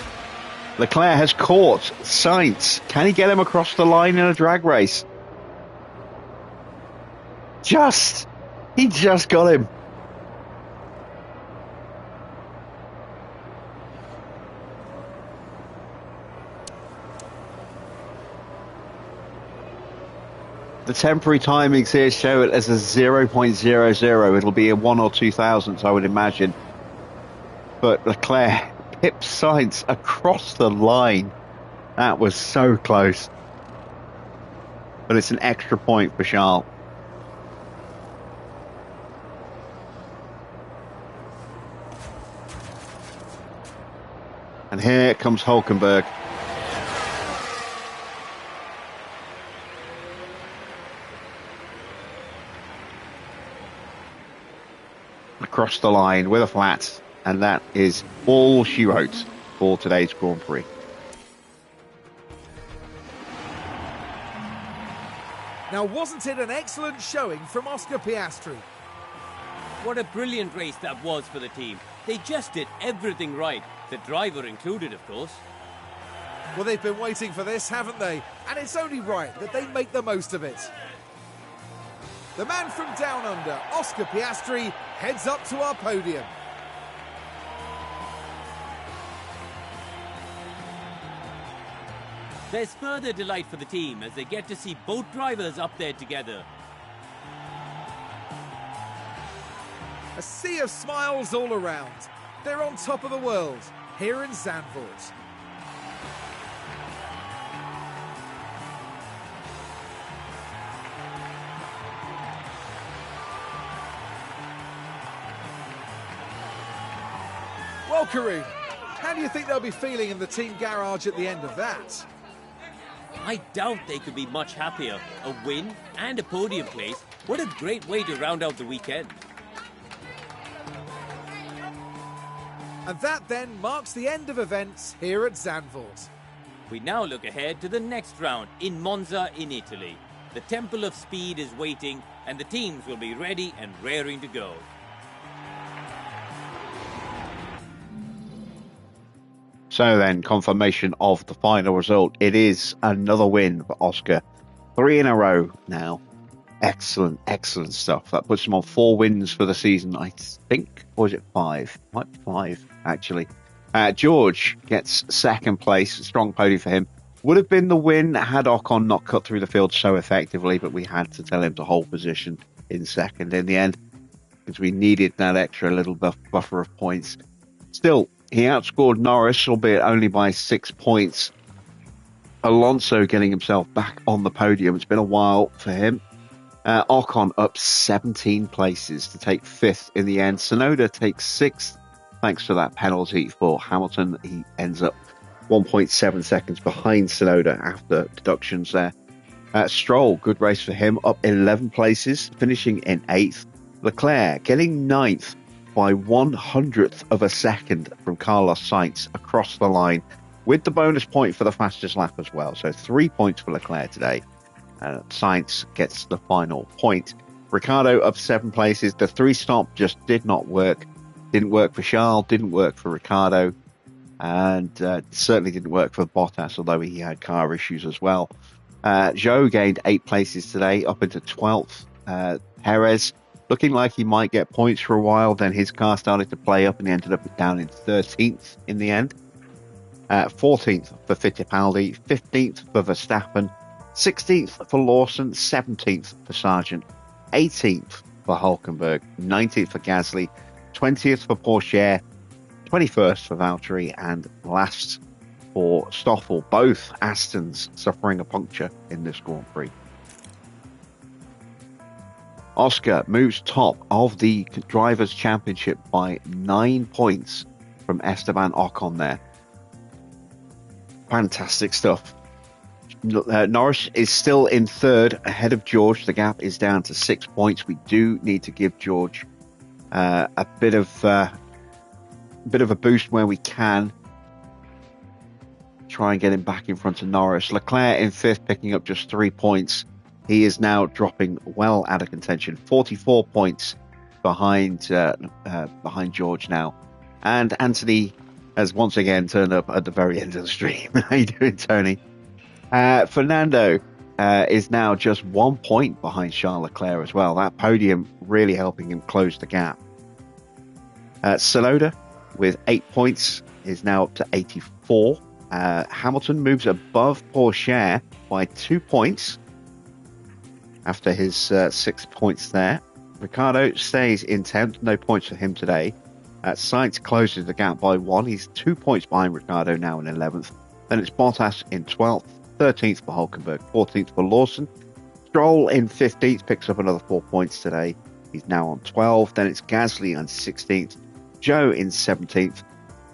Leclerc has caught Sainz. Can he get him across the line in a drag race? He just got him. The temporary timings here show it as a 0.00. It'll be a 1 or 2 thousandths, I would imagine. But Leclerc pips Sainz across the line. That was so close. But it's an extra point for Charles. And here comes Hulkenberg. Across the line with a flat, and that is all she wrote for today's Grand Prix. Now, wasn't it an excellent showing from Oscar Piastri? What a brilliant race that was for the team. They just did everything right, the driver included, of course. Well, they've been waiting for this, haven't they? And it's only right that they make the most of it. The man from down under, Oscar Piastri, heads up to our podium. There's further delight for the team as they get to see both drivers up there together. A sea of smiles all around. They're on top of the world, here in Zandvoort. Well, Karun, how do you think they'll be feeling in the team garage at the end of that? I doubt they could be much happier. A win and a podium place. What a great way to round out the weekend. And that then marks the end of events here at Zandvoort. We now look ahead to the next round in Monza in Italy. The Temple of Speed is waiting, and the teams will be ready and raring to go. So then, confirmation of the final result. It is another win for Oscar. 3 in a row now. Excellent, excellent stuff. That puts him on 4 wins for the season, I think. Or is it 5? Might be 5, actually. George gets second place. Strong podium for him. Would have been the win had Ocon not cut through the field so effectively, but we had to tell him to hold position in second in the end, because we needed that extra little buffer of points. Still, he outscored Norris, albeit only by 6 points. Alonso getting himself back on the podium. It's been a while for him. Ocon up 17 places to take 5th in the end. Tsunoda takes 6th thanks to that penalty for Hamilton. He ends up 1.7 seconds behind Tsunoda after deductions there. Stroll, good race for him, up 11 places, finishing in 8th. Leclerc getting 9th by 100th of a second from Carlos Sainz across the line, with the bonus point for the fastest lap as well. So 3 points for Leclerc today. Sainz gets the final point. Ricciardo up 7 places. The 3-stop just did not work. Didn't work for Charles, didn't work for Ricciardo, and certainly didn't work for Bottas, although he had car issues as well. Zhou gained 8 places today, up into 12th. Perez looking like he might get points for a while, then his car started to play up and he ended up down in 13th in the end. 14th for Fittipaldi, 15th for Verstappen, 16th for Lawson, 17th for Sargent, 18th for Hulkenberg, 19th for Gasly, 20th for Pourchaire, 21st for Valtteri, and last for Stoffel. Both Astons suffering a puncture in this Grand Prix. Oscar moves top of the Drivers' Championship by 9 points from Esteban Ocon there. Fantastic stuff. Norris is still in 3rd, ahead of George. The gap is down to 6 points. We do need to give George a bit of a boost where we can. Try and get him back in front of Norris. Leclerc in 5th, picking up just 3 points. He is now dropping well out of contention. 44 points behind George now. And Anthony has once again turned up at the very end of the stream. How you doing, Tony? Fernando is now just 1 point behind Charles Leclerc as well. That podium really helping him close the gap. Tsunoda with 8 points is now up to 84. Hamilton moves above Pourchaire by 2 points after his 6 points there. Ricciardo stays in 10th, no points for him today. Sainz closes the gap by 1. He's 2 points behind Ricciardo now in 11th. Then it's Bottas in 12th, 13th for Hulkenberg, 14th for Lawson. Stroll in 15th, picks up another 4 points today. He's now on 12. Then it's Gasly on 16th, Zhou in 17th,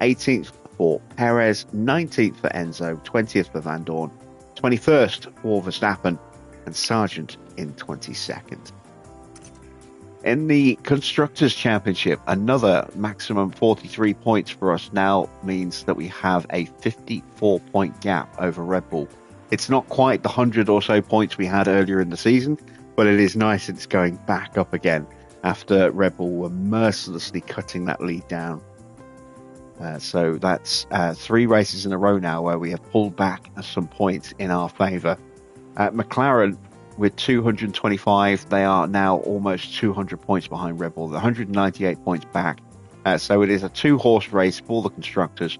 18th for Perez, 19th for Enzo, 20th for Van Dorn, 21st for Verstappen, and Sargent in 22nd. In the Constructors' Championship, another maximum 43 points for us now means that we have a 54-point gap over Red Bull. It's not quite the 100 or so points we had earlier in the season, but it is nice it's going back up again after Red Bull were mercilessly cutting that lead down. So that's 3 races in a row now where we have pulled back some points in our favour. McLaren with 225, they are now almost 200 points behind Red Bull, 198 points back. So it is a 2-horse race for the constructors.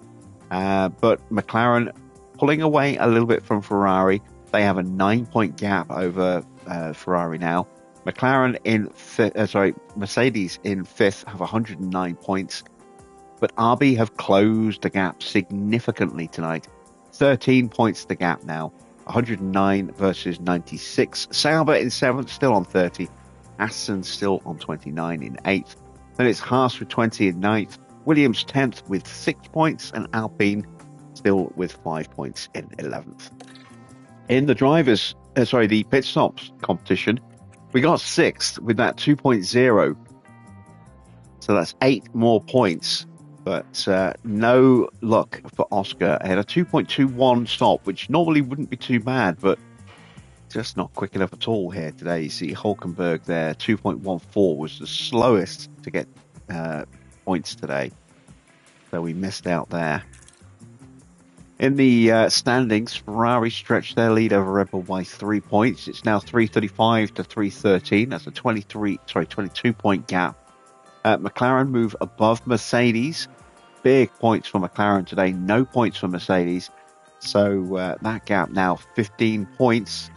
But McLaren pulling away a little bit from Ferrari. They have a 9-point gap over Ferrari now. Mercedes in 5th have 109 points. But RB have closed the gap significantly tonight. 13 points the gap now. 109 versus 96. Sauber in 7th, still on 30. Aston still on 29 in 8th. Then it's Haas with 20 in 9th. Williams 10th with 6 points. And Alpine still with 5 points in 11th. In the the pit stops competition, we got 6th with that 2.0. So that's 8 more points. But no luck for Oscar. I had a 2.21 stop, which normally wouldn't be too bad, but just not quick enough at all here today. You see Hulkenberg there, 2.14 was the slowest to get points today. So we missed out there. In the standings, Ferrari stretched their lead over Red Bull by 3 points. It's now 335 to 313. That's a 22-point gap. McLaren move above Mercedes. Big points for McLaren today. No points for Mercedes. So that gap now 15 points.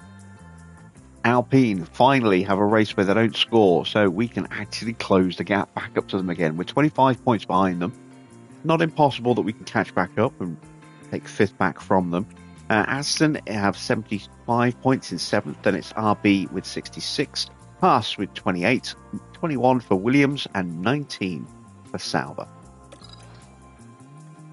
Alpine finally have a race where they don't score, so we can actually close the gap back up to them again. We're 25 points behind them. Not impossible that we can catch back up and take fifth back from them. Aston have 75 points in seventh. Then it's RB with 66. Haas with 28. 21 for Williams and 19 for Sauber.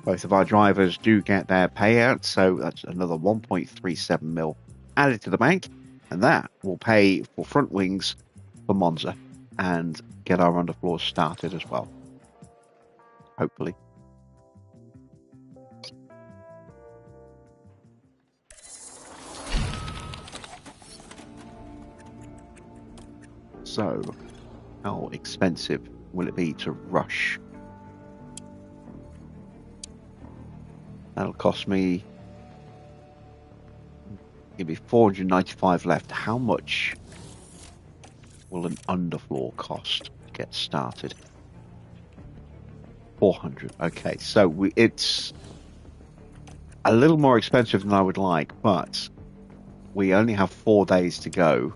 Both of our drivers do get their payout, so that's another 1.37 mil added to the bank. And that will pay for front wings for Monza and get our underfloors started as well. Hopefully. So, how expensive will it be to rush? That'll cost me, give me 495 left. How much will an underfloor cost to get started? 400. Okay, so it's a little more expensive than I would like, but we only have 4 days to go.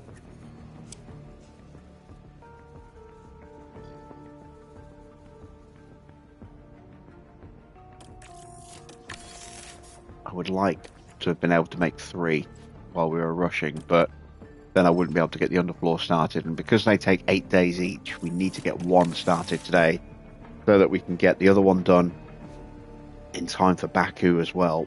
I would like to have been able to make 3 while we were rushing, but then I wouldn't be able to get the underfloor started. And because they take 8 days each, we need to get 1 started today so that we can get the other one done in time for Baku as well.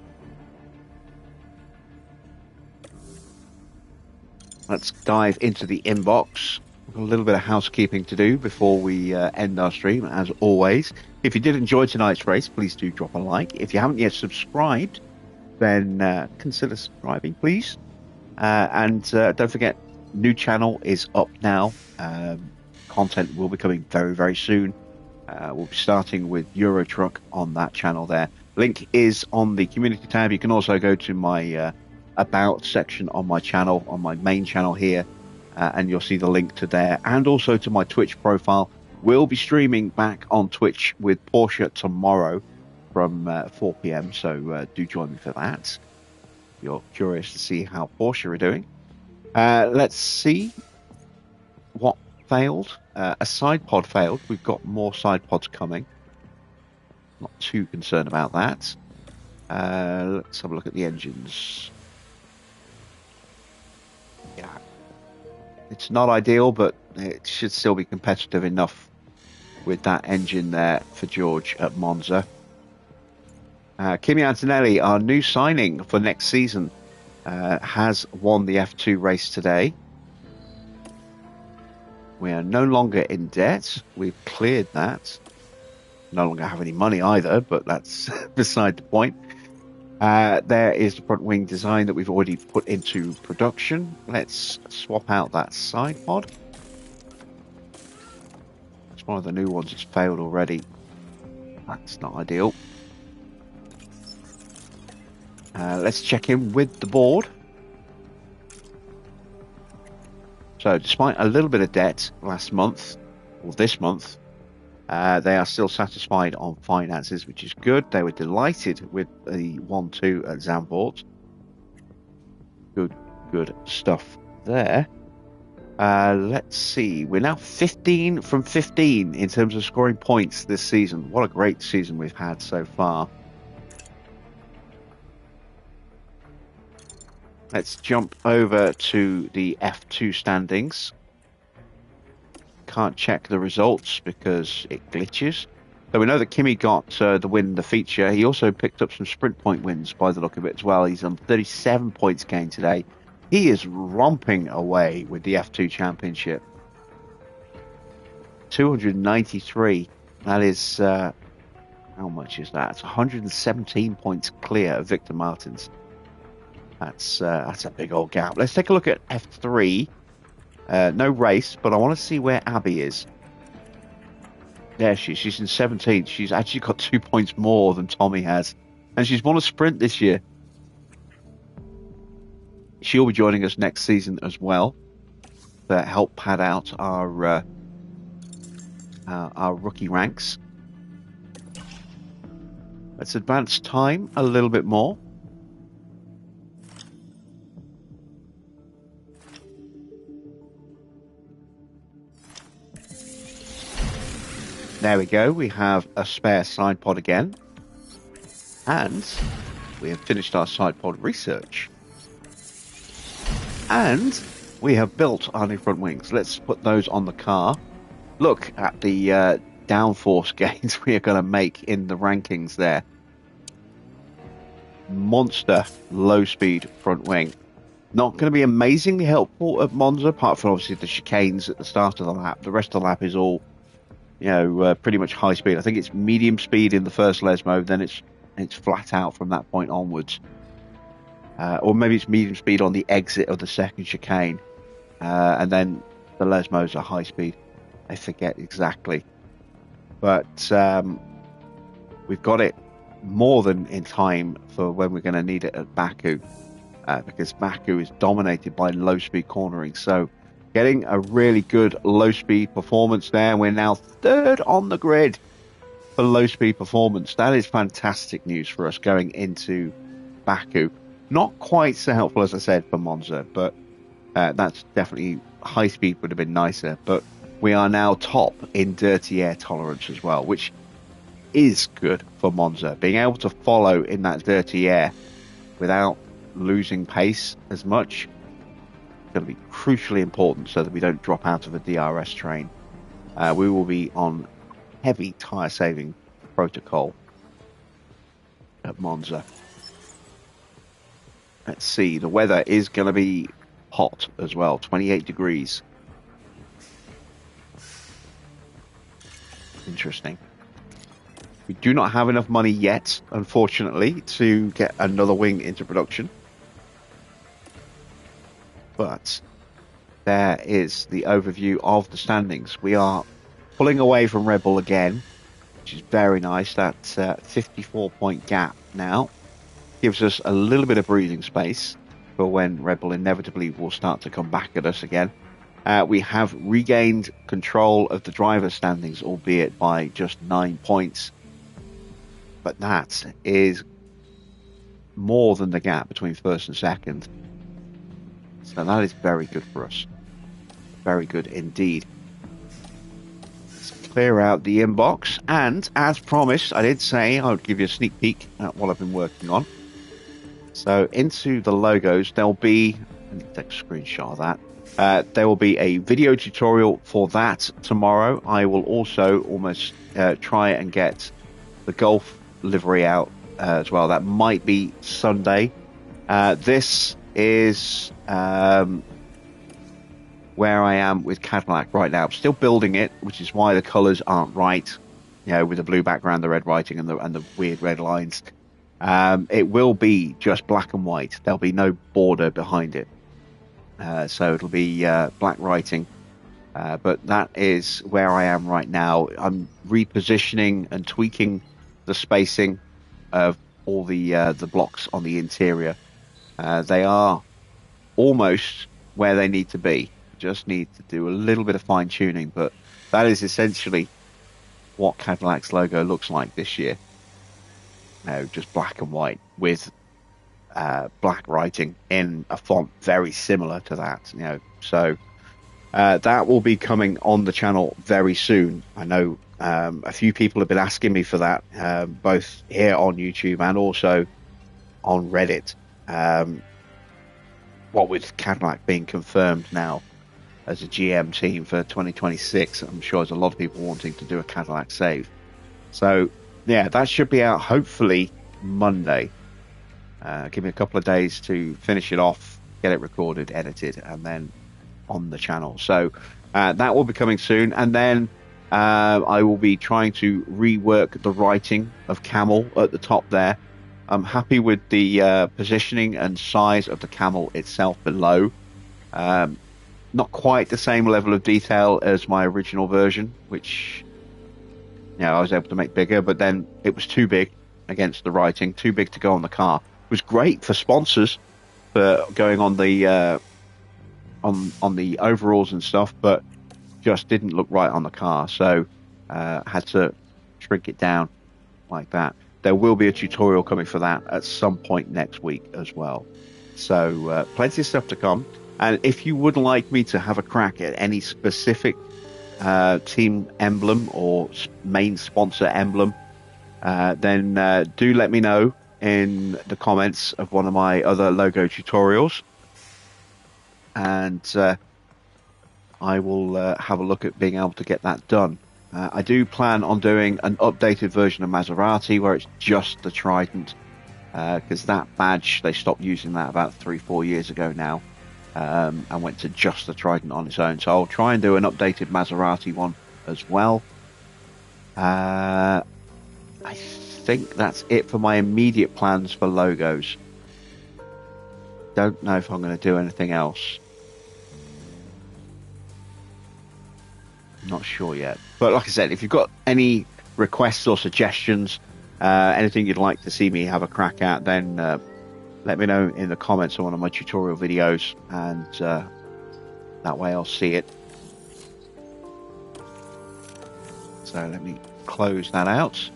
Let's dive into the inbox. A little bit of housekeeping to do before we end our stream, as always. If you did enjoy tonight's race, please do drop a like. If you haven't yet subscribed, then consider subscribing, please. And don't forget, new channel is up now. Content will be coming very, very soon. We'll be starting with Euro Truck on that channel there. Link is on the community tab. You can also go to my about section on my channel, on my main channel here, and you'll see the link to there, and also to my Twitch profile. We'll be streaming back on Twitch with Porsche tomorrow from 4 p.m, so do join me for that. You're curious to see how Porsche are doing. Let's see what failed. A side pod failed. We've got more side pods coming. Not too concerned about that. Let's have a look at the engines. Yeah, it's not ideal, but it should still be competitive enough with that engine there for George at Monza. Kimi Antonelli, our new signing for next season, has won the F2 race today. We are no longer in debt. We've cleared that. No longer have any money either, but that's beside the point. There is the front wing design that we've already put into production. Let's swap out that side pod. It's one of the new ones that's failed already. That's not ideal. Let's check in with the board. So despite a little bit of debt last month, or this month, they are still satisfied on finances, which is good. They were delighted with the 1-2 at Zandvoort. Good stuff there. Let's see. We're now 15 from 15 in terms of scoring points this season. What a great season we've had so far. Let's jump over to the F2 standings. Can't check the results because it glitches. So we know that Kimi got the win in the feature. He also picked up some sprint point wins by the look of it as well. He's on 37 points gained today. He is romping away with the F2 championship. 293. That is, how much is that? It's 117 points clear of Victor Martins. That's a big old gap. Let's take a look at F3. No race, but I want to see where Abby is. There she's in 17th. She's actually got 2 points more than Tommy has. And she's won a sprint this year. She'll be joining us next season as well to help pad out our rookie ranks. Let's advance time a little bit more. There we go. We have a spare side pod again. And we have finished our side pod research. And we have built our new front wings. Let's put those on the car. Look at the downforce gains we are going to make in the rankings there. Monster low-speed front wing. Not going to be amazingly helpful at Monza, apart from obviously the chicanes at the start of the lap. The rest of the lap is all, pretty much high speed. I think it's medium speed in the first les mode, then it's flat out from that point onwards. Or maybe it's medium speed on the exit of the second chicane. And then the les modes are high speed. I forget exactly. But we've got it more than in time for when we're going to need it at Baku. Because Baku is dominated by low-speed cornering. So getting a really good low-speed performance there. We're now third on the grid for low-speed performance. That is fantastic news for us going into Baku. Not quite so helpful, as I said, for Monza, but that's definitely high speed would have been nicer. But we are now top in dirty air tolerance as well, which is good for Monza. Being able to follow in that dirty air without losing pace as much is going to be crucially important so that we don't drop out of a DRS train. We will be on heavy tyre saving protocol at Monza. Let's see, the weather is going to be hot as well, 28 degrees. Interesting. We do not have enough money yet, unfortunately, to get another wing into production. But there is the overview of the standings. We are pulling away from Red Bull again, which is very nice. That 54-point gap now gives us a little bit of breathing space for when Red Bull inevitably will start to come back at us again. We have regained control of the driver standings, albeit by just 9 points. But that is more than the gap between first and second. So that is very good for us. Very good indeed. Let's clear out the inbox. And as promised, I did say I would give you a sneak peek at what I've been working on. So into the logos, there'll be, let me take a screenshot of that. There will be a video tutorial for that tomorrow. I will also almost try and get the Golf livery out as well. That might be Sunday. This is where I am with Cadillac right now. I'm still building it, which is why the colours aren't right. With the blue background, the red writing, and the weird red lines. It will be just black and white. There'll be no border behind it. So it'll be black writing. But that is where I am right now. I'm repositioning and tweaking the spacing of all the blocks on the interior. They are almost where they need to be. Just need to do a little bit of fine tuning, but that is essentially what Cadillac's logo looks like this year. Just black and white with black writing in a font very similar to that. So that will be coming on the channel very soon. I know a few people have been asking me for that, both here on YouTube and also on Reddit. What with Cadillac being confirmed now as a GM team for 2026, I'm sure there's a lot of people wanting to do a Cadillac save. So yeah, that should be out hopefully Monday. Give me a couple of days to finish it off, get it recorded, edited, and then on the channel. So that will be coming soon. And then I will be trying to rework the writing of Camel at the top there. I'm happy with the positioning and size of the camel itself below. Not quite the same level of detail as my original version, which I was able to make bigger, but then it was too big against the writing, too big to go on the car. It was great for sponsors for going on the on the overalls and stuff, but just didn't look right on the car, so had to shrink it down like that. There will be a tutorial coming for that at some point next week as well. So plenty of stuff to come. And if you would like me to have a crack at any specific team emblem or main sponsor emblem, then do let me know in the comments of one of my other logo tutorials. And I will have a look at being able to get that done. I do plan on doing an updated version of Maserati where it's just the Trident, because that badge, they stopped using that about 3-4 years ago now, and went to just the Trident on its own. So I'll try and do an updated Maserati one as well. I think that's it for my immediate plans for logos. Don't know if I'm going to do anything else. Not sure yet. But like I said, if you've got any requests or suggestions, anything you'd like to see me have a crack at, then let me know in the comments on one of my tutorial videos, and that way I'll see it. So let me close that out.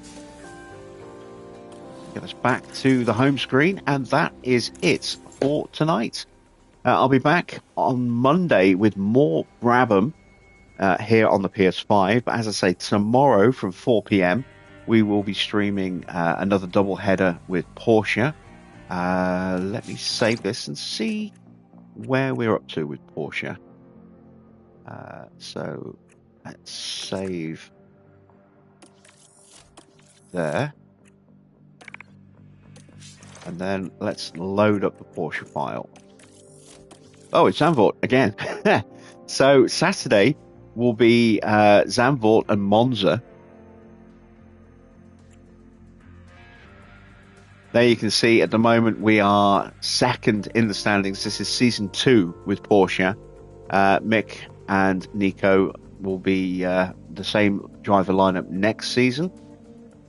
Get us back to the home screen, and that is it for tonight. I'll be back on Monday with more Brabham here on the PS5. But as I say, tomorrow from 4 p.m. we will be streaming another double header with Porsche. Let me save this and see where we're up to with Porsche. So let's save there. And then let's load up the Porsche file. Oh, it's Zandvoort again. So Saturday will be Zandvoort and Monza. There you can see at the moment we are second in the standings. This is season 2 with Porsche. Mick and Nico will be the same driver lineup next season.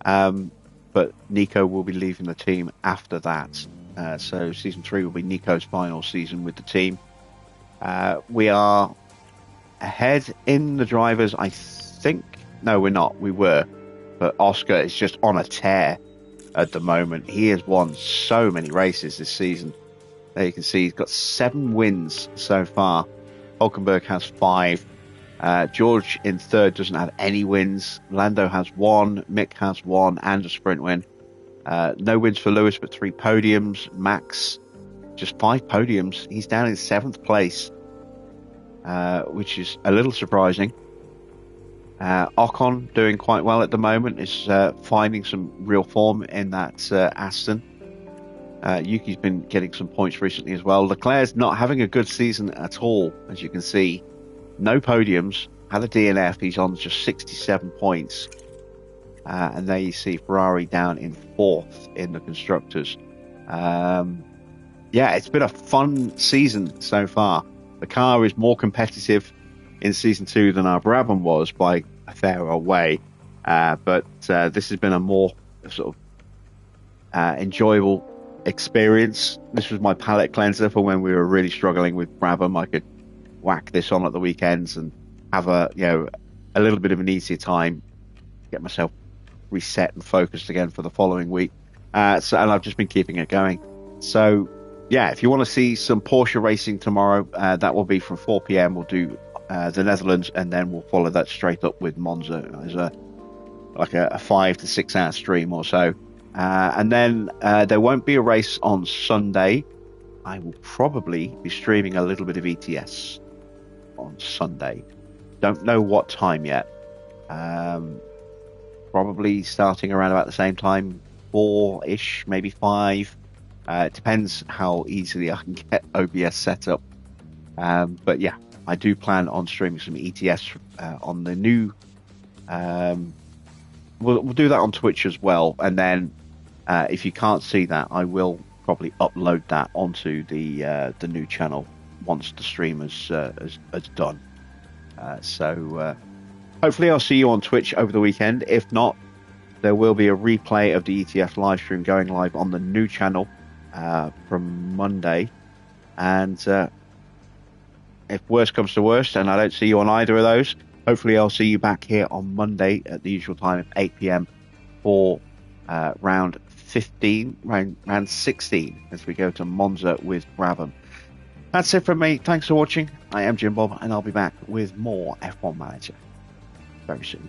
But Nico will be leaving the team after that. So season 3 will be Nico's final season with the team. We are ahead in the drivers, I think. No, we're not. We were. But Oscar is just on a tear at the moment. He has won so many races this season. There you can see he's got 7 wins so far. Hulkenberg has 5. George in third doesn't have any wins. Lando has 1. Mick has 1 and a sprint win. No wins for Lewis, but 3 podiums. Max, just 5 podiums. He's down in 7th place, which is a little surprising. Ocon doing quite well at the moment, is finding some real form in that Aston. Yuki's been getting some points recently as well. Leclerc's not having a good season at all, as you can see. No podiums, had a DNF, he's on just 67 points. And there you see Ferrari down in 4th in the Constructors. Yeah, it's been a fun season so far. The car is more competitive in season 2 than our Brabham was by a fair old way. But this has been a more sort of enjoyable experience. This was my palate cleanser for when we were really struggling with Brabham. I could whack this on at the weekends and have a little bit of an easier time, get myself reset and focused again for the following week. And I've just been keeping it going. So yeah, if you want to see some Porsche racing tomorrow, that will be from 4 p.m. We'll do the Netherlands, and then we'll follow that straight up with Monza as a 5 to 6 hour stream or so. And then there won't be a race on Sunday. I will probably be streaming a little bit of ETS on Sunday. Don't know what time yet. Probably starting around about the same time, 4-ish, maybe 5. It depends how easily I can get OBS set up. But yeah, I do plan on streaming some ETS on the new. We'll do that on Twitch as well, and then If you can't see that, I will probably upload that onto the new channel once the stream has done. So hopefully I'll see you on Twitch over the weekend. If not, there will be a replay of the ETF live stream going live on the new channel from Monday. And if worst comes to worst and I don't see you on either of those, hopefully I'll see you back here on Monday at the usual time of 8 p.m. for round 16 as we go to Monza with Brabham. That's it from me. Thanks for watching. I am Jim Bob, and I'll be back with more F1 Manager very soon.